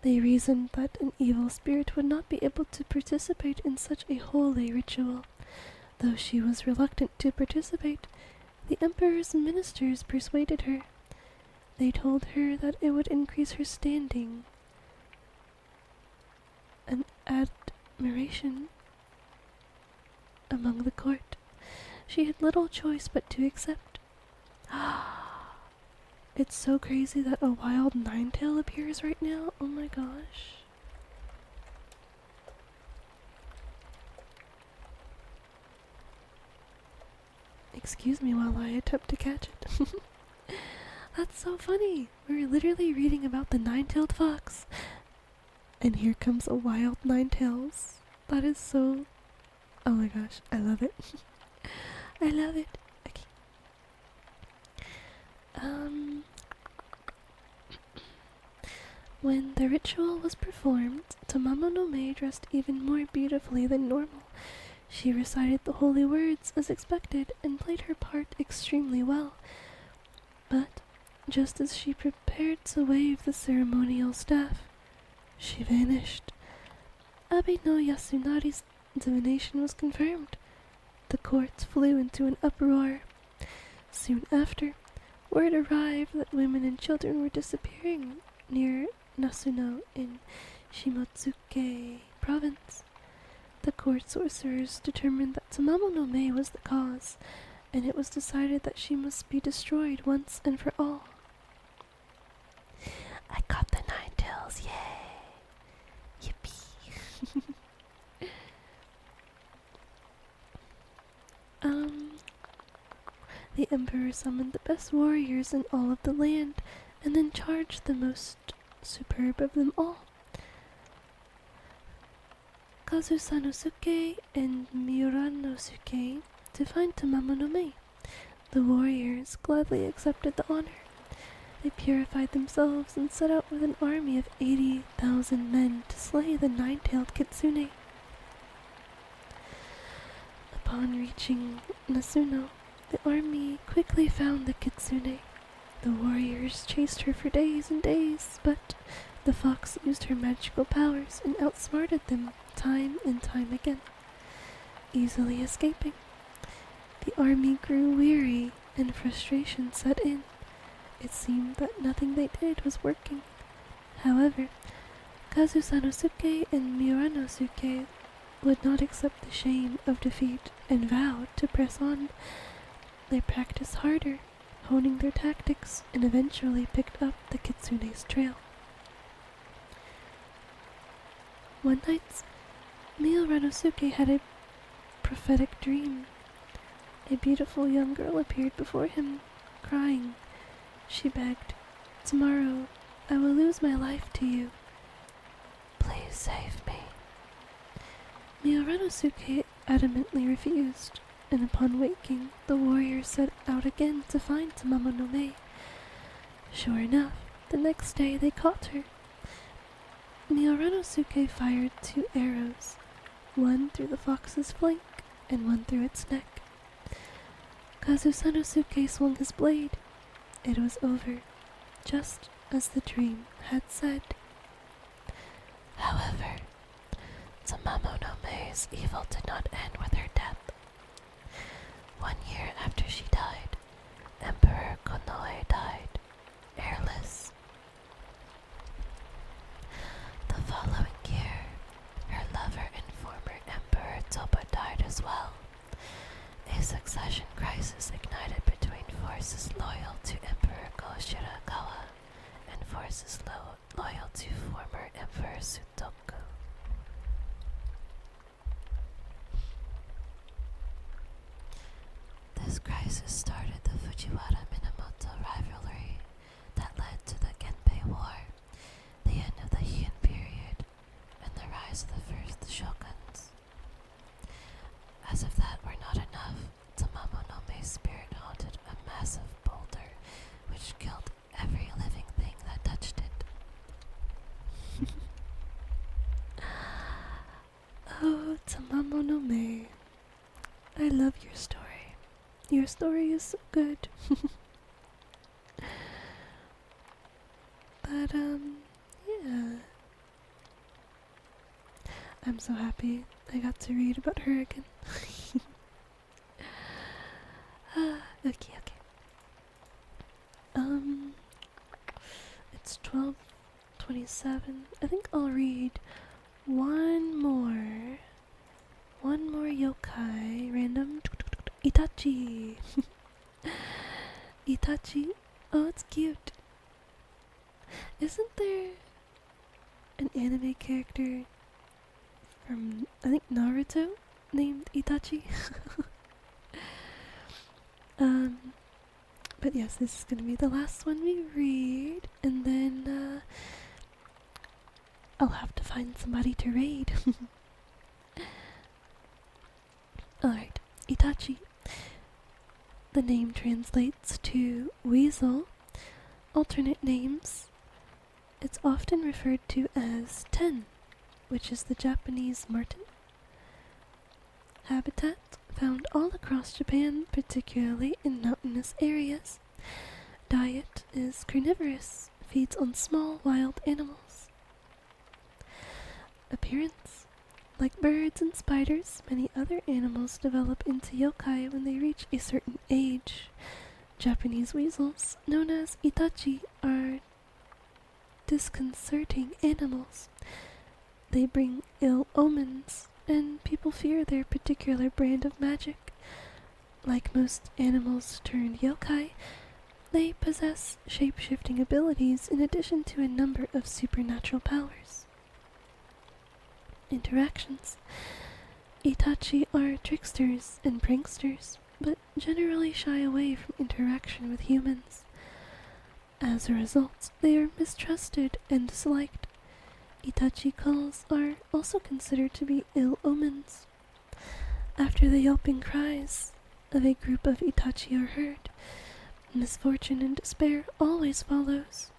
[SPEAKER 1] They reasoned that an evil spirit would not be able to participate in such a holy ritual. Though she was reluctant to participate, the emperor's ministers persuaded her. They told her that it would increase her standing and admiration among the court. She had little choice but to accept. It's so crazy that a wild ninetail appears right now. Oh my gosh. Excuse me while I attempt to catch it. That's so funny. We're literally reading about the nine-tailed fox. And here comes a wild nine-tails. That is so... Oh my gosh, I love it. I love it. Okay. When the ritual was performed, Tamamo no Mei dressed even more beautifully than normal. She recited the holy words as expected and played her part extremely well. But just as she prepared to wave the ceremonial staff, she vanished. Abe no Yasunari's divination was confirmed. The court flew into an uproar. Soon after, word arrived that women and children were disappearing near Nasuno in Shimotsuke province. The court sorcerers determined that Tamamo no Mei was the cause, and it was decided that she must be destroyed once and for all. I caught the nine tails, yay! Yippee! The emperor summoned the best warriors in all of the land, and then charged the most superb of them all, Kazusanosuke and Miuranosuke, to find Tamamo no Mei. The warriors gladly accepted the honor. They purified themselves and set out with an army of 80,000 men to slay the nine-tailed kitsune. Upon reaching Nasuno, the army quickly found the kitsune. The warriors chased her for days and days, but the fox used her magical powers and outsmarted them time and time again, easily escaping. The army grew weary and frustration set in. It seemed that nothing they did was working. However, Kazusanosuke and Miuranosuke would not accept the shame of defeat and vowed to press on. They practiced harder, honing their tactics, and eventually picked up the kitsune's trail. One night, Miuranosuke had a prophetic dream. A beautiful young girl appeared before him, crying. She begged, "Tomorrow, I will lose my life to you. Please save me." Miuranosuke adamantly refused, and upon waking, the warriors set out again to find Tamamo no Mei. Sure enough, the next day they caught her. Miuranosuke fired 2 arrows, one through the fox's flank and one through its neck. Kazusanosuke swung his blade. It was over, just as the dream had said. However, Tamamo no Mei's evil did not end with her death. 1 year after she died, Emperor Konoe died, heirless. The following year, her lover and former Emperor Toba died as well. A succession crisis ignited between forces loyal to Emperor Go-Shirakawa and forces loyal to former Emperor Sutoku. This crisis started the Fujiwara-Minamoto rivalry that led to the Genpei War, the end of the Heian period, and the rise of the first shoguns. As if that were not enough, Tamamo no Mei's spirit haunted a massive boulder which killed every living thing that touched it. Tamamo no Me. I love your story. Your story is so good. But, yeah. I'm so happy I got to read about her again. Okay. It's 12:27. I think I'll read one more. One more yokai. Random. Itachi. Itachi. Oh, it's cute. Isn't there an anime character from, I think, Naruto named Itachi? But yes, this is gonna be the last one we read, and then, I'll have to find somebody to raid. Alright, Itachi. The name translates to weasel. Alternate names. It's often referred to as ten, which is the Japanese marten. Habitat found all across Japan, particularly in mountainous areas. Diet is carnivorous, feeds on small wild animals. Appearance. Like birds and spiders, many other animals develop into yokai when they reach a certain age. Japanese weasels, known as Itachi, are disconcerting animals. They bring ill omens, and people fear their particular brand of magic. Like most animals turned yokai, they possess shape-shifting abilities in addition to a number of supernatural powers. Interactions. Itachi are tricksters and pranksters, but generally shy away from interaction with humans. As a result, they are mistrusted and disliked. Itachi calls are also considered to be ill omens. After the yelping cries of a group of Itachi are heard, misfortune and despair always follows.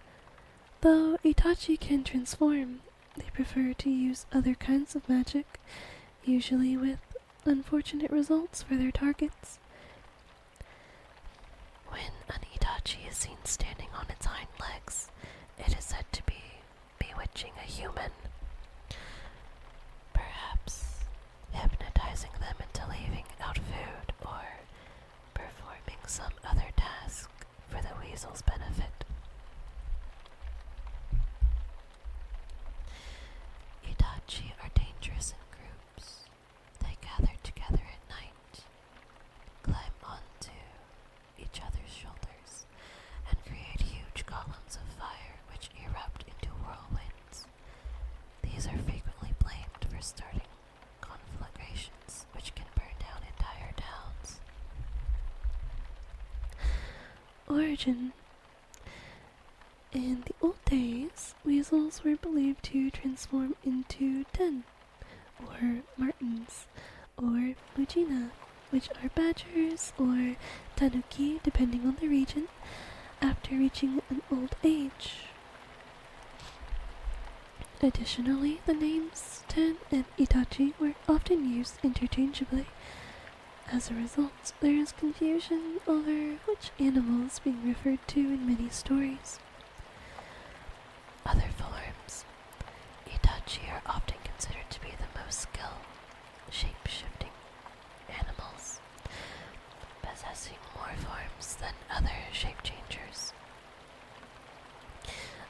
[SPEAKER 1] Though Itachi can transform, they prefer to use other kinds of magic, usually with unfortunate results for their targets. When an Itachi is seen standing on its hind legs, it is said to be bewitching a human, perhaps hypnotizing them into leaving out food or performing some other task for the weasel's benefit. Itachi are dangerous in groups. They gather together at night, climb onto each other's shoulders, and create huge columns of fire which erupt into whirlwinds. These are frequently blamed for starting conflagrations which can burn down entire towns. Origin. In the old days, weasels were believed to transform into ten, or martens, or mujina, which are badgers or tanuki depending on the region, after reaching an old age. Additionally, the names Ten and Itachi were often used interchangeably. As a result, there is confusion over which animal is being referred to in many stories. Other forms. Itachi are often considered to be the most skilled, shape-shifting animals, possessing more forms than other shape-changers.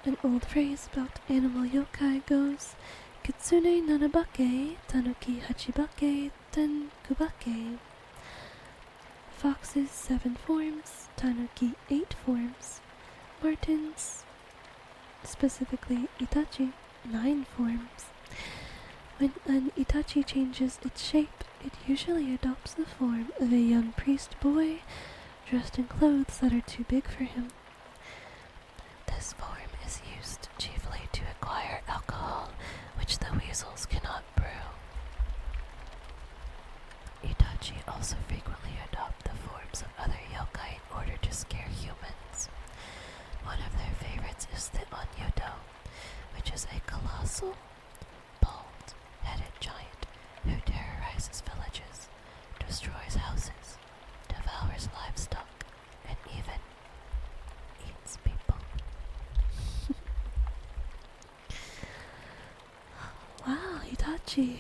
[SPEAKER 1] An old phrase about animal yokai goes, Kitsune nanabake, tanuki hachibake, tenkubake. Foxes 7 forms, tanuki 8 forms, martens, specifically Itachi, 9 forms. When an Itachi changes its shape, it usually adopts the form of a young priest boy dressed in clothes that are too big for him. This form is used chiefly to acquire alcohol, which the weasels cannot brew. Itachi also frequently adopt the forms of other yokai in order to scare humans. One of their favorites is the Onyudo, which is a colossal, bald-headed giant who terrorizes terrorizes villages, destroys houses, devours livestock, and even eats people. Wow, Itachi.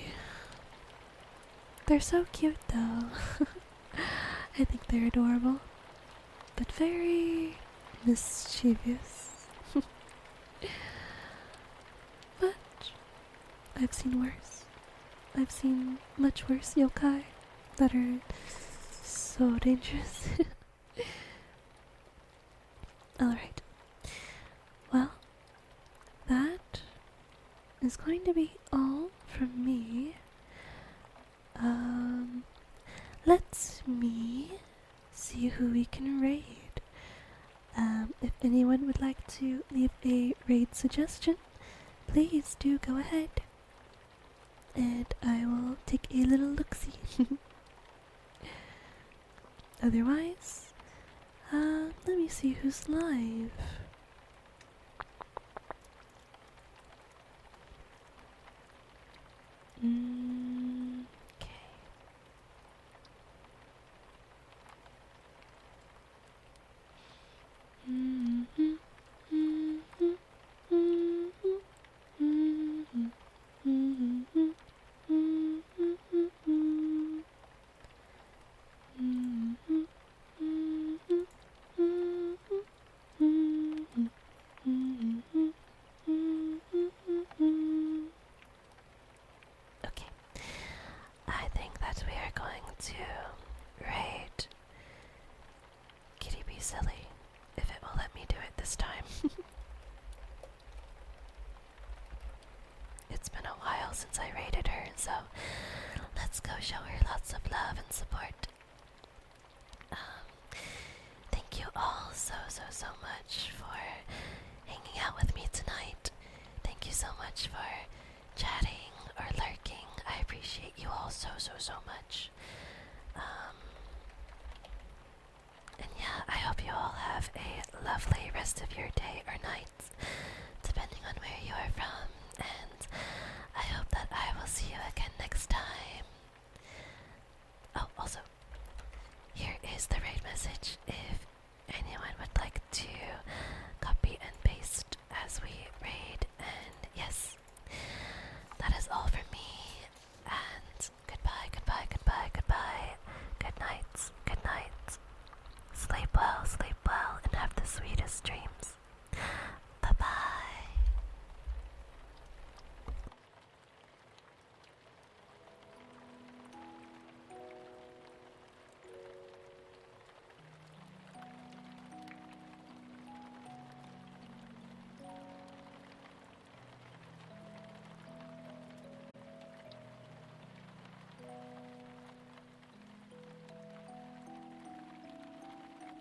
[SPEAKER 1] They're so cute though. I think they're adorable, but very mischievous. But I've seen worse. I've seen much worse yokai that are so dangerous. Alright. Well, that is going to be all from me. Let me see who we can raid. If anyone would like to leave a raid suggestion, please do go ahead. And I will take a little look-see. Otherwise, let me see who's live. Okay. Okay, I think that we are going to raid Kitty Be Silly, if it will let me do it this time. It's been a while since I raided her, so let's go show her lots of love and support. Thank you all so much for hanging out with me tonight. Thank you so much for chatting or lurking. I appreciate you all so much. And yeah, I hope you all have a lovely rest of your